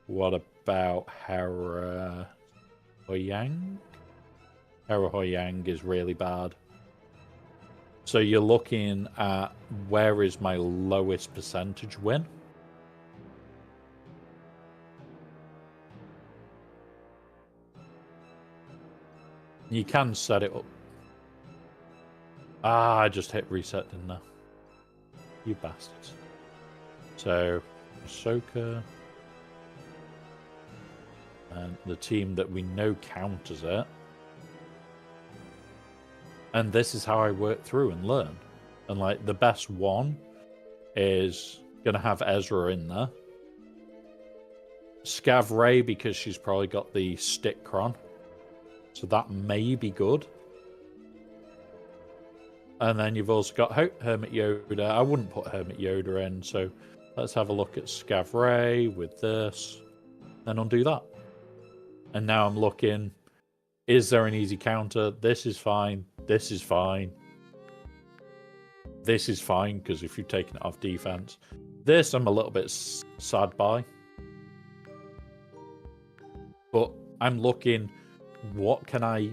Speaker 2: What about Hera Hoyang? Hera Hoyang is really bad. So you're looking at where is my lowest percentage win. You can set it up. Ah, I just hit reset, didn't I? You bastards. So, Ahsoka. and the team that we know counters it. And this is how I work through and learn. And like the best one is gonna have Ezra in there. Scav Ray, because she's probably got the stick cron. So that may be good. And then you've also got Hermit Yoda. I wouldn't put Hermit Yoda in, so let's have a look at Scav Ray with this. And undo that. And now I'm looking, is there an easy counter? This is fine. This is fine. This is fine, because if you've taken it off defense. This I'm a little bit sad by. But I'm looking, what can I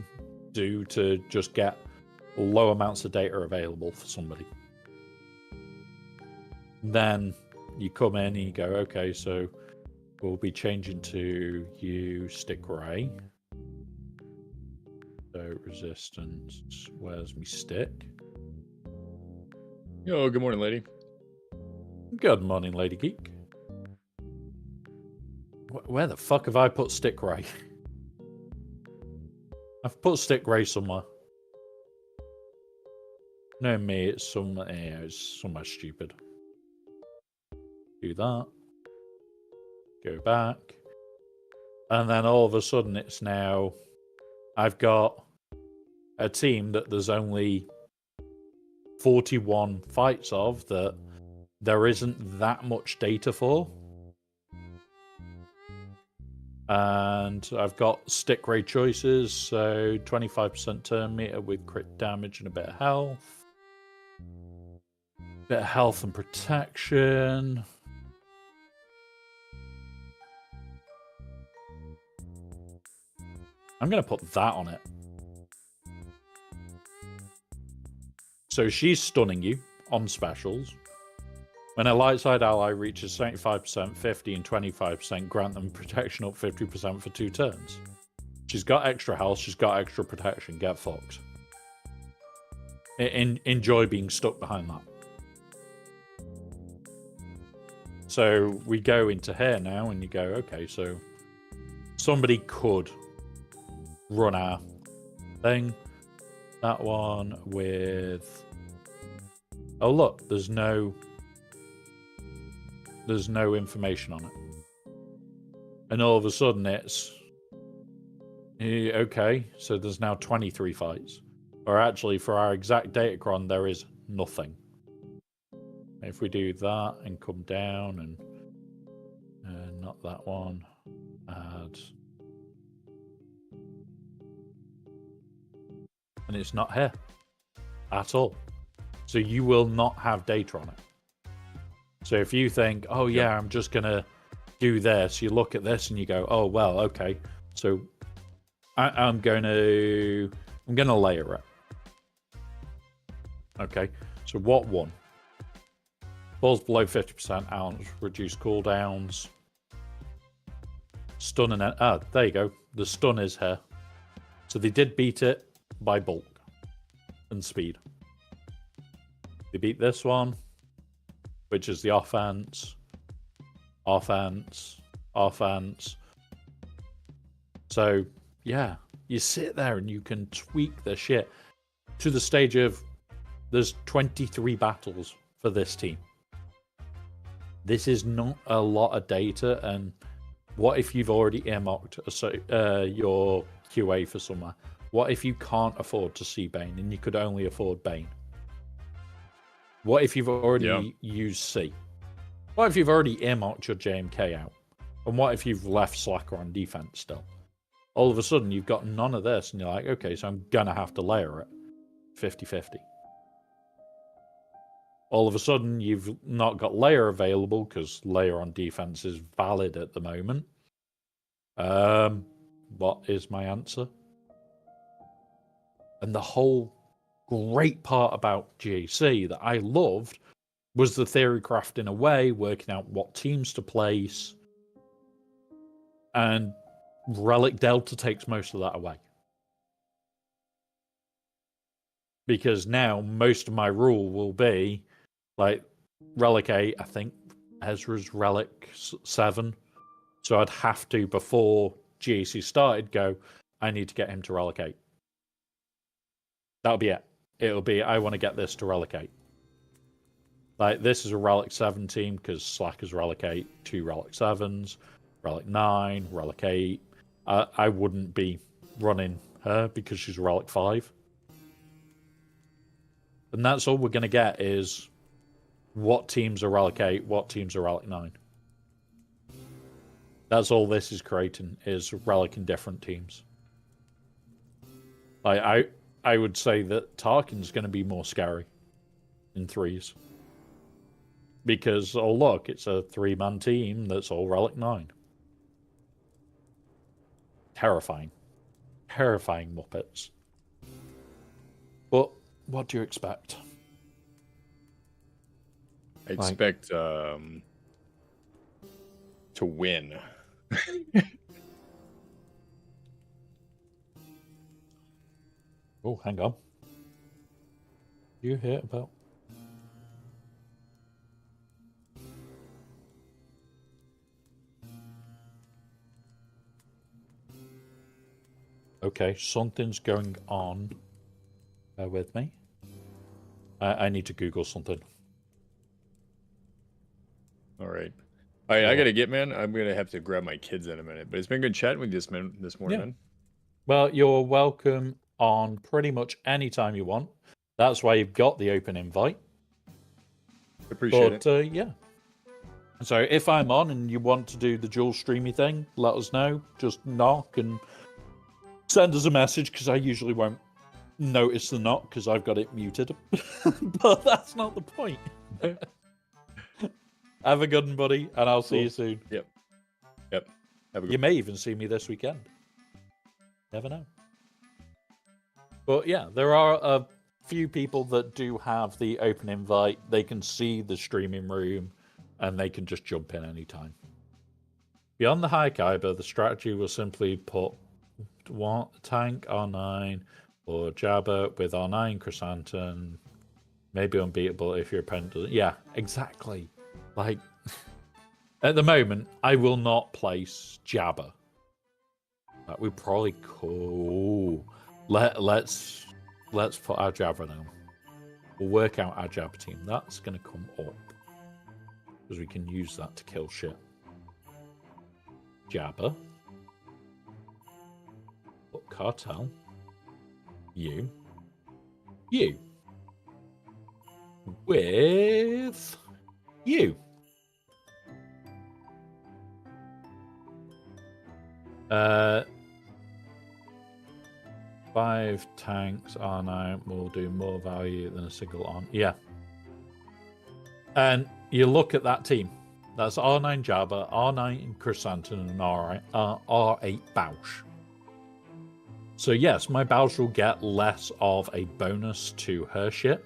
Speaker 2: do to just get low amounts of data available for somebody? Then you come in and you go, okay, so we'll be changing to you stick Ray. So resistance, where's me stick?
Speaker 3: Yo, good morning, lady.
Speaker 2: Good morning, Lady Geek. Where the fuck have I put stick Ray? I've put stick Ray somewhere. No, me, it's somewhere stupid. Do that. Go back. And then all of a sudden it's now... I've got a team that there's only 41 fights of that there isn't that much data for. And I've got stick Ray choices, so 25% turn meter with crit damage and a bit of health. Bit of health and protection. I'm going to put that on it. So she's stunning you on specials. When a light side ally reaches 75%, 50%, and 25%, grant them protection up 50% for 2 turns. She's got extra health, she's got extra protection. Get fucked. Enjoy being stuck behind that. So we go into here now, and you go, okay, so somebody could run our thing. That one with... Oh, look, there's no information on it. And all of a sudden it's... Okay, so there's now 23 fights. Or actually, for our exact datacron, there is nothing. If we do that and come down and not that one, add... And it's not here at all. So you will not have data on it. So if you think, oh yeah, I'm just going to do this, you look at this and you go, oh, well, okay. So I'm going to layer it. Okay. So what one? Falls below 50% ounce, reduce cooldowns. Stun and... there you go. The stun is here. So they did beat it by bulk and speed. They beat this one, which is the offense. So, yeah, you sit there and you can tweak the shit to the stage of there's 23 battles for this team. This is not a lot of data, and what if you've already earmarked your QA for somewhere? What if you can't afford to see Bane and you could only afford Bane? What if you've already used C? What if you've already earmarked your JMK out? And what if you've left Slacker on defense still? All of a sudden, you've got none of this, and you're like, okay, so I'm going to have to layer it 50-50. All of a sudden, you've not got layer available, because layer on defense is valid at the moment. What is my answer? And the whole great part about GAC that I loved was the theory crafting away, working out what teams to place. And Relic Delta takes most of that away. Because now most of my rule will be like Relic 8, I think Ezra's Relic 7. So I'd have to, before GAC started, go, I need to get him to relicate. That'll be it. It'll be, I want to get this to relicate. Like, this is a Relic 7 team, because Slackers relicate 2 Relic 7s, Relic 9, Relic 8. I wouldn't be running her because she's Relic 5. And that's all we're going to get is what teams are Relic 8, what teams are Relic 9. That's all this is creating, is Relic in different teams. I would say that Tarkin's going to be more scary in 3s. Because, oh look, it's a 3-man team that's all Relic 9. Terrifying. Terrifying Muppets. But what do you expect?
Speaker 3: I expect to win.
Speaker 2: Oh, hang on. You hear about... Okay, something's going on. Bear with me. I need to Google something.
Speaker 3: All right. All right, I gotta get, man. I'm gonna have to grab my kids in a minute. But it's been good chatting with you this morning, man.
Speaker 2: Well, you're welcome on pretty much any time you want. That's why you've got the open invite.
Speaker 3: Appreciate it.
Speaker 2: Yeah. So if I'm on and you want to do the dual streamy thing, let us know. Just knock and send us a message, because I usually won't notice the knock because I've got it muted. But that's not the point. Have a good one, buddy, and I'll see you soon.
Speaker 3: Yep. Have a good
Speaker 2: You may even see me this weekend. Never know. But yeah, there are a few people that do have the open invite. They can see the streaming room, and they can just jump in anytime. Beyond the high Kyber, the strategy will simply put one tank R9 or Jabba with R9 Chrysanthemum. Maybe unbeatable if your opponent doesn't. Yeah, exactly. Like, at the moment, I will not place Jabba. We probably could. Let's put our Jabba down. We'll work out our Jabba team. That's going to come up, because we can use that to kill shit. Jabba. Put Cartel. You. With you. 5 tanks R9 will do more value than a single on. Yeah. And you look at that team. That's R9 Jabba, R9 Chrysanthemum, and R8 Bausch. So yes, my Bausch will get less of a bonus to her shit.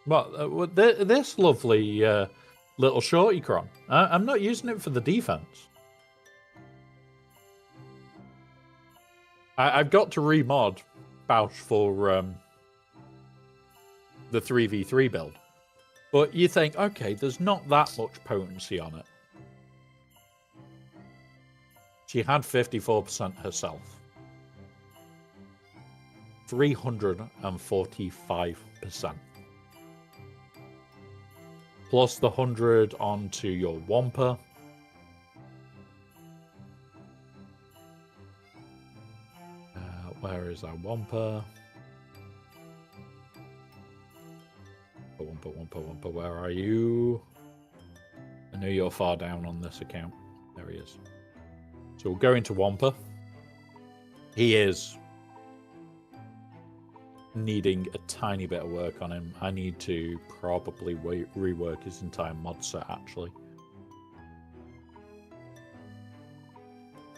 Speaker 2: But this lovely little shorty cron, I'm not using it for the defense. I've got to remod Bausch for the 3v3 build. But you think, okay, there's not that much potency on it. She had 54% herself. 345%. Plus the 100 onto your Wampa. Where is our Wampa? Wampa, where are you? I know you're far down on this account. There he is. So we'll go into Wampa. He is needing a tiny bit of work on him. I need to probably rework his entire mod set, actually.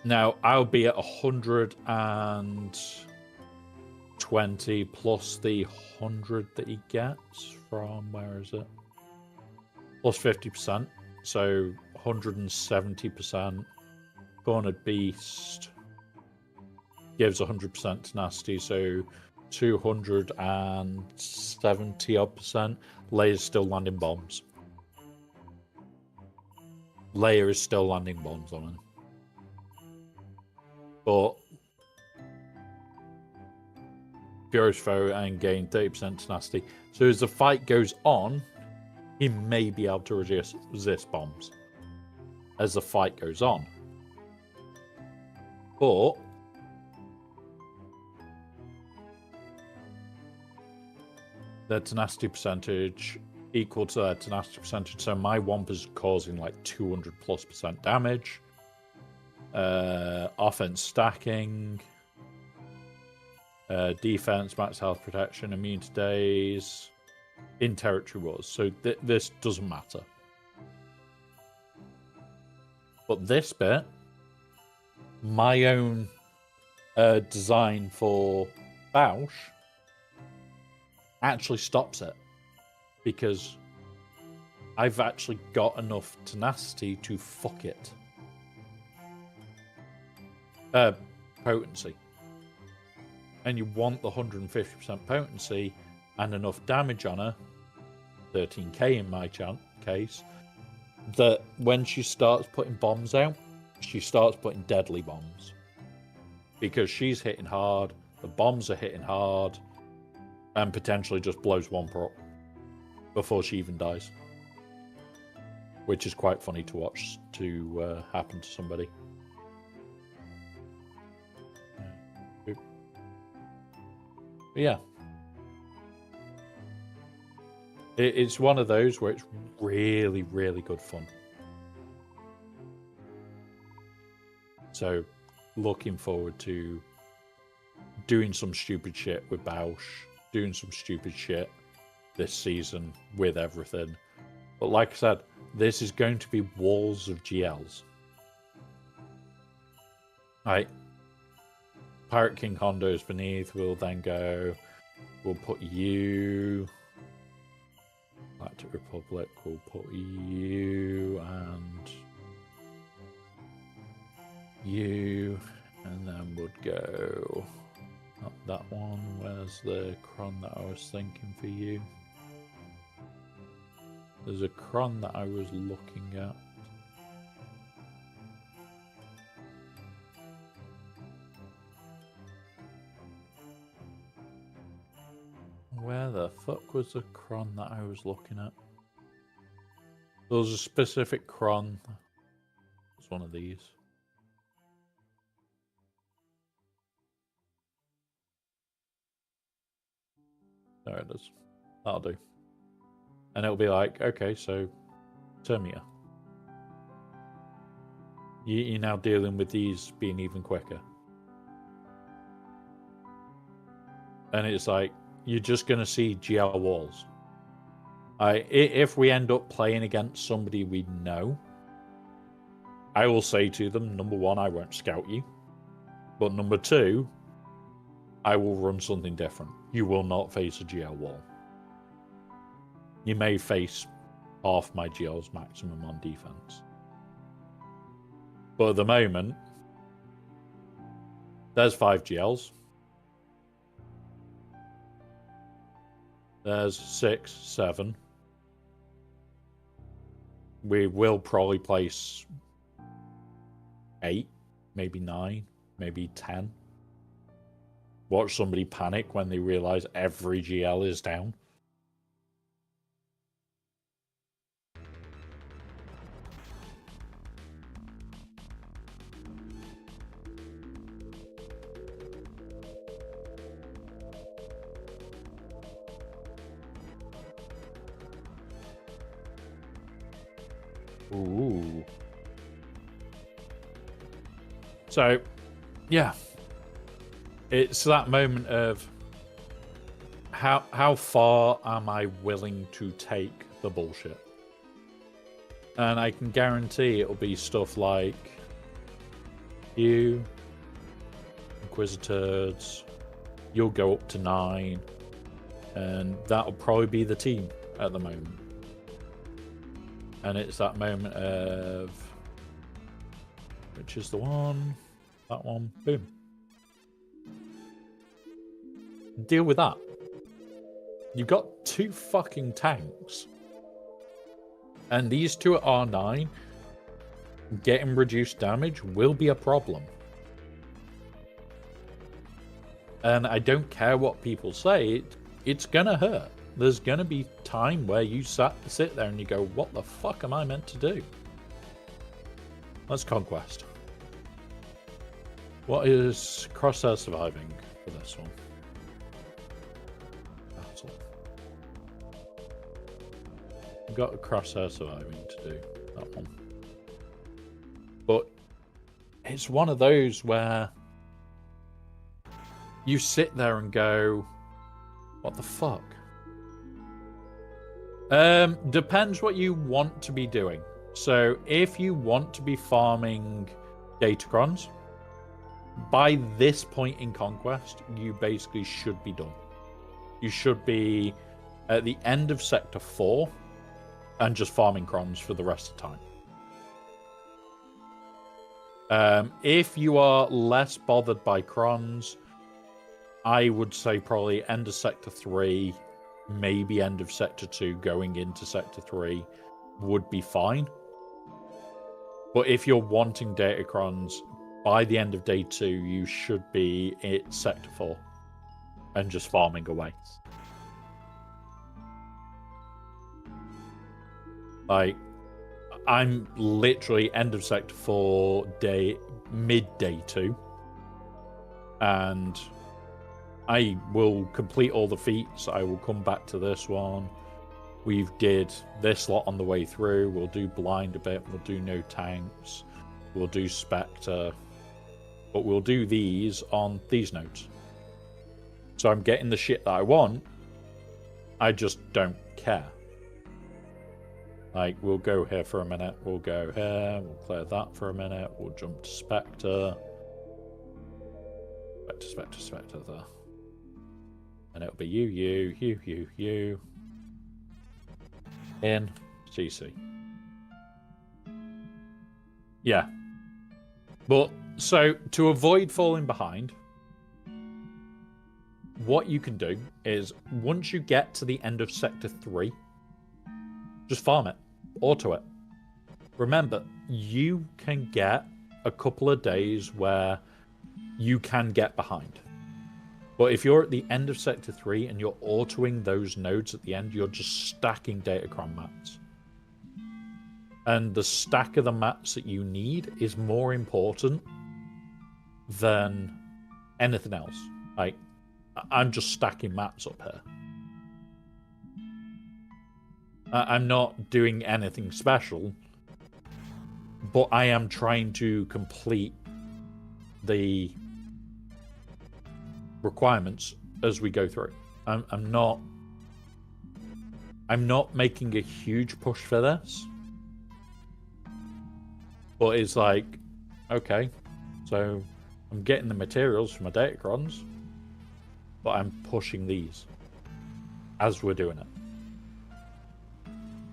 Speaker 2: Now, I'll be at 120 plus the 100 that he gets from, where is it? Plus 50%. So 170%. 400 Beast gives 100% tenacity, so 270 odd %. Layers still landing bombs. Leia is still landing bombs on him. But Furious Foe and gain 30% tenacity. So as the fight goes on, he may be able to resist bombs as the fight goes on. But their tenacity percentage equal to their tenacity percentage. So my Womp is causing like 200+% damage. Offense stacking. Defense, max health protection, immune to daze, in territory wars. So this doesn't matter. But this bit, my own design for Bausch actually stops it. Because I've actually got enough tenacity to fuck it. Potency. And you want the 150% potency and enough damage on her, 13k in my case, that when she starts putting bombs out, she starts putting deadly bombs. Because she's hitting hard, the bombs are hitting hard, and potentially just blows Womper up before she even dies. Which is quite funny to watch to happen to somebody. But yeah. It's one of those where it's really, really good fun. So, looking forward to doing some stupid shit with Bausch, doing some stupid shit this season with everything. But like I said, this is going to be walls of GLs. Right. Pirate King Hondo's beneath. We'll then go. We'll put you. Galactic Republic. We'll put you and you, and then we'll go. Not that one. Where's the cron that I was thinking for you? There's a cron that I was looking at. Where the fuck was the cron that I was looking at? There was a specific cron. It's one of these. There it is. That'll do. And it'll be like, okay, so Termia. You're now dealing with these being even quicker. And it's like, you're just going to see GL walls. If we end up playing against somebody we know, I will say to them, number one, I won't scout you. But number two, I will run something different. You will not face a GL wall. You may face half my GL's maximum on defense. But at the moment, there's 5 GLs. There's 6, 7. We will probably place 8, maybe 9, maybe 10. Watch somebody panic when they realize every GL is down. Ooh. So, yeah. It's that moment of how far am I willing to take the bullshit? And I can guarantee it'll be stuff like you, Inquisitors, you'll go up to 9, and that'll probably be the team at the moment. And it's that moment of, which is the one, that one, boom. Deal with that. You've got 2 fucking tanks. And these 2 at R9, getting reduced damage will be a problem. And I don't care what people say, it's gonna hurt. There's gonna be time where you sit there and you go, what the fuck am I meant to do? Let's Conquest. What is Crosshair surviving for this one? Battle. We've got a Crosshair surviving to do, that one. But it's one of those where you sit there and go, what the fuck? Depends what you want to be doing. So if you want to be farming Datacrons, by this point in Conquest, you basically should be done. You should be at the end of Sector 4 and just farming crons for the rest of the time. If you are less bothered by crons, I would say probably end of Sector 3, maybe end of Sector 2 going into Sector 3 would be fine. But if you're wanting Datacrons, by the end of Day 2, you should be at Sector 4 and just farming away. Like, I'm literally end of Sector 4, mid-Day 2. And I will complete all the feats. I will come back to this one. We've did this lot on the way through. We'll do blind a bit. We'll do no tanks. We'll do Spectre. But we'll do these on these nodes. So I'm getting the shit that I want. I just don't care. Like, we'll go here for a minute. We'll go here. We'll clear that for a minute. We'll jump to Spectre. Spectre there. And it'll be you. In CC. Yeah. But, so, to avoid falling behind, what you can do is, once you get to the end of Sector 3, just farm it. Auto it. Remember, you can get a couple of days where you can get behind. But if you're at the end of Sector 3 and you're autoing those nodes at the end, you're just stacking Datacron mats. And the stack of the mats that you need is more important than anything else. Like, I'm just stacking mats up here. I'm not doing anything special, but I am trying to complete the requirements as we go through. I'm not making a huge push for this, but it's like, okay, so I'm getting the materials for my Datacrons, but I'm pushing these as we're doing it.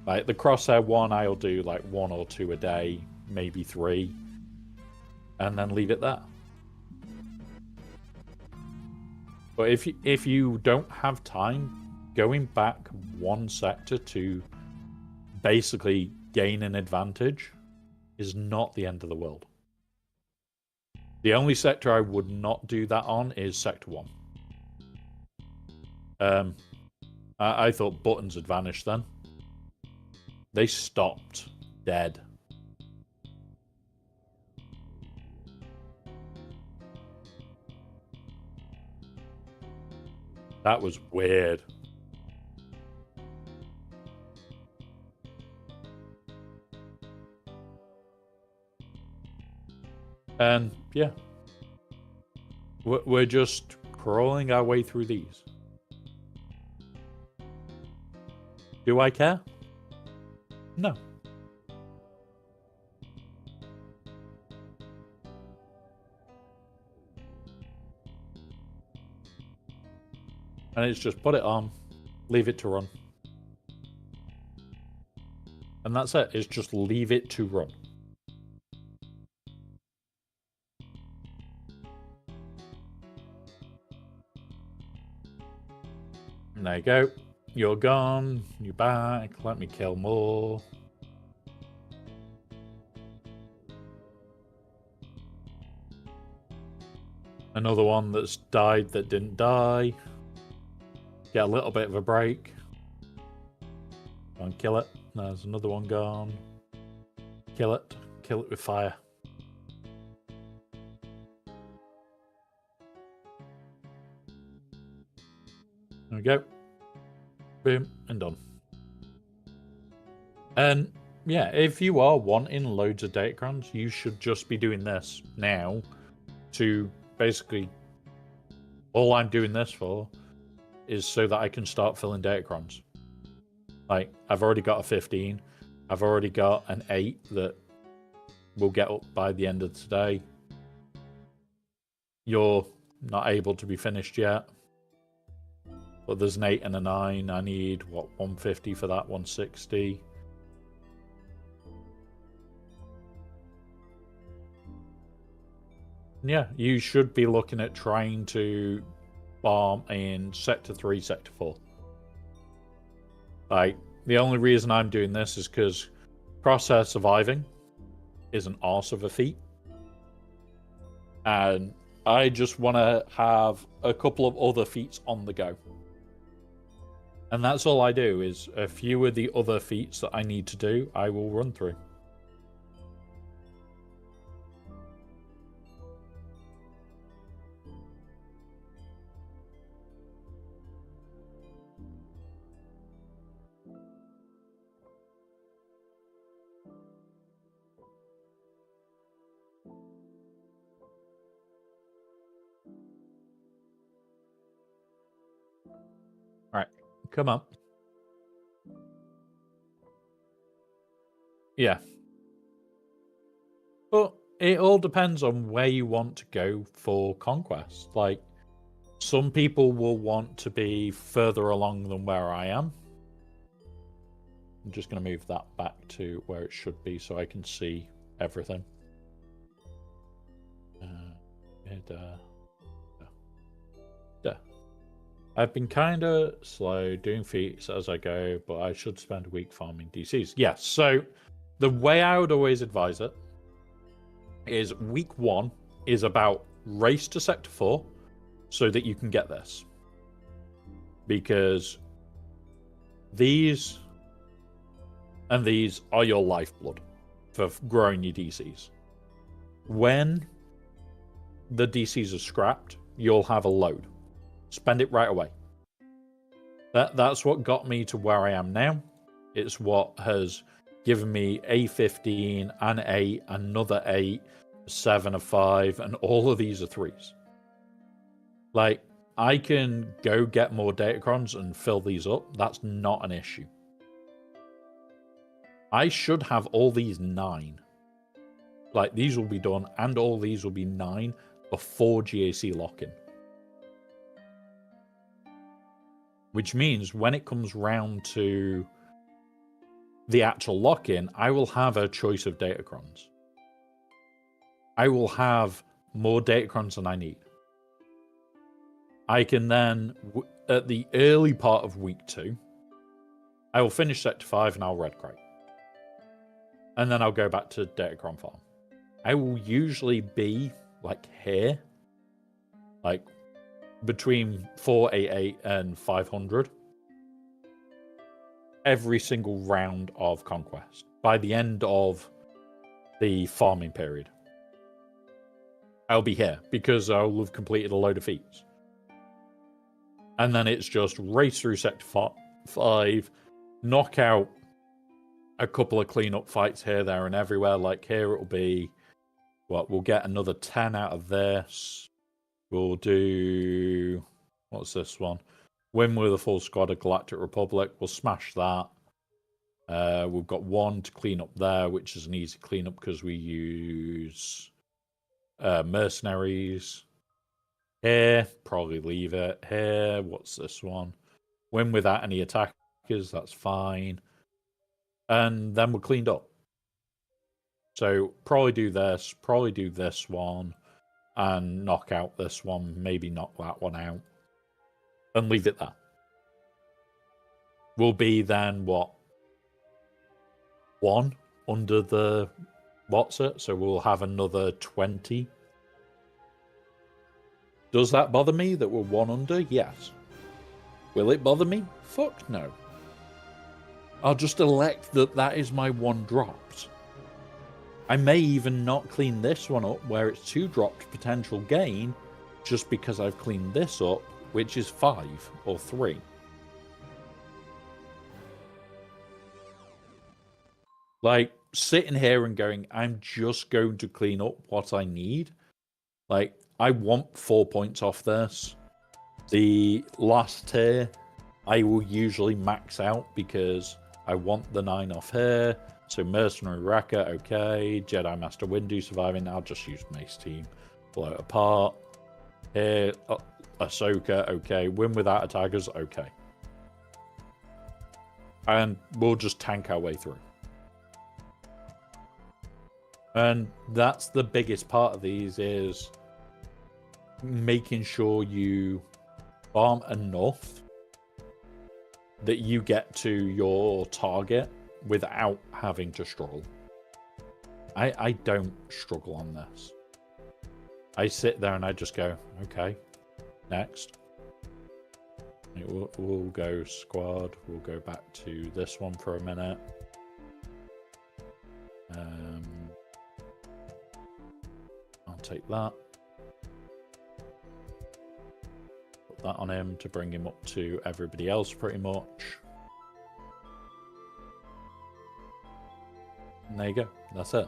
Speaker 2: Like the Crosshair one, I'll do like 1 or 2 a day, maybe 3, and then leave it there. But if you don't have time, going back one sector to basically gain an advantage is not the end of the world. The only sector I would not do that on is Sector 1. I thought buttons had vanished then. They stopped dead. That was weird. And yeah, we're just crawling our way through these. Do I care? No. And it's just put it on, leave it to run. And that's it. It's just leave it to run. And there you go. You're gone. You're back. Let me kill more. Another one that's died that didn't die. Get a little bit of a break. Go and kill it. There's another one gone. Kill it. Kill it with fire. There we go. Boom, and done. And yeah, if you are wanting loads of datacrons, you should just be doing this now to basically... All I'm doing this for is so that I can start filling datacrons. Like, I've already got a 15. I've already got an 8 that will get up by the end of today. You're not able to be finished yet. But there's an 8 and a 9. I need, 150 for that, 160. Yeah, you should be looking at trying to farm in Sector 3, Sector 4. Like, the only reason I'm doing this is because Crosshair surviving is an arse of a feat. And I just want to have a couple of other feats on the go. And that's all I do, is a few of the other feats that I need to do, I will run through. All right, come on. Yeah. But it all depends on where you want to go for Conquest. Like, some people will want to be further along than where I am. I'm just going to move that back to where it should be so I can see everything. I've been kind of slow doing feats as I go, but I should spend a week farming DCs. Yes, so the way I would always advise it is week 1 is about race to Sector 4 so that you can get this. Because these and these are your lifeblood for growing your DCs. When the DCs are scrapped, you'll have a load. Spend it right away. That's what got me to where I am now. It's what has given me a 15, an 8, another 8, 7, a 5, and all of these are 3s. Like, I can go get more datacrons and fill these up. That's not an issue. I should have all these 9. Like, these will be done, and all these will be 9 before GAC lock-in. Which means when it comes round to the actual lock-in, I will have a choice of datacrons. I will have more datacrons than I need. I can then, at the early part of week 2, I will finish Sector 5 and I'll red crate. And then I'll go back to datacron farm. I will usually be like here, like between 488 and 500 every single round of Conquest by the end of the farming period. I'll be here because I'll have completed a load of feats. And then it's just race through Sector 5, knock out a couple of cleanup fights here, there, and everywhere. Like here it'll be, we'll get another 10 out of this. We'll do, what's this one? Win with a full squad of Galactic Republic. We'll smash that. We've got 1 to clean up there, which is an easy cleanup because we use mercenaries. Here, probably leave it. Here, what's this one? Win without any attackers, that's fine. And then we're cleaned up. So probably do this one. And knock out this one, maybe knock that one out. And leave it there. Will be then, 1 under the what's it? So we'll have another 20. Does that bother me that we're 1 under? Yes. Will it bother me? Fuck no. I'll just elect that that is my 1 dropped. I may even not clean this one up where it's 2 dropped potential gain just because I've cleaned this up, which is 5 or 3. Like, sitting here and going, I'm just going to clean up what I need. Like, I want 4 points off this. The last tier, I will usually max out because I want the 9 off here. So Mercenary Wrecker, okay. Jedi Master Windu surviving. I'll just use Mace Team. Blow it apart. Here, Ahsoka, okay. Win without attackers, okay. And we'll just tank our way through. And that's the biggest part of these is making sure you farm enough that you get to your target without having to struggle. I don't struggle on this. I sit there and I just go, okay, next. We'll go squad. We'll go back to this one for a minute. I'll take that. Put that on him to bring him up to everybody else pretty much. And there you go. That's it.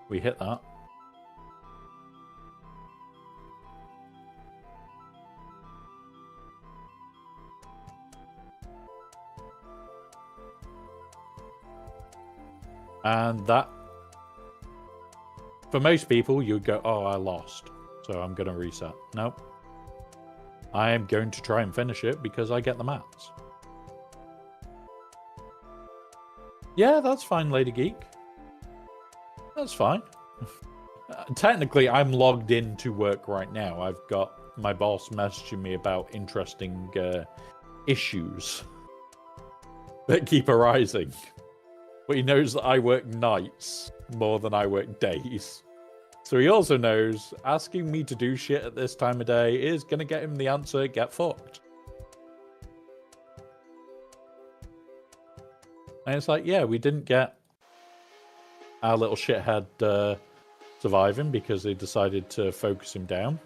Speaker 2: We hit that. And that, for most people, you'd go, oh, I lost, so I'm going to reset. Nope. I am going to try and finish it because I get the mats. Yeah, that's fine, Lady Geek. That's fine. Technically, I'm logged in to work right now. I've got my boss messaging me about interesting issues that keep arising. But he knows that I work nights more than I work days. So he also knows asking me to do shit at this time of day is going to get him the answer, get fucked. And it's like, yeah, we didn't get our little shithead surviving because they decided to focus him down.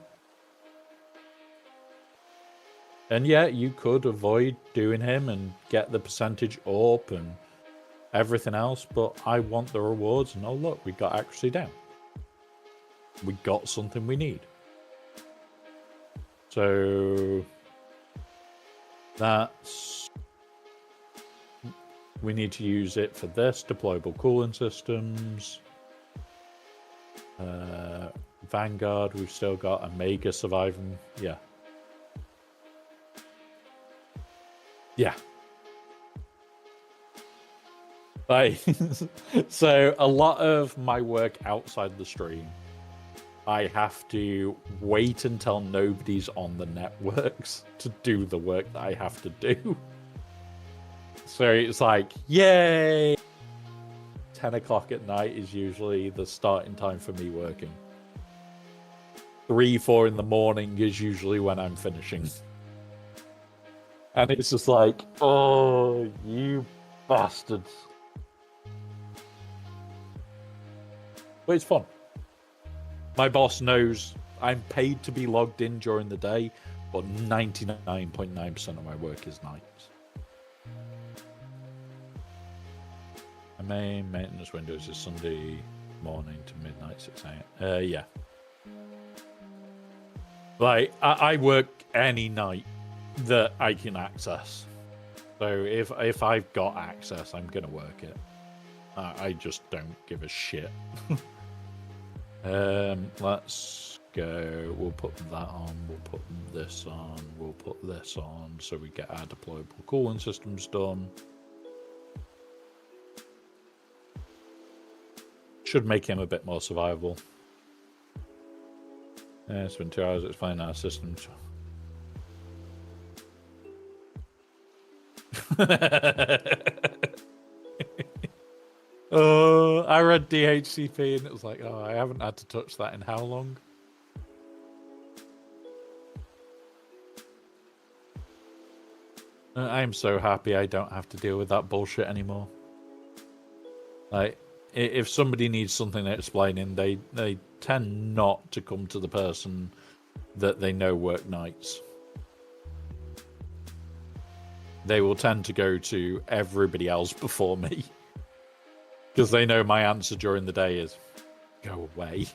Speaker 2: And yeah, you could avoid doing him and get the percentage up and everything else, but I want the rewards, and oh look, we got accuracy down. We got something we need. So that's, we need to use it for this, deployable cooling systems. Vanguard, we've still got Omega surviving. Yeah. Yeah. So a lot of my work outside the stream, I have to wait until nobody's on the networks to do the work that I have to do. So it's like, yay! 10 o'clock at night is usually the starting time for me working. 3, 4 in the morning is usually when I'm finishing. And it's just like, oh, you bastards. But it's fun. My boss knows I'm paid to be logged in during the day, but 99.9% of my work is nights. My main maintenance windows is Sunday morning to midnight, 6 a.m. Yeah. Like, I work any night that I can access. So if I've got access, I'm going to work it. I just don't give a shit. Let's go. We'll put that on. We'll put this on. We'll put this on so we get our deployable cooling systems done. Should make him a bit more survivable. It's been 2 hours explaining our systems. I read DHCP and it was like, oh, I haven't had to touch that in how long? I'm so happy I don't have to deal with that bullshit anymore. Like, if somebody needs something explaining, they tend not to come to the person that they know work nights. They will tend to go to everybody else before me. Because they know my answer during the day is, go away.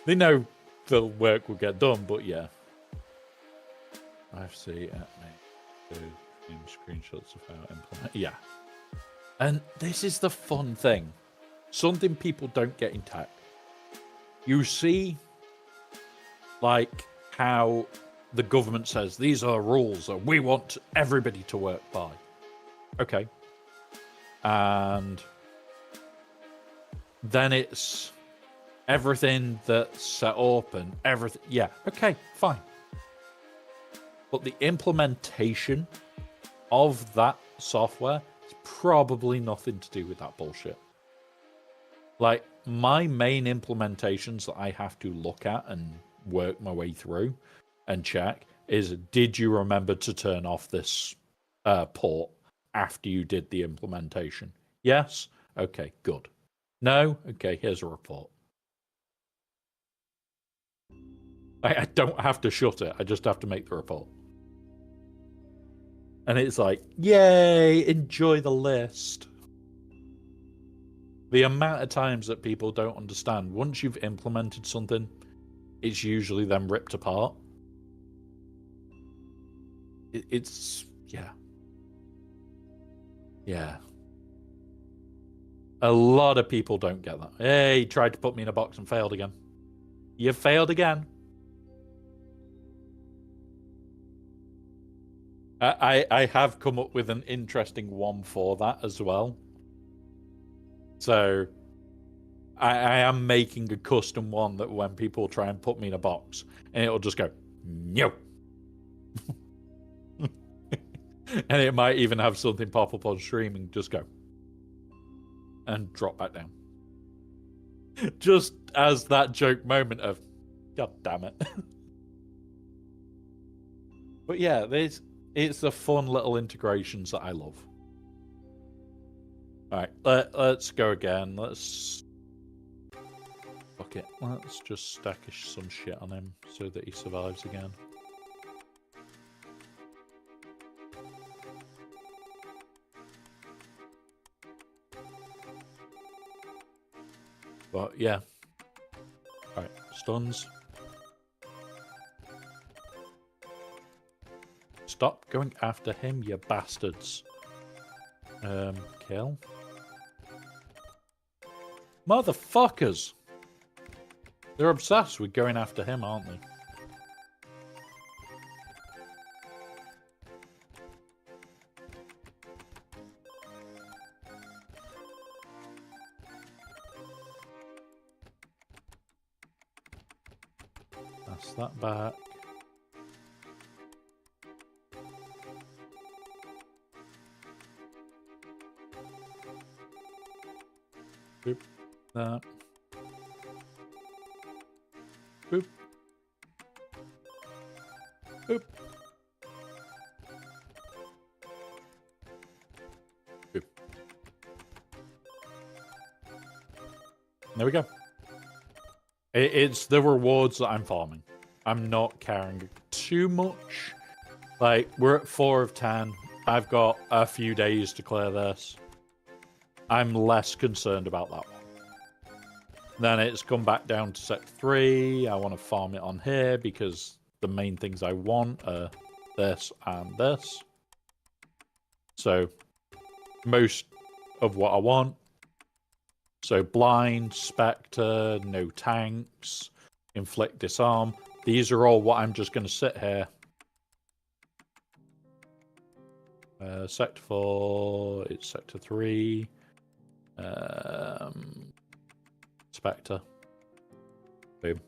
Speaker 2: They know the work will get done, but yeah. I've seen screenshots of how implement. Yeah. And this is the fun thing. Something people don't get in tech. You see, like, how the government says these are rules that we want everybody to work by. Okay. And then it's everything that's set up and everything. Yeah, okay, fine. But the implementation of that software is probably nothing to do with that bullshit. Like, my main implementations that I have to look at and work my way through and check is, did you remember to turn off this port after you did the implementation? Yes? Okay, good. No? Okay, here's a report. I don't have to shut it. I just have to make the report. And it's like, yay, enjoy the list. The amount of times that people don't understand, once you've implemented something, it's usually then ripped apart. It's, yeah. Yeah. A lot of people don't get that. Hey, he tried to put me in a box and failed again. You failed again. I have come up with an interesting one for that as well. So I am making a custom one that when people try and put me in a box, and it'll just go, no. And it might even have something pop up on stream and just go and drop back down. Just as that joke moment of, God damn it. But yeah, it's the fun little integrations that I love. Alright, let's go again. Fuck it. Let's just stack some shit on him so that he survives again. But yeah. Alright, stuns. Stop going after him, you bastards. Kill. Motherfuckers! They're obsessed with going after him, aren't they? Pass that back. Boop. That. Boop. Boop. Boop. There we go. It's the rewards that I'm farming. I'm not caring too much. Like, we're at 4 of 10. I've got a few days to clear this. I'm less concerned about that one. Then it's come back down to Sector 3. I want to farm it on here because the main things I want are this and this. So, most of what I want. So, blind, spectre, no tanks, inflict, disarm. These are all what I'm just going to sit here. Sector 4, it's Sector 3. Spectre. Boom.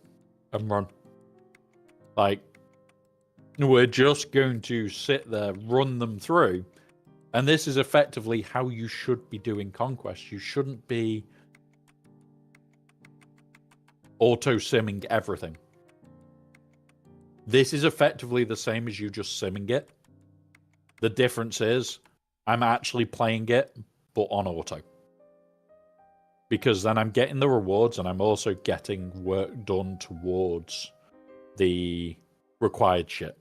Speaker 2: And run. Like, we're just going to sit there, run them through. And this is effectively how you should be doing Conquest. You shouldn't be auto-simming everything. This is effectively the same as you just simming it. The difference is I'm actually playing it, but on auto. Because then I'm getting the rewards and I'm also getting work done towards the required shit.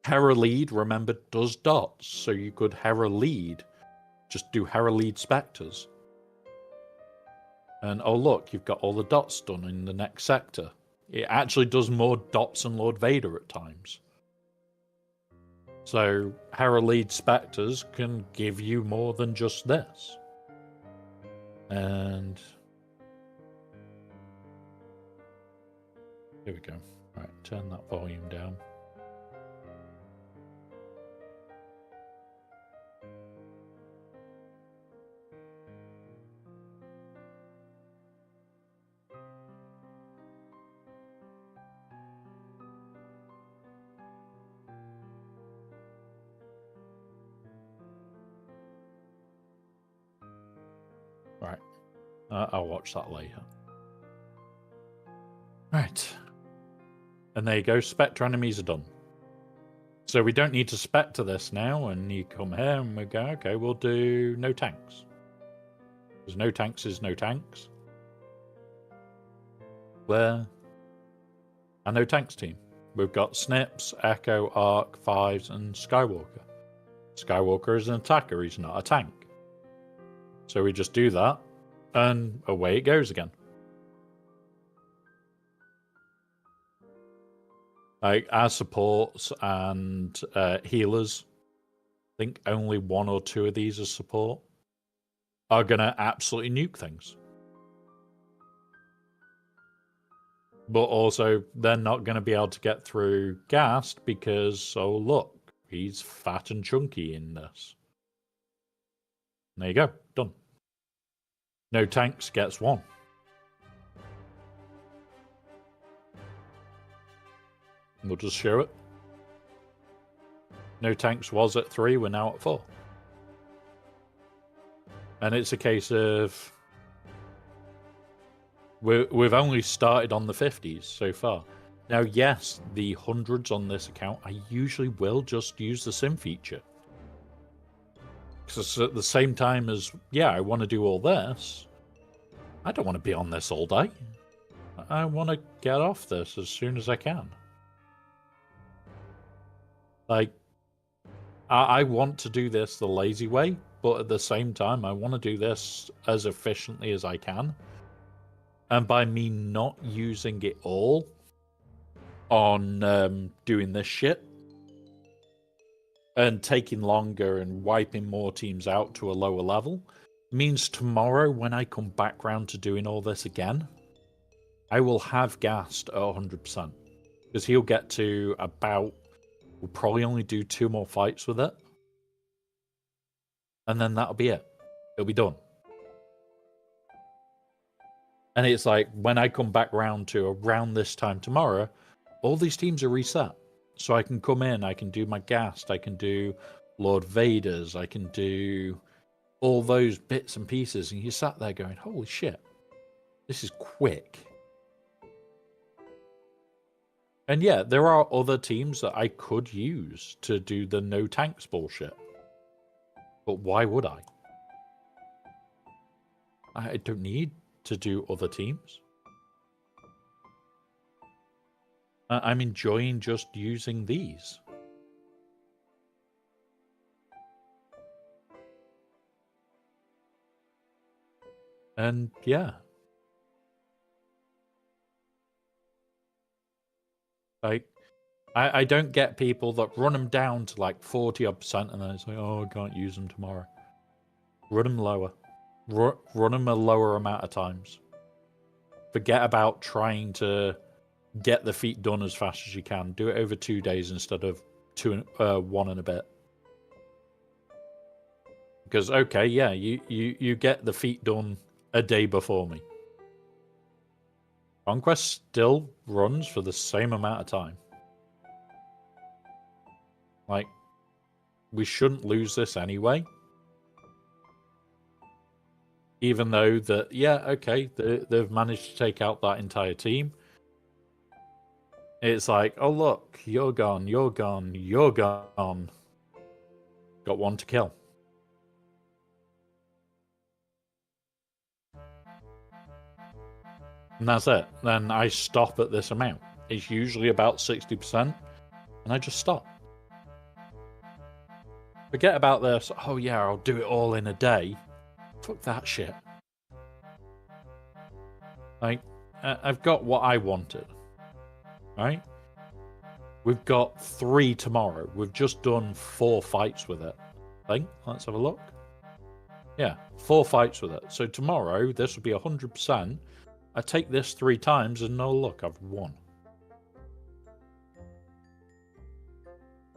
Speaker 2: Hera Lead, remember, does dots. So you could Hera Lead, just do Hera Lead Spectres. And oh look, you've got all the dots done in the next sector. It actually does more dots than Lord Vader at times. So Hera Lead Spectres can give you more than just this. And here we go. Right, turn that volume down. Right. I'll watch that later. Right. And there you go. Spectre enemies are done. So we don't need to Spectre this now. And you come here and we go, okay, we'll do no tanks. Because no tanks is no tanks. Where? Our no tanks team. We've got Snips, Echo, Arc, Fives, and Skywalker. Skywalker is an attacker. He's not a tank. So we just do that, and away it goes again. Like, our supports and healers, I think only one or two of these as support, are going to absolutely nuke things. But also, they're not going to be able to get through Gast because, oh look, he's fat and chunky in this. There you go, done. No tanks gets one. We'll just show it. No tanks was at 3, we're now at 4. And it's a case of we've only started on the 50s so far. Now, yes, the hundreds on this account, I usually will just use the sim feature. Because at the same time as, yeah, I want to do all this, I don't want to be on this all day. I want to get off this as soon as I can. Like, I want to do this the lazy way, but at the same time, I want to do this as efficiently as I can. And by me not using it all on doing this shit, and taking longer and wiping more teams out to a lower level, means tomorrow when I come back round to doing all this again, I will have gassed at 100%. Because he'll get to about, we'll probably only do 2 more fights with it. And then that'll be it. It'll be done. And it's like, when I come back round to around this time tomorrow, all these teams are reset. So I can come in, I can do my Gast, I can do Lord Vader's, I can do all those bits and pieces. And you sat there going, holy shit, this is quick. And yeah, there are other teams that I could use to do the no tanks bullshit. But why would I? I don't need to do other teams. I'm enjoying just using these. And yeah. Like, I don't get people that run them down to like 40% and then it's like, oh, I can't use them tomorrow. Run them lower. Run them a lower amount of times. Forget about trying to get the feat done as fast as you can. Do it over 2 days instead of 1 and a bit. Because, okay, yeah, you get the feat done a day before me. Conquest still runs for the same amount of time. Like, we shouldn't lose this anyway. Even though that, yeah, okay, they've managed to take out that entire team. It's like, oh look, you're gone, you're gone, you're gone. Got one to kill. And that's it. Then I stop at this amount. It's usually about 60%, and I just stop. Forget about this, oh yeah, I'll do it all in a day. Fuck that shit. Like, I've got what I wanted. Right? We've got 3 tomorrow. We've just done 4 fights with it. I think. Let's have a look. Yeah, 4 fights with it. So tomorrow, this will be 100%. I take this 3 times and no, look, I've won.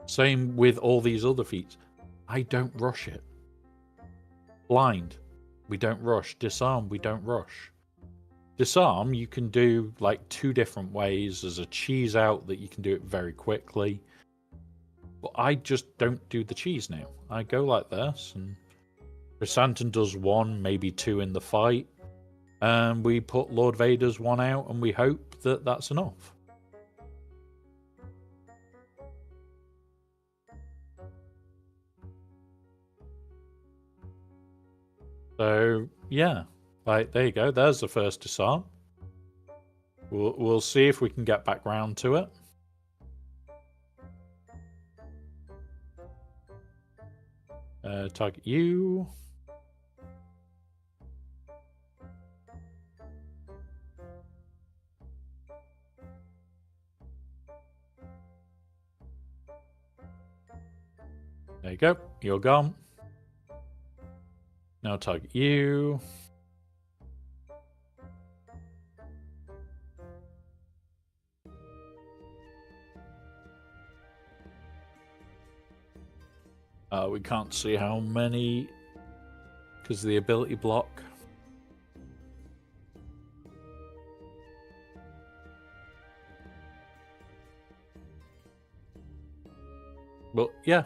Speaker 2: Same with all these other feats. I don't rush it. Blind, we don't rush. Disarm, we don't rush. Disarm, you can do like 2 different ways. There's a cheese out that you can do it very quickly. But I just don't do the cheese now. I go like this, and Chrysanthemum does 1, maybe 2 in the fight. And we put Lord Vader's 1 out, and we hope that that's enough. So, yeah. Right, there you go. There's the first disarm. We'll see if we can get back round to it. Target you. There you go. You're gone. Now target you. We can't see how many because of the ability block. But yeah.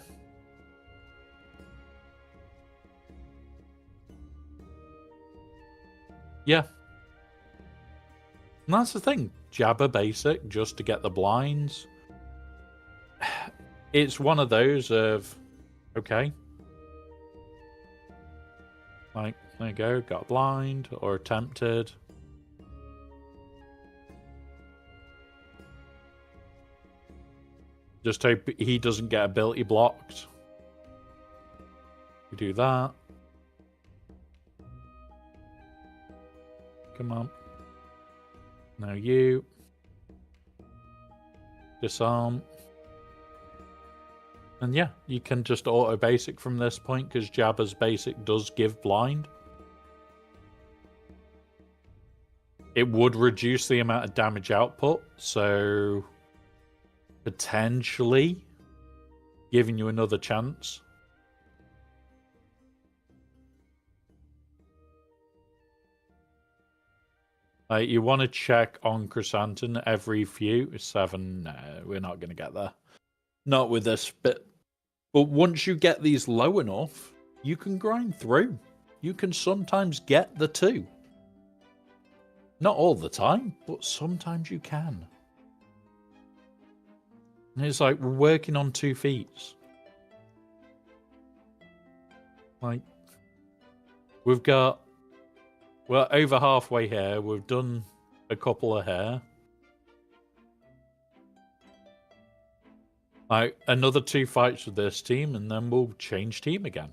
Speaker 2: Yeah. And that's the thing. Jabba basic just to get the blinds. It's one of those of, okay. Like, there you go, got blind or attempted. Just hope he doesn't get ability blocked. We do that. Come on. Now you. Disarm. And yeah, you can just auto basic from this point because Jabba's basic does give blind. It would reduce the amount of damage output, so potentially giving you another chance. You want to check on Chrysanthemum every few. 7, no, we're not going to get there. Not with this bit. But once you get these low enough, you can grind through. You can sometimes get the 2. Not all the time, but sometimes you can. And it's like we're working on 2 feats. Like, we've got, we're over halfway here. We've done a couple of here. Like, another 2 fights with this team, and then we'll change team again.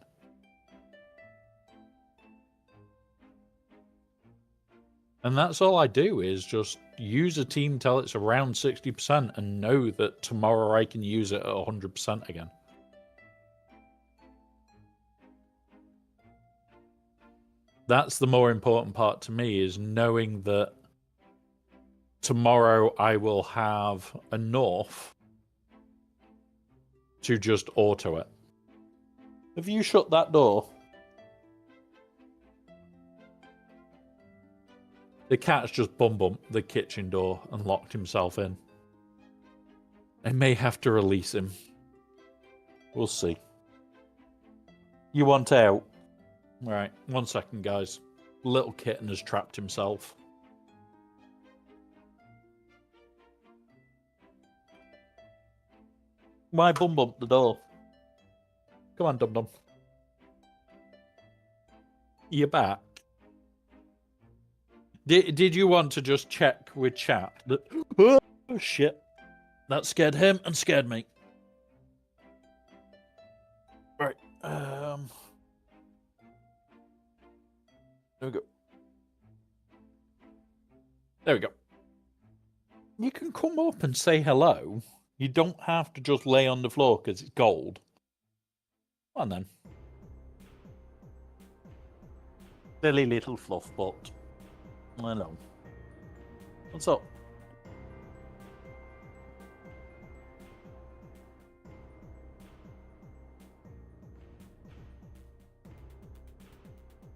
Speaker 2: And that's all I do, is just use a team till it's around 60% and know that tomorrow I can use it at 100% again. That's the more important part to me, is knowing that tomorrow I will have enough to just auto it. Have you shut that door? The cat's just bumped the kitchen door and locked himself in. I may have to release him. We'll see. You want out? Right, 1 second, guys. Little kitten has trapped himself. Why bum bump the door? Come on, dum dum. You're back. Did you want to just check with chat that? Oh shit! That scared him and scared me. Right. There we go. There we go. You can come up and say hello. You don't have to just lay on the floor because it's gold. Come on then. Silly little fluff butt. Hello. What's up?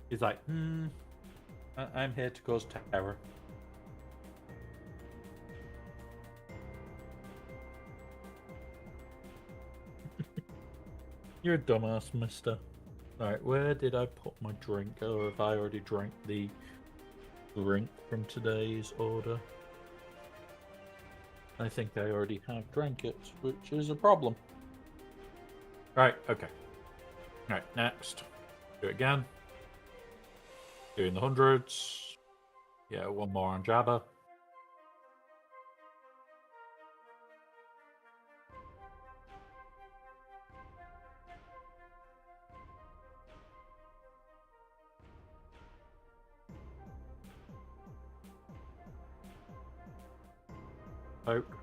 Speaker 2: He's like, I'm here to cause terror. You're a dumbass, mister. Alright, where did I put my drink? Or have I already drank the drink from today's order? I think I already have drank it, which is a problem. Right, okay. Right, next. Do it again. Doing the hundreds. Yeah, one more on Jabba. Poke.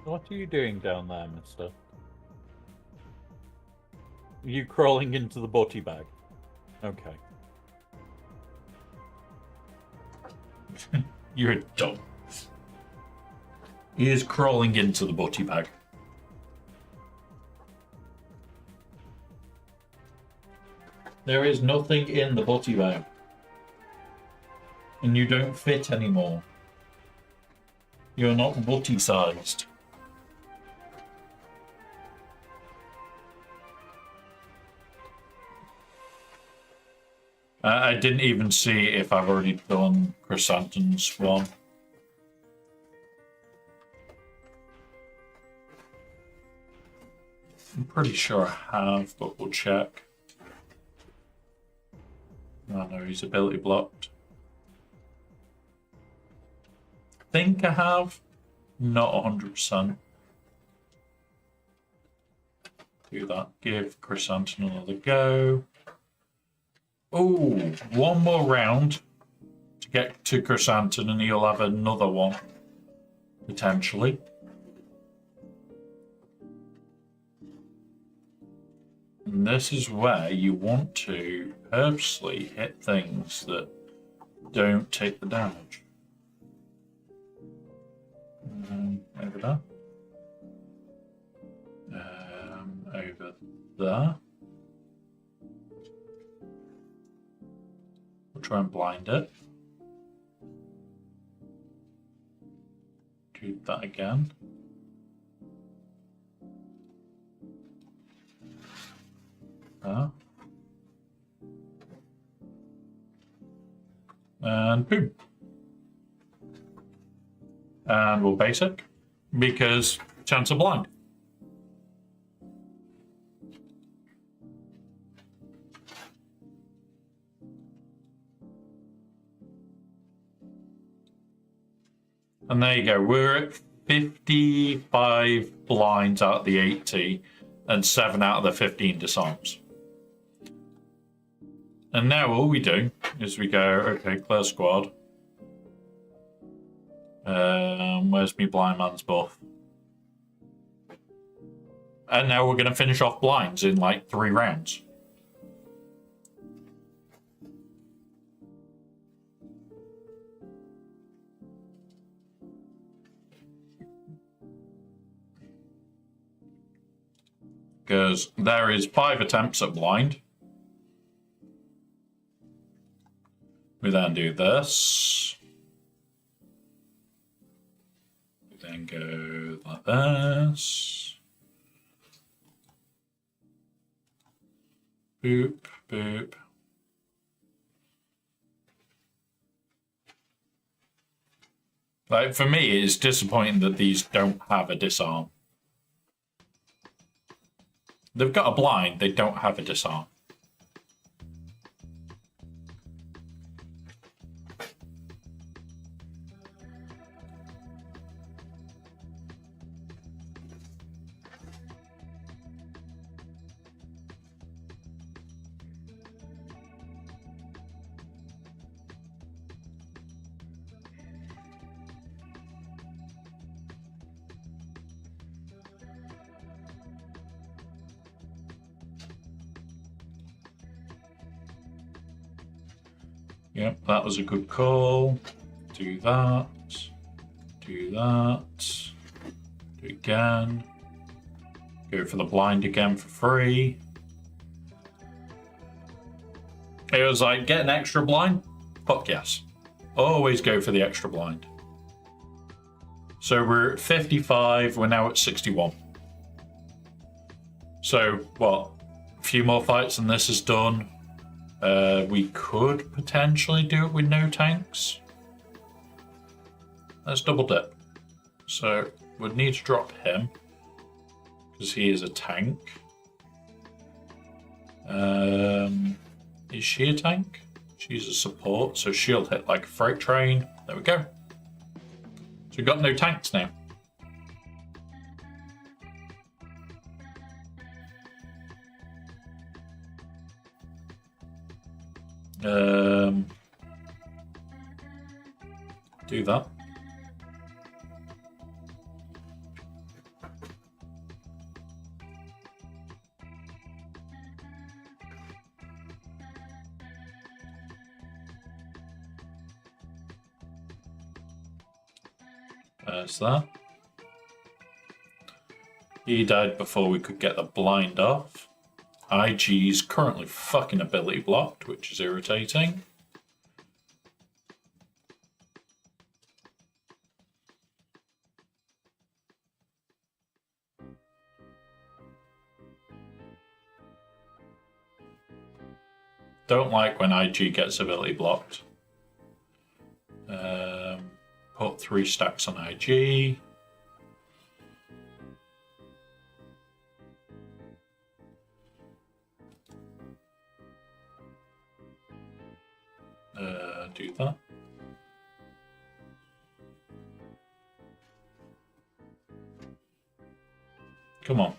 Speaker 2: What are you doing down there, mister? Are you crawling into the body bag? Okay.
Speaker 1: You're a dumb. He is crawling into the butty bag. There is nothing in the butty bag. And you don't fit anymore. You're not butty sized. I didn't even see if I've already done Chrysanthemum's one. I'm pretty sure I have, but we'll check. Oh no, he's ability blocked. I think I have. Not 100%. Do that. Give Chrysanthemum another go. Oh, one more round to get to Chrysanthemum and he'll have another one. Potentially. And this is where you want to purposely hit things that don't take the damage. Over there. Over there. We'll try and blind it. Do that again. There. And boom. And we'll basic because chance of blind. And there you go. We're at 55 blinds out of the 80 and 7 out of the 15 disarms. And now all we do is we go, okay, clear squad. Where's me blind man's buff? And now we're going to finish off blinds in like 3 rounds. Because there is 5 attempts at blind. We then do this. We then go like this. Boop, boop. Like, for me, it's disappointing that these don't have a disarm. They've got a blind, they don't have a disarm. Yep, that was a good call. Do that. Do that. Do it again. Go for the blind again for free. It was like, get an extra blind? Fuck yes. Always go for the extra blind. So we're at 55, we're now at 61. So, what? A few more fights and this is done. We could potentially do it with no tanks. Let's double dip. So we'd need to drop him because he is a tank. Is she a tank? She's a support, so she'll hit like a freight train. There we go. So we've got no tanks now. Do that. There's that. He died before we could get the blind off. IG's currently fucking ability blocked, which is irritating. Don't like when IG gets ability blocked. Put 3 stacks on IG. Do that. Come on.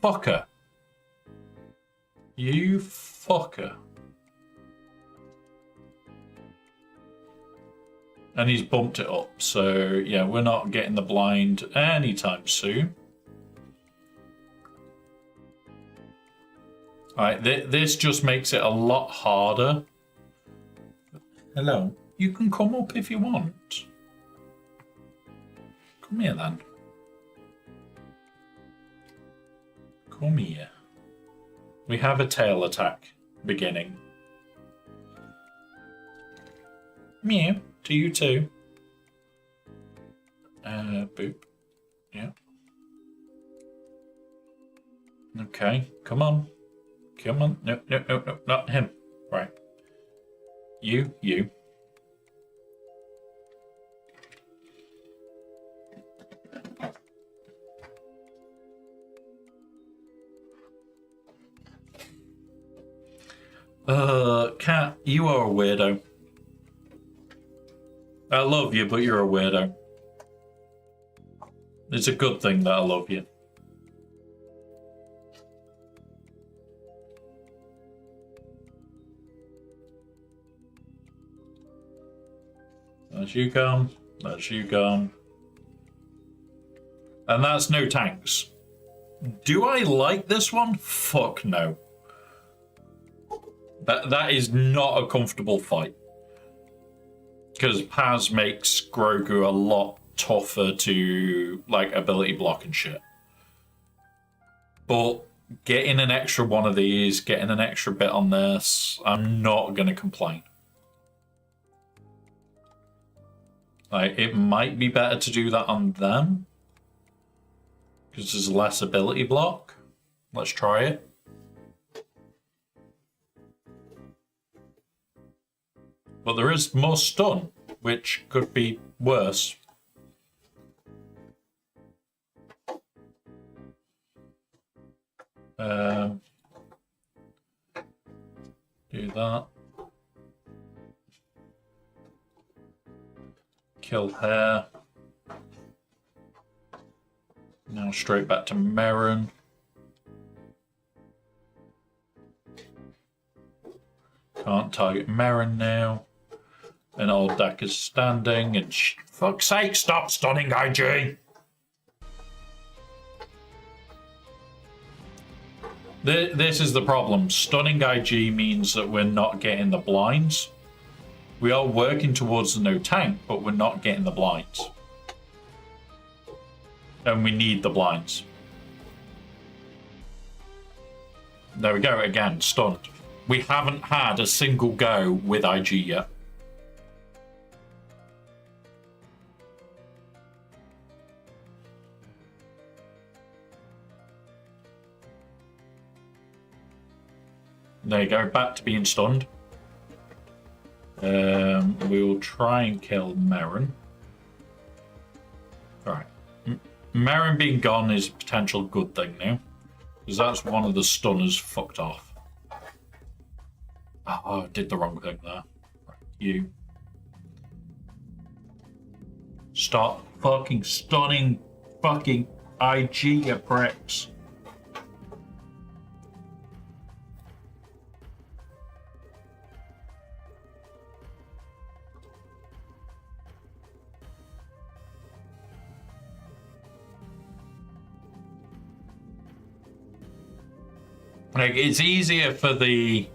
Speaker 1: Fucker. You fucker. And he's bumped it up, so yeah, we're not getting the blind anytime soon. Alright, this just makes it a lot harder. Hello. You can come up if you want. Come here then. Come here. We have a tail attack beginning. Meow. To you too. Boop. Yeah. Okay, come on. Come on. No, no, no, no, not him. Right. You. Cat, you are a weirdo. I love you, but you're a weirdo. It's a good thing that I love you. That's you gone. That's you gone. And that's no tanks. Do I like this one? Fuck no. That is not a comfortable fight. Because Paz makes Grogu a lot tougher to, like, ability block and shit. But getting an extra one of these, getting an extra bit on this, I'm not going to complain. Like, it might be better to do that on them. Because there's less ability block. Let's try it. But there is more stun, which could be worse. Do that. Kill her. Now straight back to Merrin. Can't target Merrin now. And old Dak is standing and fuck's sake, stop stunning IG! This is the problem. Stunning IG means that we're not getting the blinds. We are working towards the no tank, but we're not getting the blinds. And we need the blinds. There we go, again, stunned. We haven't had a single go with IG yet. There you go, back to being stunned. We will try and kill Merrin. Alright. Merrin being gone is a potential good thing now. Because that's one of the stunners fucked off. Oh, I did the wrong thing there. Right, you. Stop fucking stunning fucking IG, you pricks. Like, it's easier for the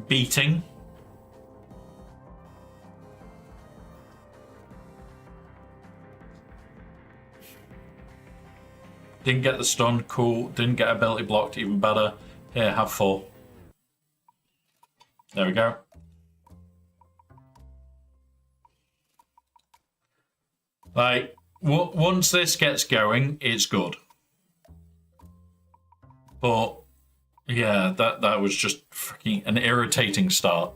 Speaker 1: beating. Didn't get the stun, cool. Didn't get ability blocked, even better. Here, have 4. There we go. Like, once this gets going, it's good. But yeah, that was just freaking an irritating start.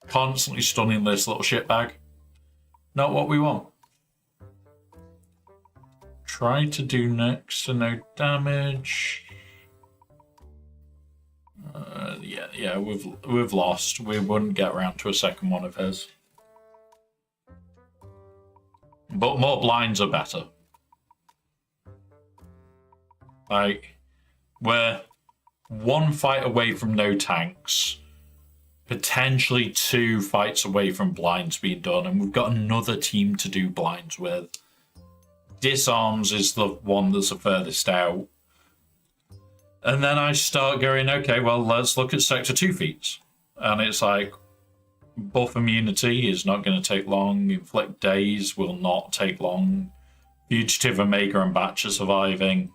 Speaker 1: Constantly stunning this little shitbag. Not what we want. Try to do next to no damage. Yeah, we've lost. We wouldn't get around to a second one of his. But more blinds are better. Like, we're 1 fight away from no tanks, potentially 2 fights away from blinds being done, and we've got another team to do blinds with. Disarms is the one that's the furthest out. And then I start going, okay, well, let's look at Sector 2 feats. And it's like, buff immunity is not going to take long, inflict days will not take long, Fugitive Omega and Batch are surviving.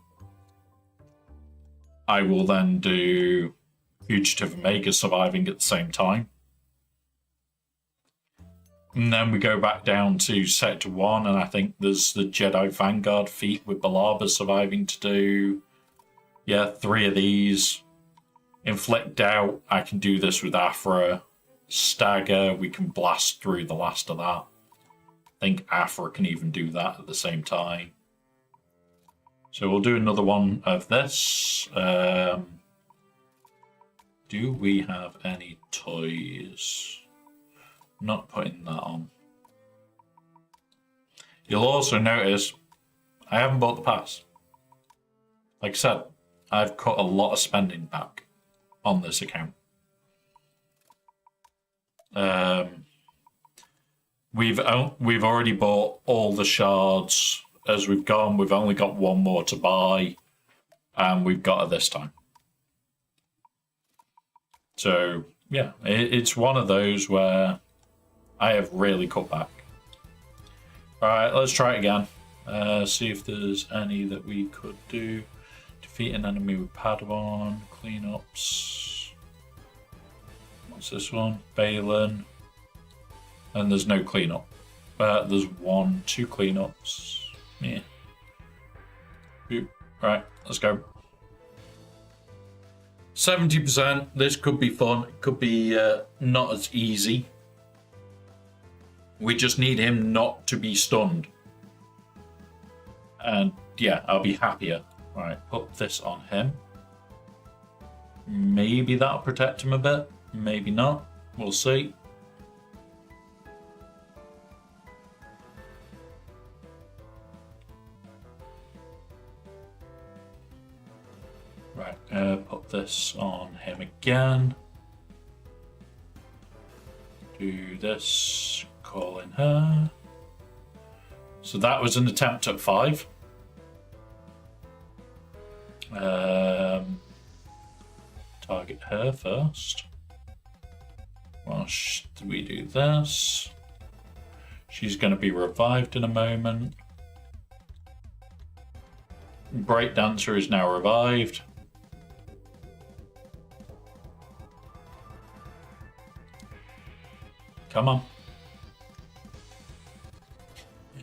Speaker 1: I will then do Fugitive Omega surviving at the same time. And then we go back down to Sector 1, and I think there's the Jedi Vanguard feat with Balaba surviving to do. Yeah, 3 of these. Inflict Doubt, I can do this with Aphra. Stagger, we can blast through the last of that. I think Aphra can even do that at the same time. So we'll do another one of this. Do we have any toys? Not putting that on. You'll also notice I haven't bought the pass. Like I said, I've cut a lot of spending back on this account. We've already bought all the shards. As we've gone, we've only got 1 more to buy, and we've got it this time. So, yeah, it's one of those where I have really cut back. Alright, let's try it again. See if there's any that we could do. Defeat an enemy with Padawan, cleanups. What's this one? Balin. And there's no cleanup. There's 1, 2 cleanups. Yeah. Right, let's go. 70%. This could be fun. It could be not as easy. We just need him not to be stunned. And yeah, I'll be happier. All right, put this on him. Maybe that'll protect him a bit. Maybe not. We'll see. Right, put this on him again. Do this, call in her. So that was an attempt at 5. Target her first. Whilst we do this. She's going to be revived in a moment. Breakdancer is now revived. Come on.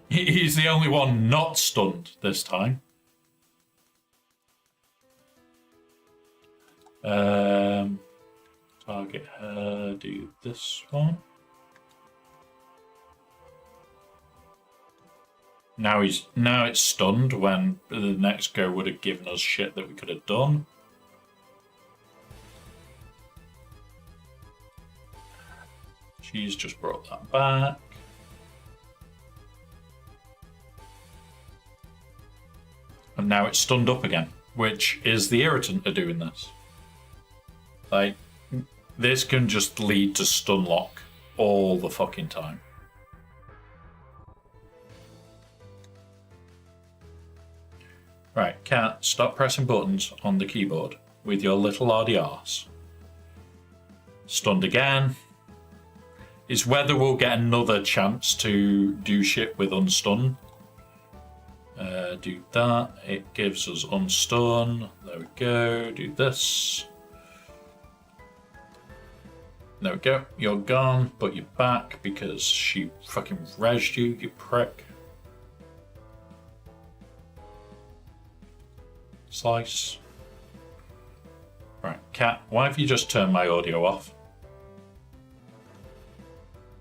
Speaker 1: He's the only one not stunned this time. Target her, do this one. Now it's stunned when the next go would have given us shit that we could have done. She's just brought that back. And now it's stunned up again, which is the irritant of doing this. Like, this can just lead to stun lock all the fucking time. Right, Cat, stop pressing buttons on the keyboard with your little lardy arse. Stunned again. It's whether we'll get another chance to do shit with unstun. Do that. It gives us unstun. There we go. Do this. There we go. You're gone, but you're back because she fucking rezzed you, you prick. Slice. Right, Cat, why have you just turned my audio off?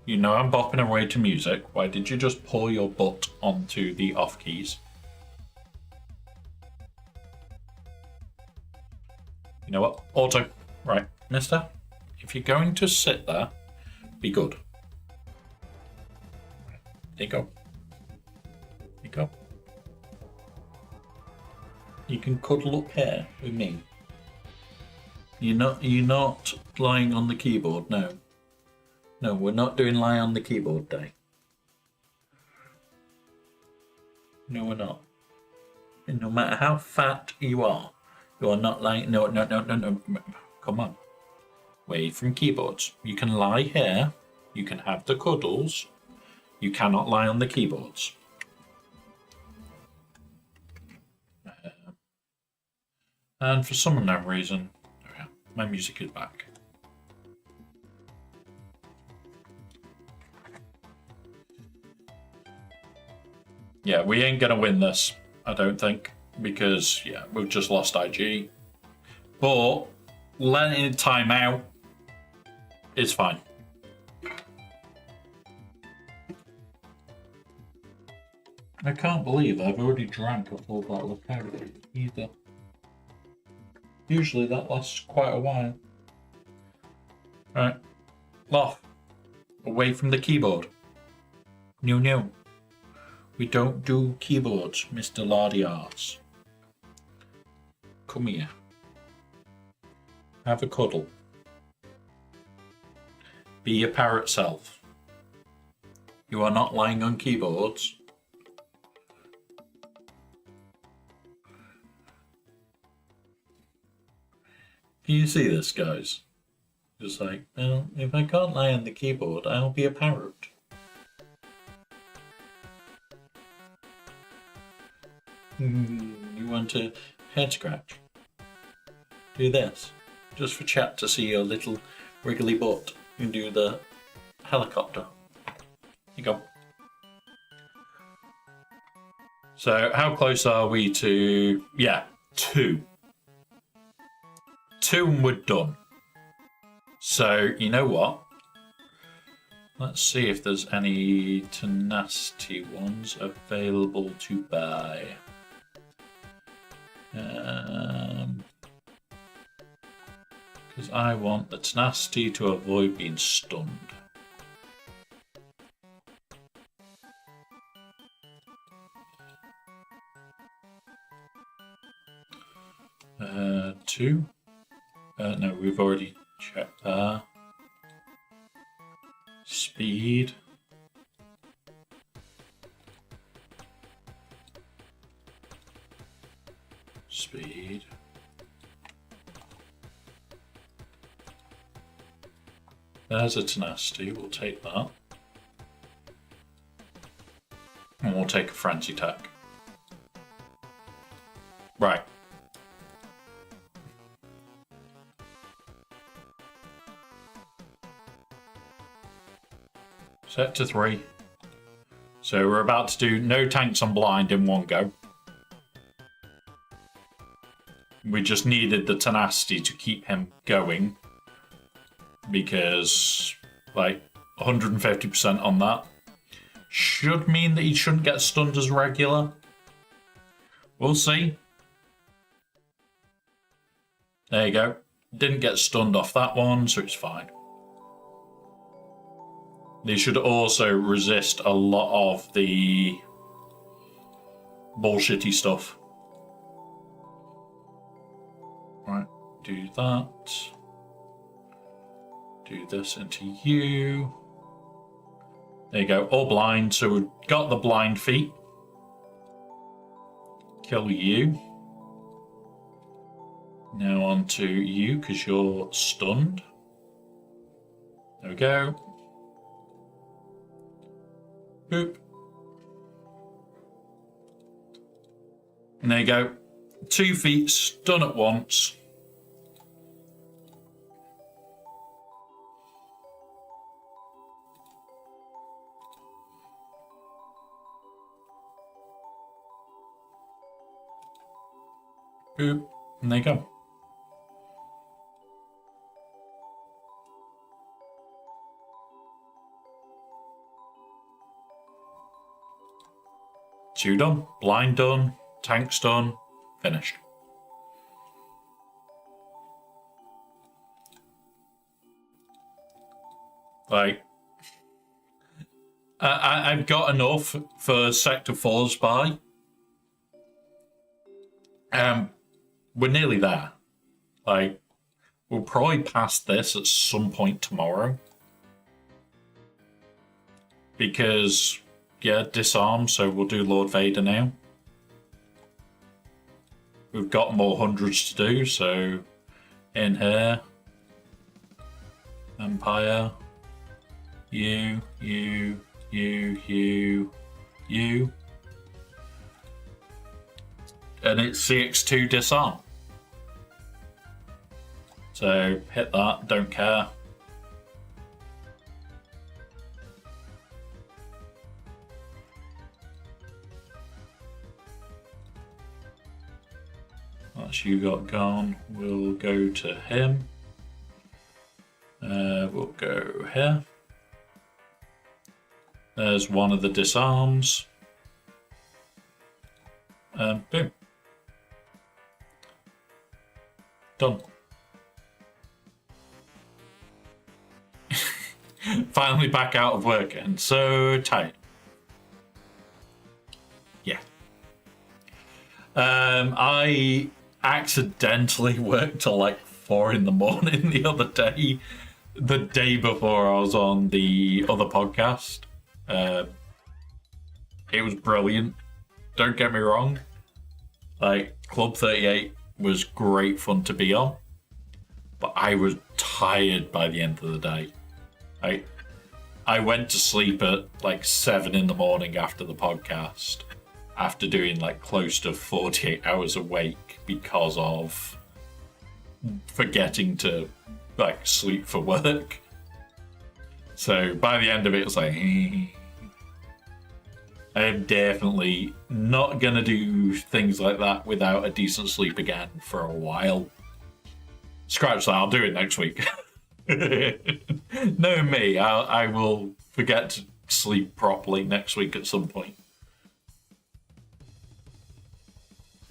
Speaker 1: You know I'm bopping away to music. Why did you just pull your butt onto the off keys? You know what? Auto. Right, mister. If you're going to sit there, be good. There you go. There you go. You can cuddle up here with me. You're not lying on the keyboard, no. No, we're not doing lie on the keyboard day. No, we're not. And no matter how fat you are not lying. No. Come on. Away from keyboards. You can lie here. You can have the cuddles. You cannot lie on the keyboards. And for some unknown reason, there we are. My music is back. Yeah, we ain't gonna win this, I don't think, because yeah, we've just lost IG. But letting it time out is fine. I can't believe I've already drank a full bottle of Perrier either. Usually that lasts quite a while. Right. Loth. Away from the keyboard. No. We don't do keyboards, Mr. Lardy Arts. Come here. Have a cuddle. Be your parrot self. You are not lying on keyboards. Can you see this, guys? Just like, well, if I can't lie on the keyboard, I'll be a parrot. You want a head scratch? Do this. Just for chat to see your little wriggly butt. You can do the helicopter. Here you go. So, how close are we to... Yeah, 2. 2 and we're done. So, you know what? Let's see if there's any tenacity ones available to buy. Because I want the tenacity to avoid being stunned. Two. No, we've already checked that. Speed. Speed. There's a tenacity, we'll take that. And we'll take a frenzy attack. Right. Set to 3. So we're about to do no tanks on blind in one go. We just needed the tenacity to keep him going. Because, like, 150% on that should mean that he shouldn't get stunned as regular. We'll see. There you go. Didn't get stunned off that one, so it's fine. They should also resist a lot of the bullshitty stuff. Right, do that. Do this into you. There you go, all blind. So we've got the blind feat. Kill you. Now on to you, because you're stunned. There we go. Boop. And there you go. 2 feats done at once. Boop. And there you go. Two done, blind done, tanks done, finished. Like, I've got enough for Sector 4's buy. We're nearly there. Like, we'll probably pass this at some point tomorrow. Because, yeah, disarm, so we'll do Lord Vader now. We've got more hundreds to do, so in here. Empire. You. And it's CX2 disarm. So hit that, don't care. That's you got gone. We'll go to him. We'll go here. There's one of the disarms. Boom. Done. Finally back out of work and so tired. Yeah. I accidentally worked till like 4 in the morning the other day. The day before I was on the other podcast. It was brilliant. Don't get me wrong. Like, Club 38 was great fun to be on. But I was tired by the end of the day. I went to sleep at like 7 in the morning after the podcast. After doing like close to 48 hours awake because of forgetting to like sleep for work. So by the end of it, it's like, I'm definitely not gonna do things like that without a decent sleep again for a while. Scratch that. I'll do it next week. No, me. I will forget to sleep properly next week at some point.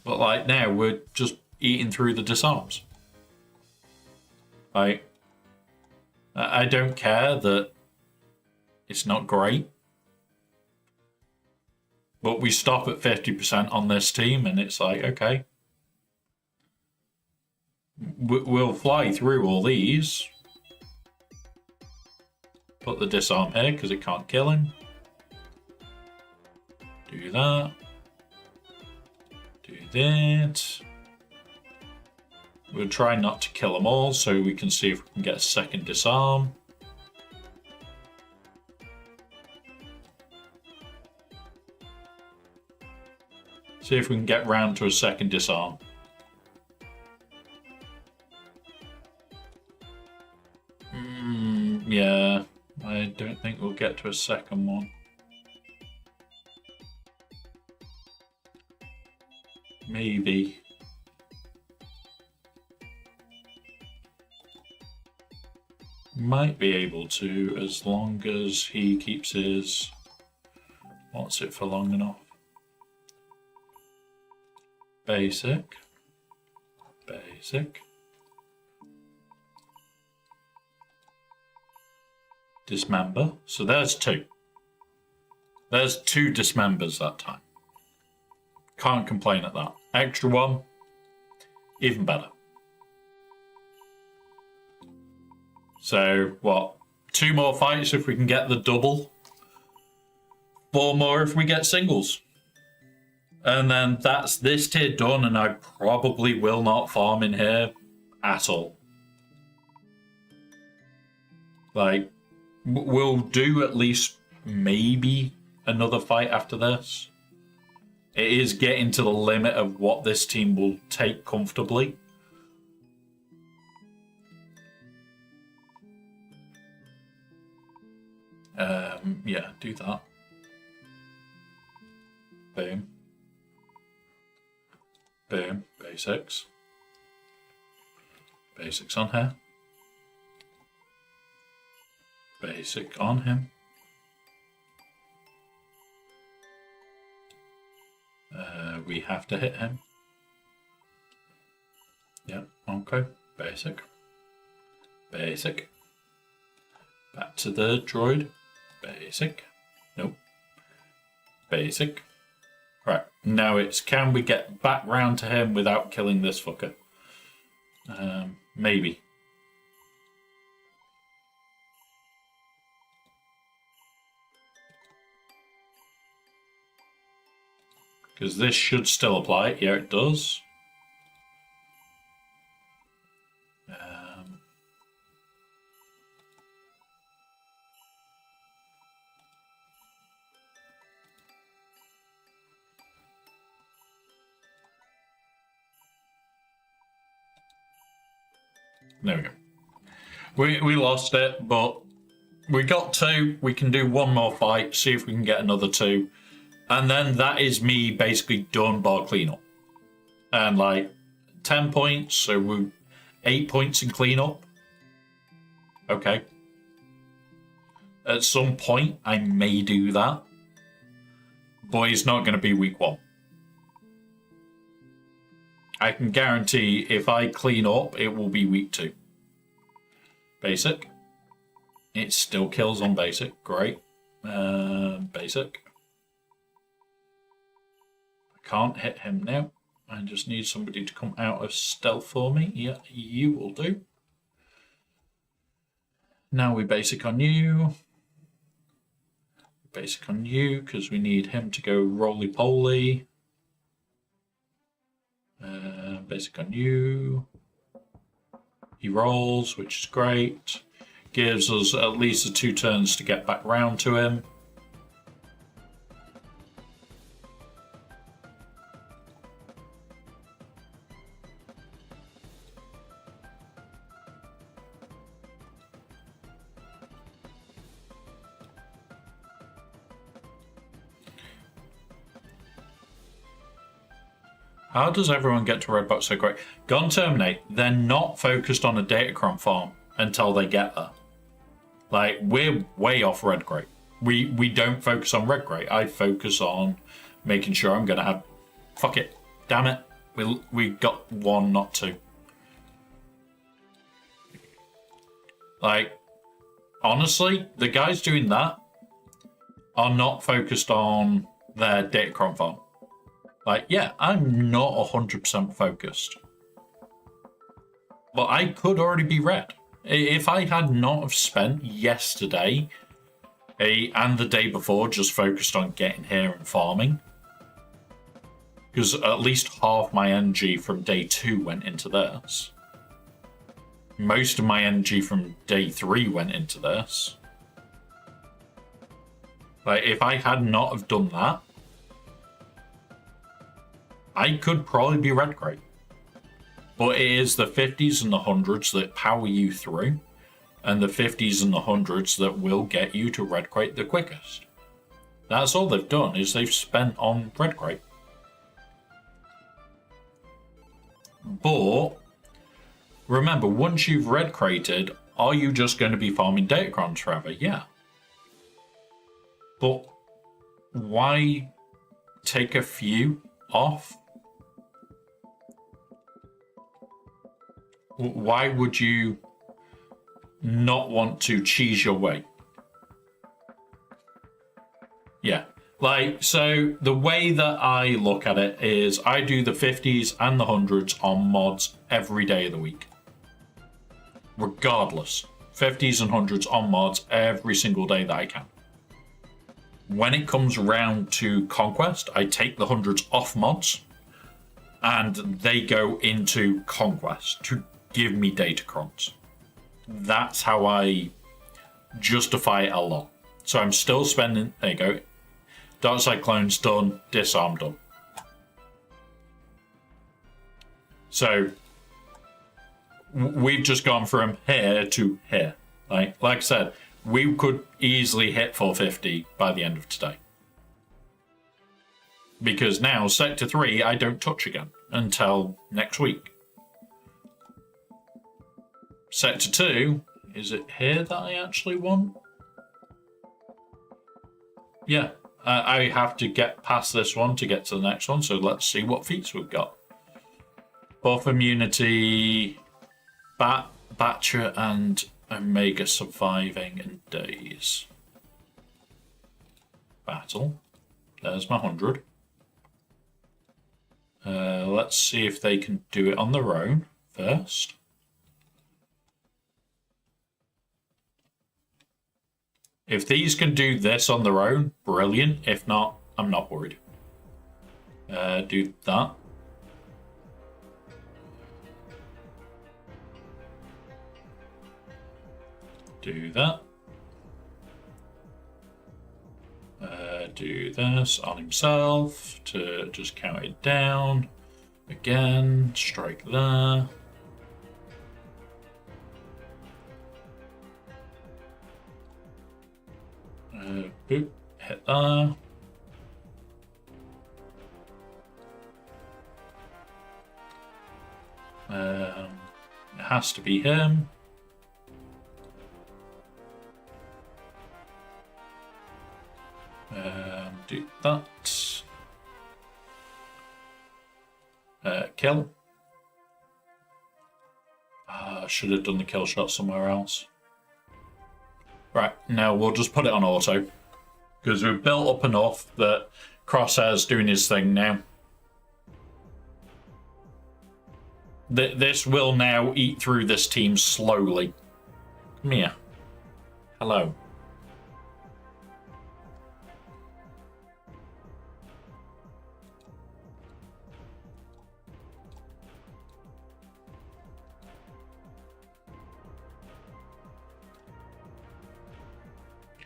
Speaker 1: But like now, we're just eating through the disarms. Like, I don't care that it's not great. But we stop at 50% on this team, and it's like, okay. We'll fly through all these. Put the disarm here, because it can't kill him. Do that. Do that. We'll try not to kill them all, so we can see if we can get a second disarm. See if we can get round to a second disarm. Yeah, I don't think we'll get to a second one. Maybe. Might be able to, as long as he keeps his... What's it for long enough? Basic. Basic. Dismember. So there's two. There's two dismembers that time. Can't complain at that. Extra one, even better. So, what? 2 more fights if we can get the double. 4 more if we get singles. And then that's this tier done, and I probably will not farm in here at all. Like, we'll do at least maybe another fight after this. It is getting to the limit of what this team will take comfortably. Yeah, do that. Boom. Boom. Basics. Basics on here. Basic on him. We have to hit him. Yep, okay. Basic. Basic. Back to the droid. Basic. Nope. Basic. Right, now it's can we get back round to him without killing this fucker? Maybe. Because this should still apply. Yeah, it does. There we go. We lost it, but we got 2. We can do 1 more fight, see if we can get another 2. And then that is me basically done bar cleanup. And like 10 points, so we're 8 points in cleanup. Okay. At some point, I may do that. But it's not going to be week 1. I can guarantee if I clean up, it will be week 2. Basic. It still kills on basic. Great. Basic. I can't hit him now. I just need somebody to come out of stealth for me. Yeah, you will do. Now we basic on you. Basic on you because we need him to go roly-poly. Basic on you. He rolls, which is great. Gives us at least the 2 turns to get back round to him. How does everyone get to Redbox so quick? Gone Terminate, they're not focused on a Datacron farm until they get there. Like, we're way off Red Crate. We don't focus on Red Crate. I focus on making sure I'm going to have... Fuck it. Damn it. We got one, not two. Like, honestly, the guys doing that are not focused on their Datacron farm. Like, yeah, I'm not 100% focused. But I could already be red. If I had not have spent yesterday and the day before just focused on getting here and farming, because at least half my energy from day 2 went into this. Most of my energy from day 3 went into this. Like, if I had not have done that, I could probably be red crate. But it is the 50s and the 100s that power you through, and the 50s and the 100s that will get you to red crate the quickest. That's all they've done, is they've spent on red crate. But remember, once you've red crated, are you just going to be farming Datacrons forever? Yeah. But why take a few off? Why would you not want to cheese your way? Yeah. Like, so the way that I look at it is I do the 50s and the 100s on mods every day of the week. Regardless. 50s and 100s on mods every single day that I can. When it comes around to Conquest, I take the 100s off mods and they go into Conquest to give me Datacrons. That's how I justify it a lot. So I'm still spending... There you go. Dark Cyclone's done. Disarm done. So we've just gone from here to here. Like I said, we could easily hit 450 by the end of today. Because now, Sector 3, I don't touch again until next week. Sector 2, is it here that I actually want? Yeah, I have to get past this one to get to the next one, so let's see what feats we've got. Buff immunity, Batcher and Omega surviving in days. Battle. There's my 100. Let's see if they can do it on their own first. If these can do this on their own, brilliant. If not, I'm not worried. Do that. Do that. Do this on himself to just count it down. Again, strike there. Boop, hit there. It has to be him. Do that. Kill. Should have done the kill shot somewhere else. Right, now we'll just put it on auto. Because we've built up enough that Crosshair's doing his thing now. This will now eat through this team slowly. Come here. Hello.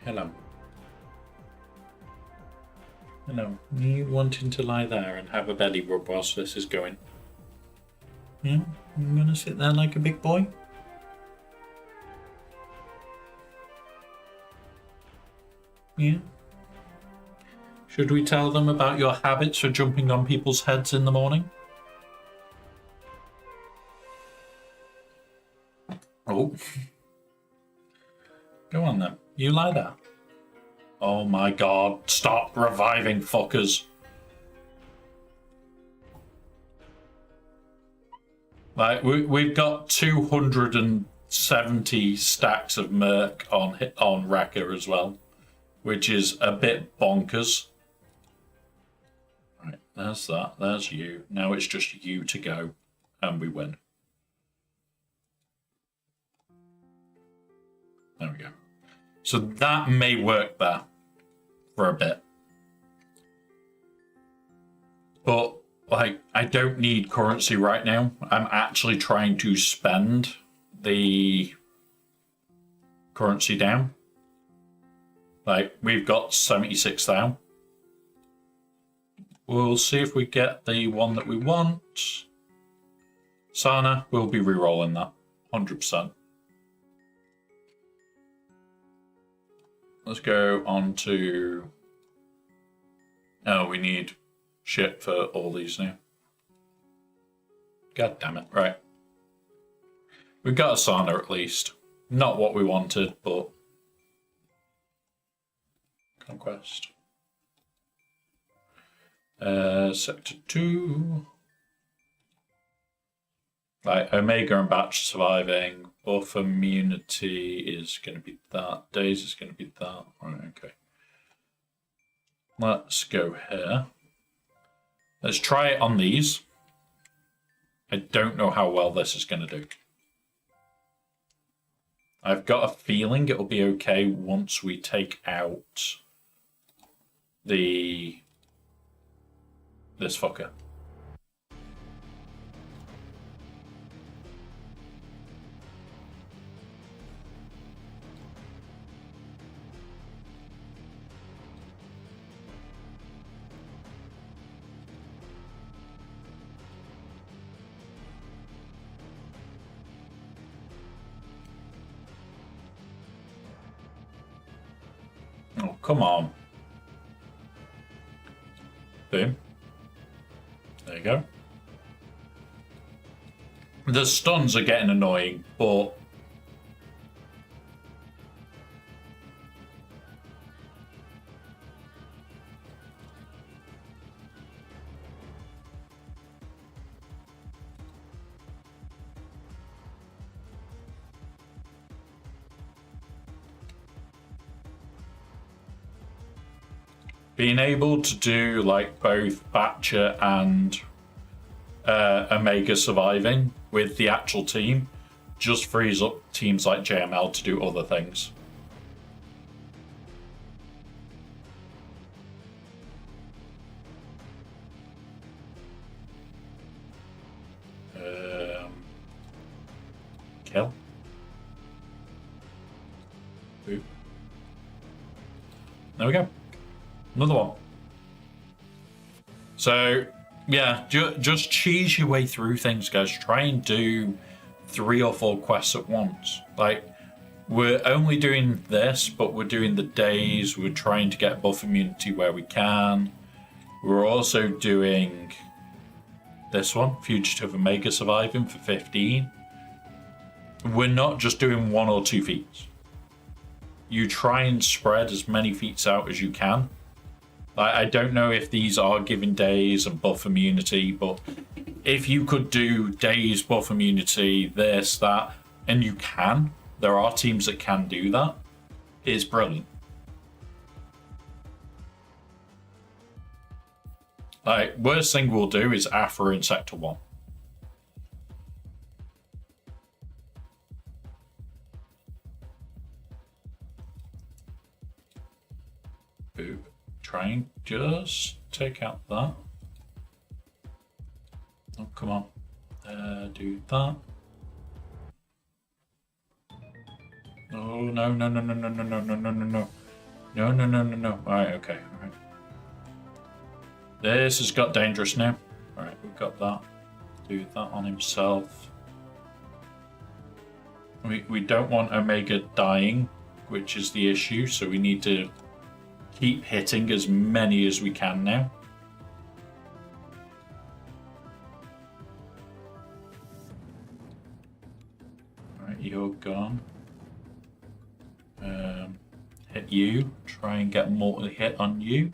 Speaker 1: Hello. Hello. You wanting to lie there and have a belly rub whilst this is going? Yeah? I'm gonna sit there like a big boy? Yeah? Should we tell them about your habits for jumping on people's heads in the morning? Oh. Go on then. You lie there. Oh my god. Stop reviving fuckers. Like, we've got 270 stacks of Merc on Wrecker as well, which is a bit bonkers. Right, there's that. There's you. Now it's just you to go, and we win. There we go. So that may work there for a bit. But, like, I don't need currency right now. I'm actually trying to spend the currency down. Like, we've got 76,000. We'll see if we get the one that we want. Sana, we'll be re-rolling that. 100%. Let's go on to... Oh, we need shit for all these now. God damn it. Right. We've got a Sana at least. Not what we wanted, but... Conquest. Sector 2. Right, Omega and Batch surviving. Buff immunity is going to be that. Days is going to be that. Right, okay. Let's go here. Let's try it on these. I don't know how well this is going to do. I've got a feeling it'll be okay once we take out this fucker. Oh, come on. Boom. There you go. The stuns are getting annoying, but... being able to do like both Batcher and Omega surviving with the actual team just frees up teams like JML to do other things. Kill. Ooh. There we go. Another one. So, yeah, just cheese your way through things, guys. Try and do 3 or 4 quests at once. Like, we're only doing this, but we're doing the days. We're trying to get buff immunity where we can. We're also doing this one, Fugitive Omega surviving for 15. We're not just doing 1 or 2 feats. You try and spread as many feats out as you can. I don't know if these are giving days and buff immunity, but if you could do days, buff immunity, this, that, and you can, there are teams that can do that, it's brilliant. Like, worst thing we'll do is Afra in Sector 1. Ooh. Try and just take out that. Oh, come on. Do that. Oh, no, no, no, no, no, no, no, no, no, no, no. No, no, no, no, no. Alright, okay, alright. This has got dangerous now. Alright, we've got that. Do that on himself. We don't want Omega dying, which is the issue, so we need to keep hitting as many as we can now. Alright, you're gone. Hit you. Try and get multi-hit on you.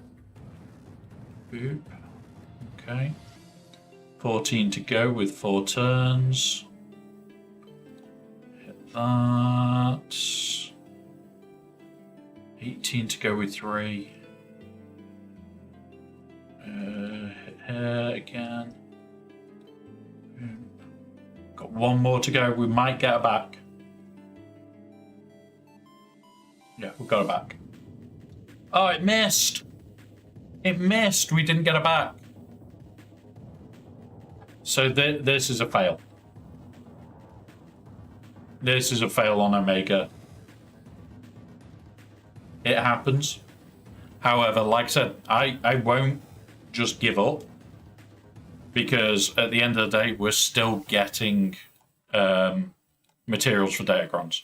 Speaker 1: Boop. Okay. 14 to go with 4 turns. Hit that. 18 to go with 3. Hit her again. Got 1 more to go. We might get her back. Yeah, we got her back. Oh, it missed. It missed. We didn't get her back. So this is a fail. This is a fail on Omega. It happens. However, like I said, I won't just give up. Because at the end of the day, we're still getting materials for Datacrons.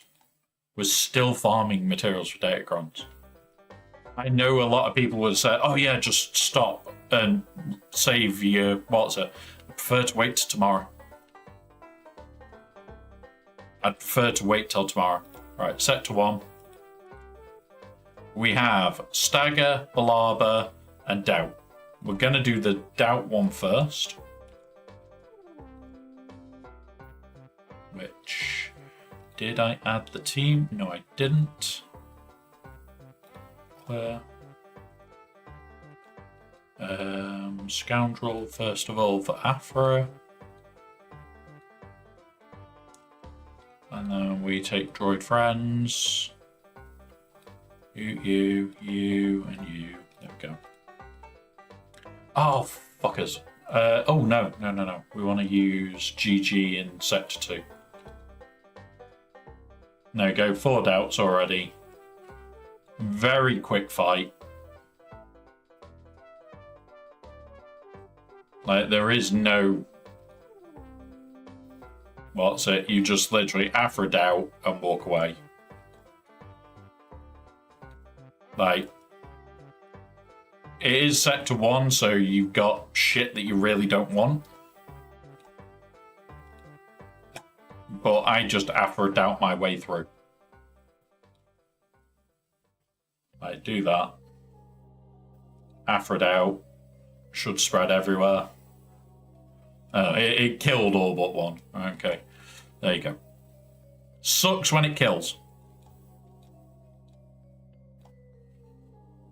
Speaker 1: We're still farming materials for Datacrons. I know a lot of people would say, oh yeah, just stop and save your, what's it? I prefer to wait till tomorrow. I'd prefer to wait till tomorrow. Right, set to 1. We have Stagger, Balaba, and Doubt. We're going to do the Doubt one first. Which, did I add the team? No, I didn't. Clear. Scoundrel, first of all, for Afro. And then we take Droid Friends. You, and you. There we go. Oh, fuckers. Oh, no. We want to use GG in Sector 2. No, go 4 doubts already. Very quick fight. Like, there is no... What's it? You just literally Afro doubt and walk away. Like... It is Sector 1, so you've got shit that you really don't want. But I just Afro doubt my way through. I do that. Afro doubt. Should spread everywhere. It killed all but 1. Okay. There you go. Sucks when it kills.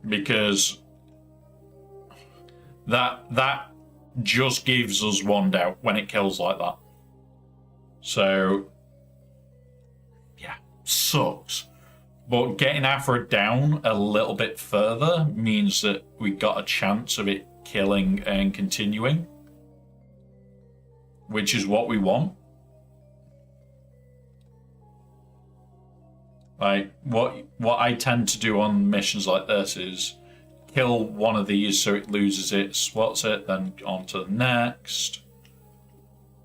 Speaker 1: Because that just gives us 1 doubt when it kills like that. So, yeah, sucks. But getting Afro down a little bit further means that we got a chance of it killing and continuing, which is what we want. Like, what I tend to do on missions like this is kill one of these so it loses its then on to the next.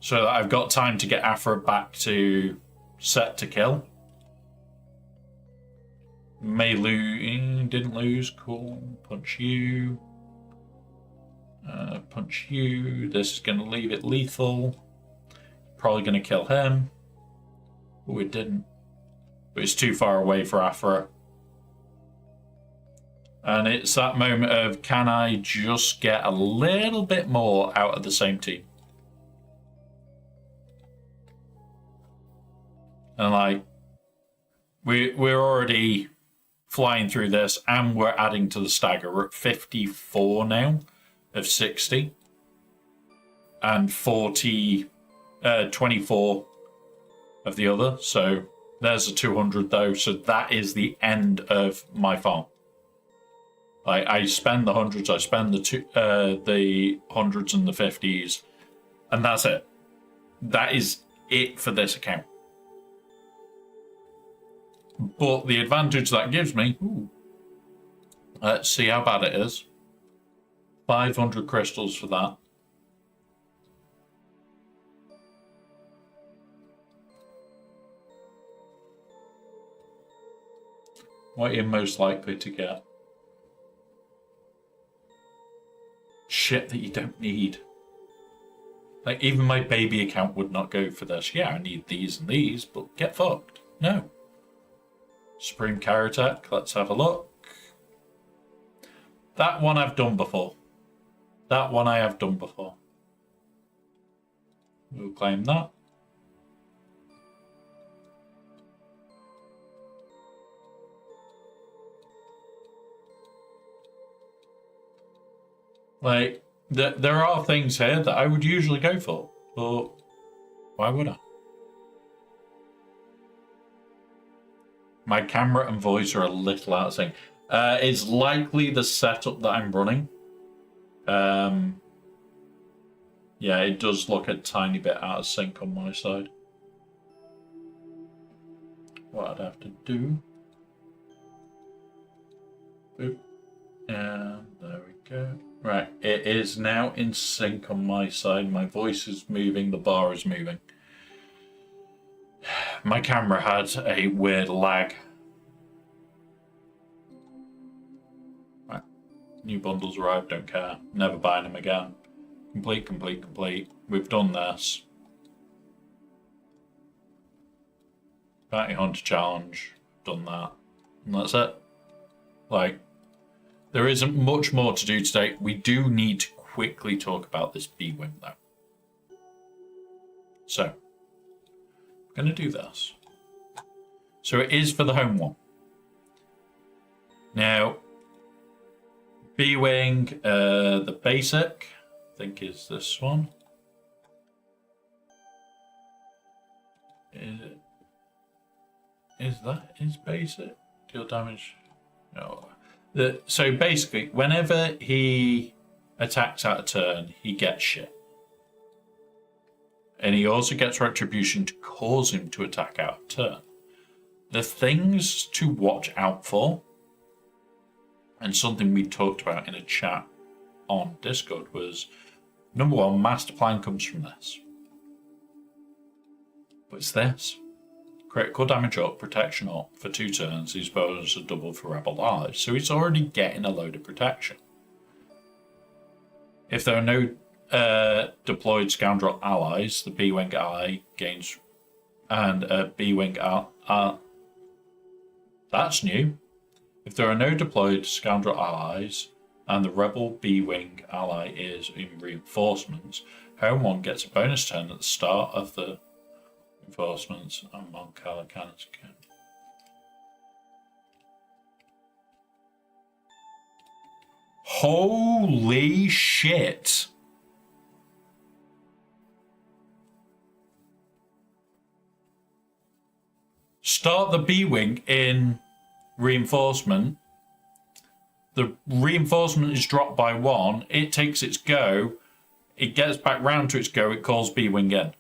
Speaker 1: So that I've got time to get Afro back to set to kill. May lose, didn't lose, cool. Punch you. Punch you. This is going to leave it lethal. Probably going to kill him. Oh, it didn't. But it's too far away for Afro. And it's that moment of, can I just get a little bit more out of the same team? And like, we're already flying through this, and we're adding to the stagger. We're at 54 now of 60. And 24 of the other. So there's a 200 though. So that is the end of my farm. I spend the hundreds, I spend the hundreds and the 50s, and that's it. That is it for this account. But the advantage that gives me, let's see how bad it is. 500 crystals for that. What are you most likely to get? Shit that you don't need. Like, even my baby account would not go for this. Yeah, I need these and these, but get fucked. No. Supreme Karatech, let's have a look. That one I've done before. That one I have done before. We'll claim that. Like, there are things here that I would usually go for, but why would I? My camera and voice are a little out of sync. It's likely the setup that I'm running. Yeah, it does look a tiny bit out of sync on my side. What I'd have to do. Boop. And there we go. Right, it is now in sync on my side. My voice is moving, the bar is moving. My camera had a weird lag. Right, new bundles arrived, don't care. Never buying them again. Complete, complete, complete. We've done this. Bounty Hunter Challenge, done that. And that's it. Like, there isn't much more to do today. We do need to quickly talk about this B-Wing, though. So, I'm going to do this. So it is for the home one. Now, B-Wing, the basic, I think is this one. Is that his basic? Deal damage? No. So basically, whenever he attacks out a turn, he gets shit. And he also gets retribution to cause him to attack out a turn. The things to watch out for, and something we talked about in a chat on Discord, was number one, Master Plan comes from this. But it's this. Critical damage up, protection up for 2 turns. These bonuses are double for Rebel allies. So he's already getting a load of protection. If there are no deployed Scoundrel allies, the B-Wing ally gains... And B-Wing... that's new. If there are no deployed Scoundrel allies, and the Rebel B-Wing ally is in reinforcements, Home 1 gets a bonus turn at the start of the reinforcements and Moncala cannons again. Holy shit! Start the B-Wing in reinforcement. The reinforcement is dropped by 1. It takes its go. It gets back round to its go. It calls B-Wing in.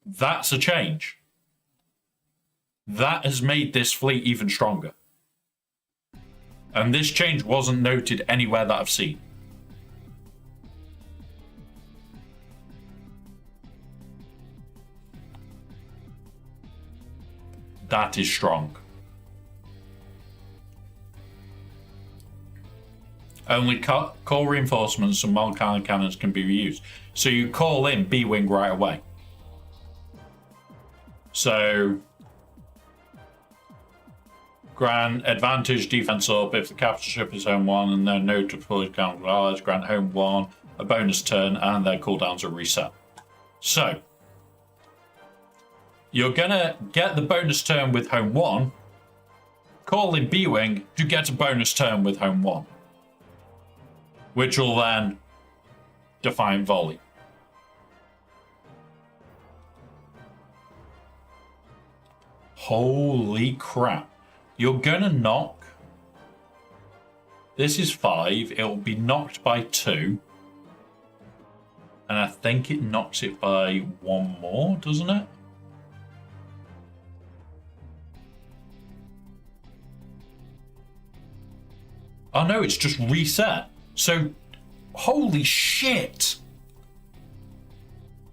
Speaker 1: That's a change. That has made this fleet even stronger. And this change wasn't noted anywhere that I've seen. That is strong. Only call reinforcements and Moncala cannons can be reused. So you call in B-Wing right away. So, grant advantage defense up if the capital ship is home 1 and there are no deployed counter allies. Grant home 1 a bonus turn and their cooldowns are reset. So, you're gonna get the bonus turn with home 1, call in B-Wing to get a bonus turn with home 1, which will then define volley. Holy crap. You're gonna knock. This is 5. It'll be knocked by 2. And I think it knocks it by 1 more, doesn't it? Oh no, it's just reset. So, holy shit.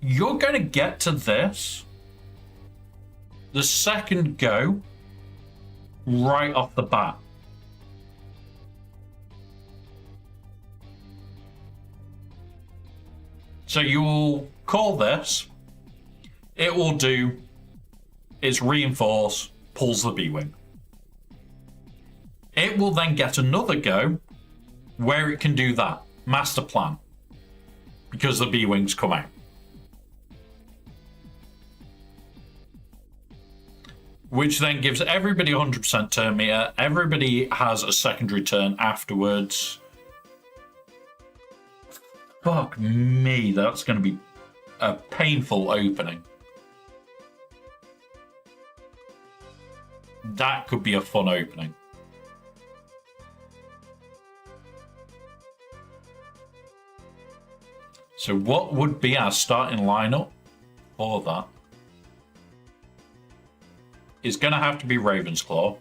Speaker 1: You're gonna get to this the second go, right off the bat. So you will call this. It will do its reinforce, pulls the B-Wing. It will then get another go where it can do that. Master plan. Because the B-Wings come out. Which then gives everybody 100% turn meter. Everybody has a secondary turn afterwards. Fuck me, that's going to be a painful opening. That could be a fun opening. So what would be our starting lineup for that? It's going to have to be Ravensclaw.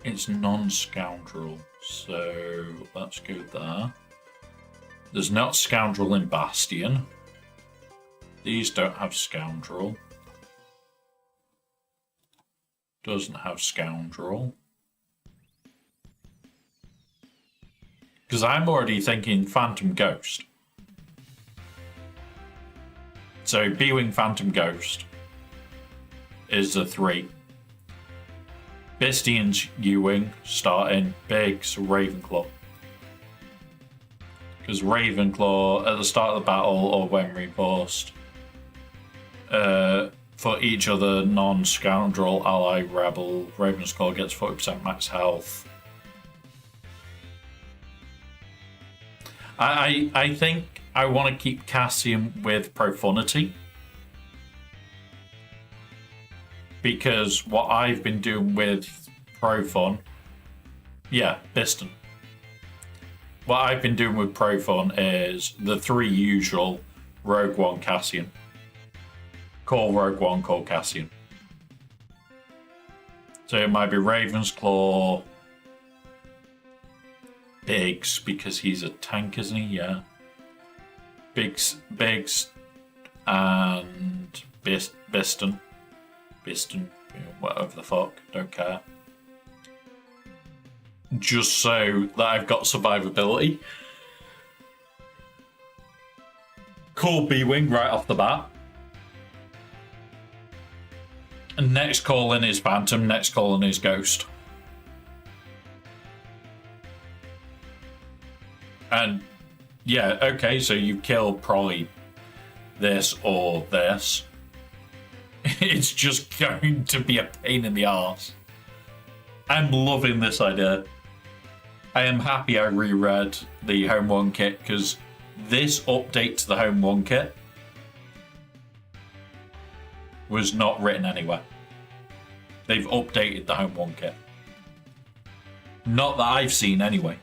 Speaker 1: It's non-scoundrel, so let's go there. There's not scoundrel in Bastion. These don't have scoundrel. Doesn't have scoundrel. Because I'm already thinking Phantom Ghost. So B-Wing Phantom Ghost is the 3. Bastion's U-Wing starting, Biggs, Ravenclaw. Because Ravenclaw at the start of the battle or when reinforced, for each other non-scoundrel ally rebel, Ravensclaw gets 40% max health. I think I want to keep Cassian with Profundity. Because what I've been doing with Profun... Yeah, Biston. What I've been doing with Profun is the 3 usual Rogue One Cassian. Call Rogue One, call Cassian. So it might be Ravensclaw... Biggs, because he's a tank, isn't he? Yeah. Biggs and Biston. Biston, whatever the fuck, don't care. Just so that I've got survivability. Call B-Wing right off the bat. And next call in is Phantom, next call in is Ghost. And yeah, okay, so you kill probably this or this. It's just going to be a pain in the arse. I'm loving this idea. I am happy I reread the Home 1 kit because this update to the Home 1 kit was not written anywhere. They've updated the Home 1 kit. Not that I've seen anyway.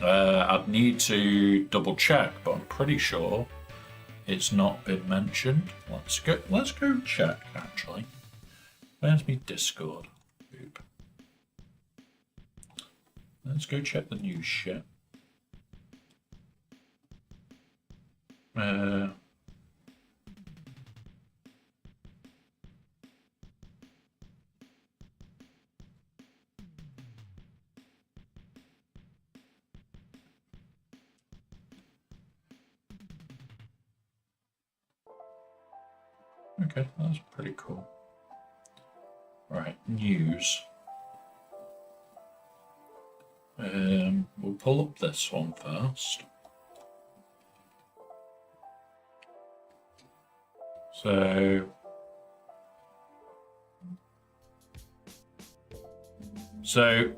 Speaker 1: I'd need to double check, but I'm pretty sure it's not been mentioned. Let's go check actually. Where's my Discord? Oop. Let's go check the news shit. Okay, that's pretty cool. Right, news. We'll pull up this one first. So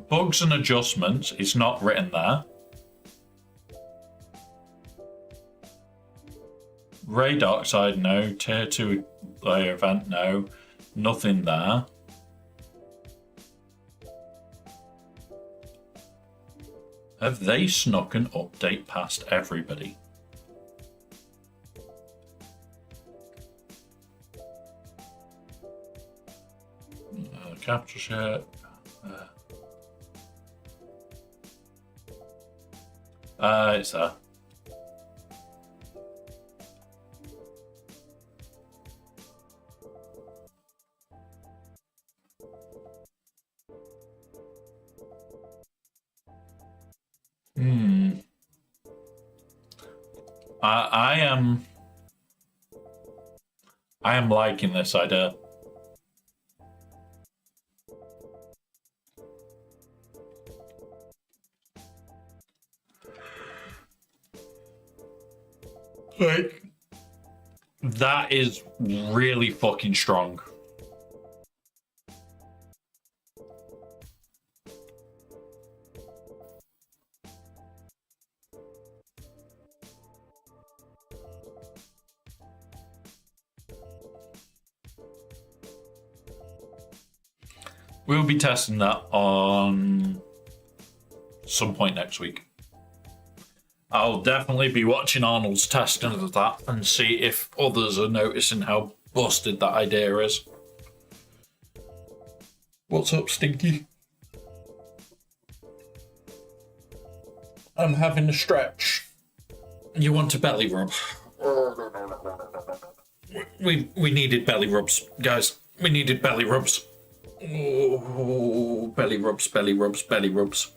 Speaker 1: bugs and adjustments, it's not written there. Ray Darkside, no. Tier 2 layer event, no. Nothing there. Have they snuck an update past everybody? Capture ship. It's there. I am liking this idea. Like, that is really fucking strong. We'll be testing that on some point next week. I'll definitely be watching Arnold's testing of that and see if others are noticing how busted that idea is. What's up, Stinky? I'm having a stretch. You want a belly rub? We needed belly rubs, guys. We needed belly rubs. Oh, belly rubs, belly rubs, belly rubs.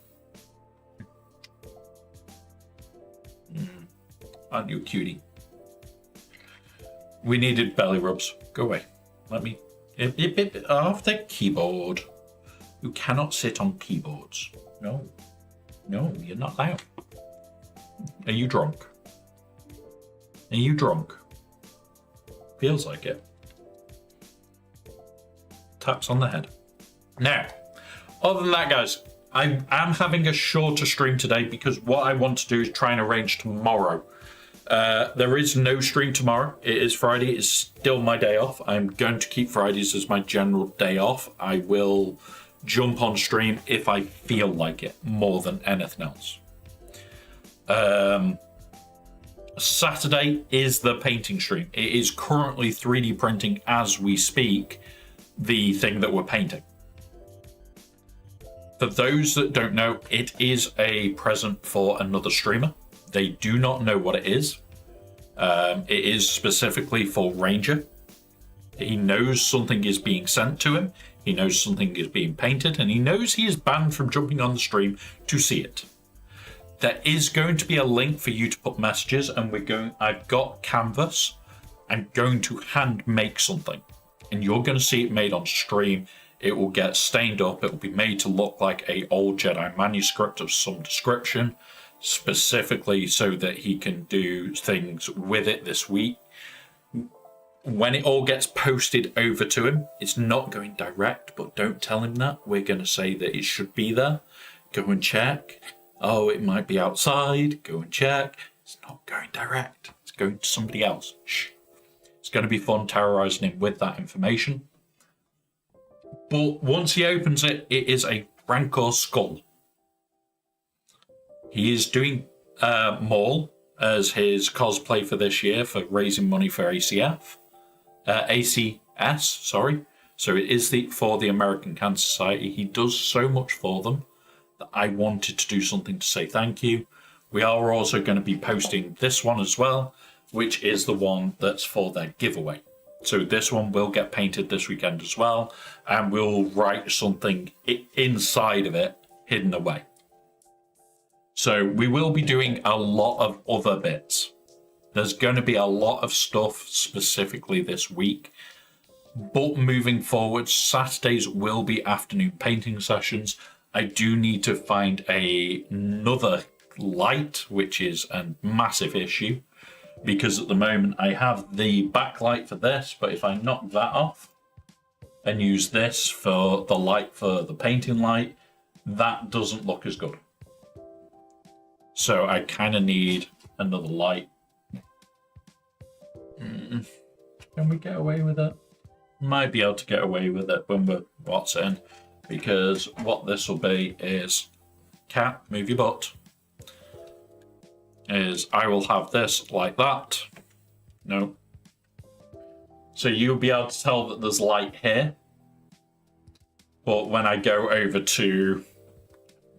Speaker 1: Aren't you a cutie? We needed belly rubs. Go away. Let me... off the keyboard. You cannot sit on keyboards. No. No, you're not allowed. Are you drunk? Are you drunk? Feels like it. Taps on the head. Now, other than that, guys, I am having a shorter stream today because what I want to do is try and arrange tomorrow. There is no stream tomorrow. It is Friday. It's still my day off. I'm going to keep Fridays as my general day off. I will jump on stream if I feel like it more than anything else. Saturday is the painting stream. It is currently 3D printing as we speak the thing that we're painting. For those that don't know, it is a present for another streamer. They do not know what it is. It is specifically for Ranger. He knows something is being sent to him. He knows something is being painted, and he knows he is banned from jumping on the stream to see it. There is going to be a link for you to put messages, and I've got canvas. I'm going to hand make something, and you're going to see it made on stream. It will get stained up. It will be made to look like a old Jedi manuscript of some description, specifically so that he can do things with it this week. When it all gets posted over to him, it's not going direct, but don't tell him that. We're going to say that it should be there. Go and check. Oh, it might be outside. Go and check. It's not going direct. It's going to somebody else. Shh. It's going to be fun terrorizing him with that information. But once he opens it, it is a Rancor skull. He is doing Maul as his cosplay for this year for raising money for ACS, sorry. So it is for the American Cancer Society. He does so much for them that I wanted to do something to say thank you. We are also going to be posting this one as well, which is the one that's for their giveaway. So this one will get painted this weekend as well, and we'll write something inside of it hidden away. So we will be doing a lot of other bits. There's going to be a lot of stuff specifically this week. But moving forward, Saturdays will be afternoon painting sessions. I do need to find another light, which is a massive issue. Because at the moment I have the backlight for this, but if I knock that off and use this for the light for the painting light, that doesn't look as good. So I kind of need another light. Can we get away with it? Might be able to get away with it when we're what's in, because what this will be is, cat, move your butt. Is I will have this like that. No. So you'll be able to tell that there's light here. But when I go over to...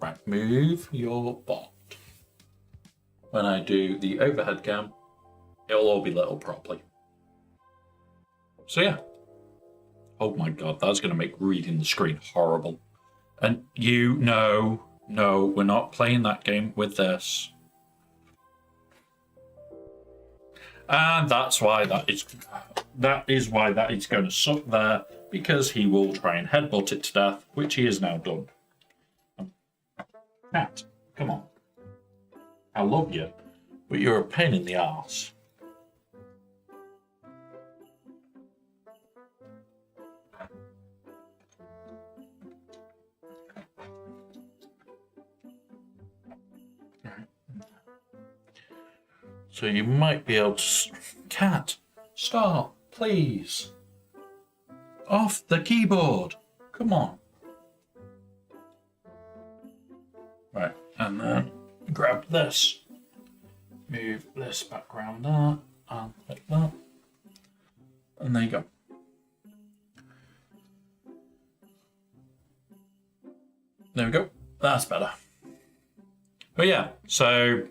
Speaker 1: Right, move your butt. When I do the overhead cam, it'll all be lit up properly. So yeah. Oh my god, that's going to make reading the screen horrible. And no, we're not playing that game with this. And that's why that is why that is going to suck there, because he will try and headbutt it to death, which he has now done. Cat, come on. I love you, but you're a pain in the arse. So you might be able to... Cat, stop, please. Off the keyboard. Come on. Right, and then grab this. Move this back around there, and like that. And there you go. There we go. That's better. But yeah, so...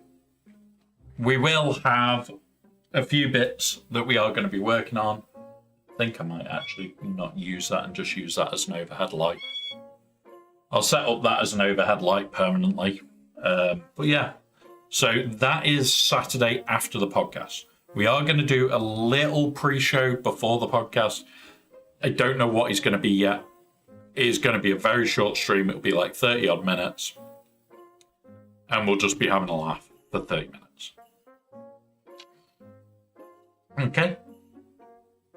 Speaker 1: we will have a few bits that we are going to be working on. I think I might actually not use that and just use that as an overhead light. I'll set up that as an overhead light permanently. But yeah, so that is Saturday after the podcast. We are going to do a little pre-show before the podcast. I don't know what it's going to be yet. It is going to be a very short stream. It'll be like 30 odd minutes. And we'll just be having a laugh for 30 minutes. Okay.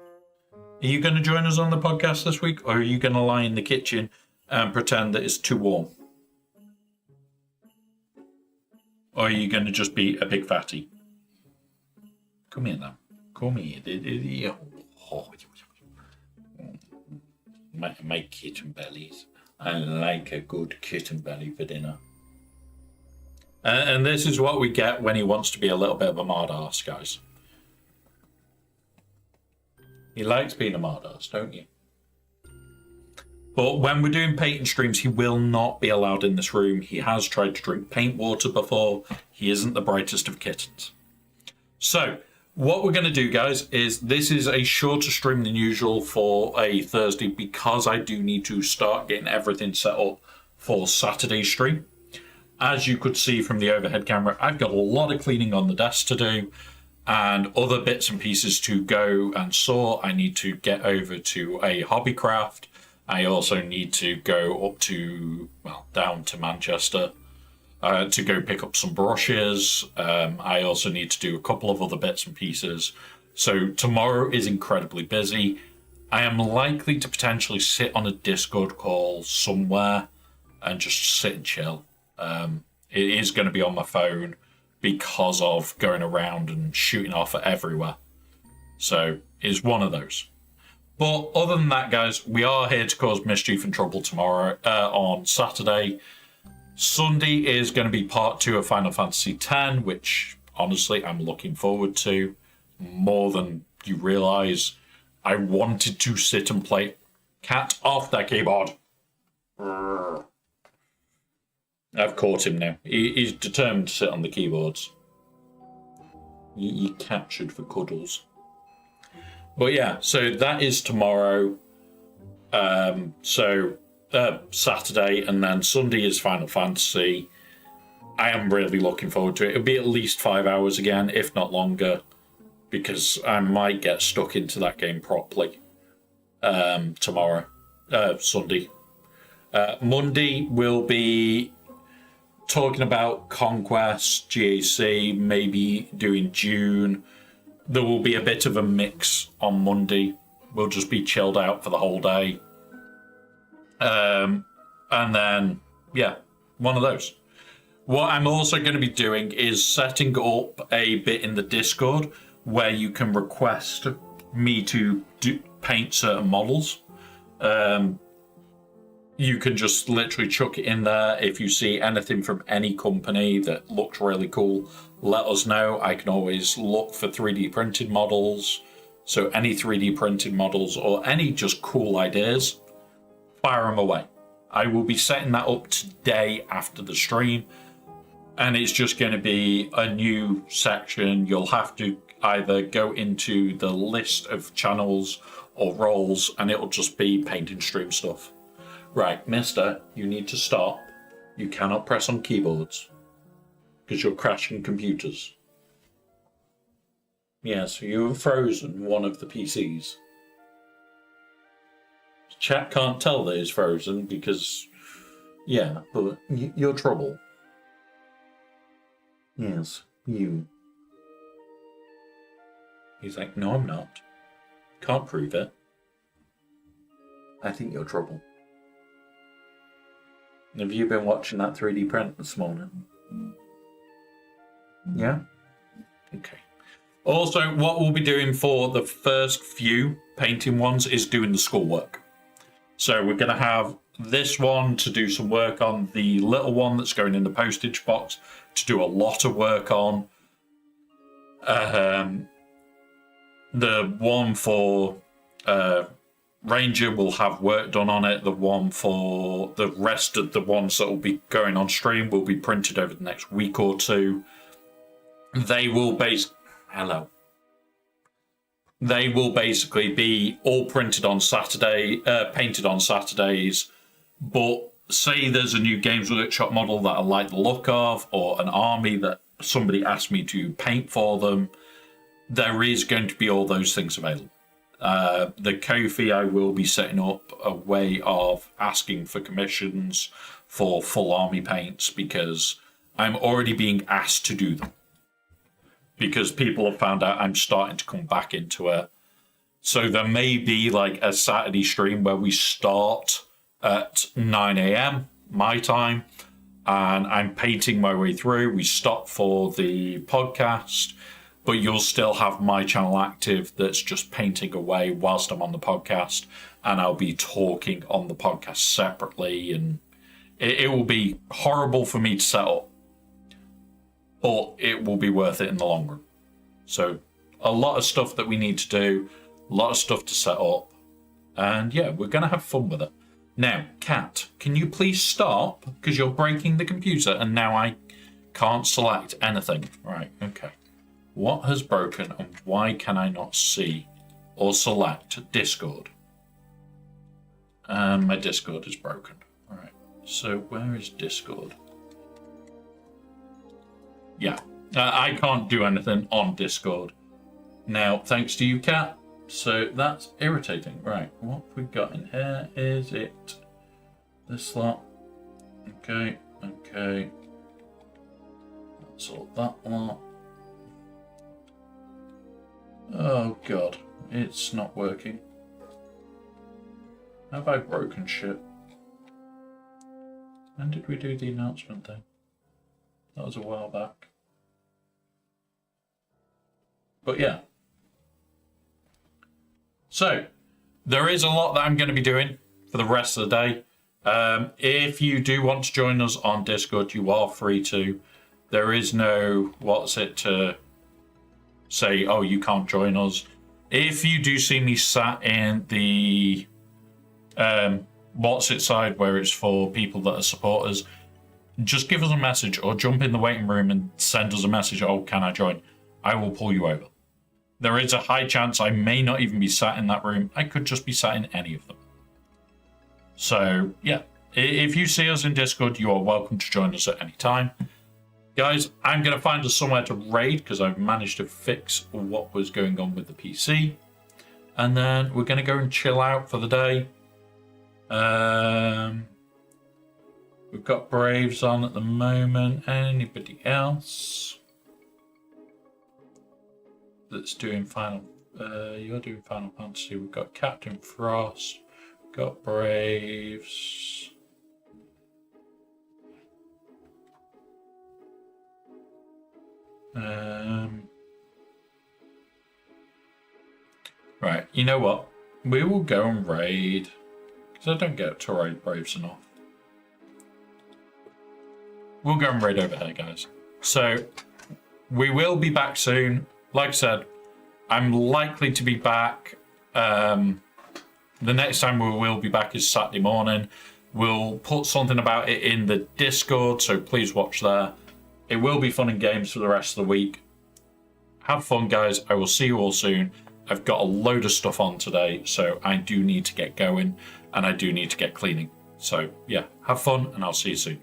Speaker 1: Are you going to join us on the podcast this week, or are you going to lie in the kitchen and pretend that it's too warm? Or are you going to just be a big fatty? Come here now. Come here. My kitten bellies. I like a good kitten belly for dinner. And this is what we get when he wants to be a little bit of a mad arse, guys. He likes being a mardarse, don't you? But when we're doing painting streams, he will not be allowed in this room. He has tried to drink paint water before. He isn't the brightest of kittens. So, what we're going to do, guys, is this is a shorter stream than usual for a Thursday because I do need to start getting everything set up for Saturday's stream. As you could see from the overhead camera, I've got a lot of cleaning on the desk to do. And other bits and pieces to go and saw. I need to get over to a Hobbycraft. I also need to go up to, down to Manchester to go pick up some brushes. I also need to do a couple of other bits and pieces. So tomorrow is incredibly busy. I am likely to potentially sit on a Discord call somewhere and just sit and chill. It is going to be on my phone, because of going around and shooting off at everywhere. So, it's one of those. But other than that, guys, we are here to cause mischief and trouble tomorrow on Saturday. Sunday is going to be part 2 of Final Fantasy X, which, honestly, I'm looking forward to more than you realise. I wanted to sit and play. Cat off that keyboard. I've caught him now. He's determined to sit on the keyboards. You captured for cuddles. But yeah, so that is tomorrow. Saturday, and then Sunday is Final Fantasy. I am really looking forward to it. It'll be at least 5 hours again, if not longer, because I might get stuck into that game properly Sunday. Monday will be talking about Conquest, GAC, maybe doing June. There will be a bit of a mix on Monday. We'll just be chilled out for the whole day. And then, yeah, one of those. What I'm also going to be doing is setting up a bit in the Discord where you can request me to paint certain models. You can just literally chuck it in there. If you see anything from any company that looks really cool, let us know. I can always look for 3D printed models. So any 3D printed models or any just cool ideas, fire them away. I will be setting that up today after the stream. And it's just going to be a new section. You'll have to either go into the list of channels or roles, and it'll just be painting stream stuff. Right, mister, you need to stop. You cannot press on keyboards because you're crashing computers. Yeah, so you have frozen one of the PCs. Chat can't tell that it's frozen because, yeah, but you're trouble. Yes, you. He's like, no, I'm not. Can't prove it. I think you're trouble. Have you been watching that 3D print this morning? Yeah? Okay. Also, what we'll be doing for the first few painting ones is doing the schoolwork. So we're going to have this one to do some work on, the little one that's going in the postage box to do a lot of work on. The one for Ranger will have work done on it. The one for the rest of the ones that will be going on stream will be printed over the next week or two. They will basically be all printed on Saturday, painted on Saturdays. But say there's a new Games Workshop model that I like the look of, or an army that somebody asked me to paint for them, there is going to be all those things available. The Ko-fi, I will be setting up a way of asking for commissions for full army paints because I'm already being asked to do them. Because people have found out I'm starting to come back into it. So there may be like a Saturday stream where we start at 9 a.m. my time and I'm painting my way through. We stop for the podcast, but you'll still have my channel active that's just painting away whilst I'm on the podcast, and I'll be talking on the podcast separately, and it will be horrible for me to set up, but it will be worth it in the long run. So a lot of stuff that we need to do, a lot of stuff to set up, and yeah, we're going to have fun with it. Now, Kat, can you please stop? Because you're breaking the computer and now I can't select anything. Right, okay. What has broken and why can I not see or select Discord? My Discord is broken. All right, so where is Discord? Yeah, I can't do anything on Discord. Now, thanks to you, Kat. So that's irritating. Right, what we got in here? Is it this lot? Okay, okay. That's all that lot. Oh god, it's not working. Have I broken shit? When did we do the announcement thing? That was a while back. But yeah. So, there is a lot that I'm going to be doing for the rest of the day. If you do want to join us on Discord, you are free to. There is no, to say, oh, you can't join us. If you do see me sat in the side where it's for people that are supporters, just give us a message or jump in the waiting room and send us a message, oh, can I join? I will pull you over. There is a high chance I may not even be sat in that room. I could just be sat in any of them. So, yeah. If you see us in Discord, you are welcome to join us at any time. Guys, I'm going to find us somewhere to raid because I've managed to fix what was going on with the PC. And then we're going to go and chill out for the day. We've got Braves on at the moment. Anybody else that's doing Final... you're doing Final Fantasy. We've got Captain Frost. We've got Braves. Right, you know what? We will go and raid. Because I don't get to raid Braves enough. We'll go and raid over here, guys. So, we will be back soon. Like I said, I'm likely to be back. The next time we will be back is Saturday morning. We'll put something about it in the Discord, so please watch there. It will be fun and games for the rest of the week. Have fun, guys. I will see you all soon. I've got a load of stuff on today, so I do need to get going, and I do need to get cleaning. So, yeah, have fun, and I'll see you soon.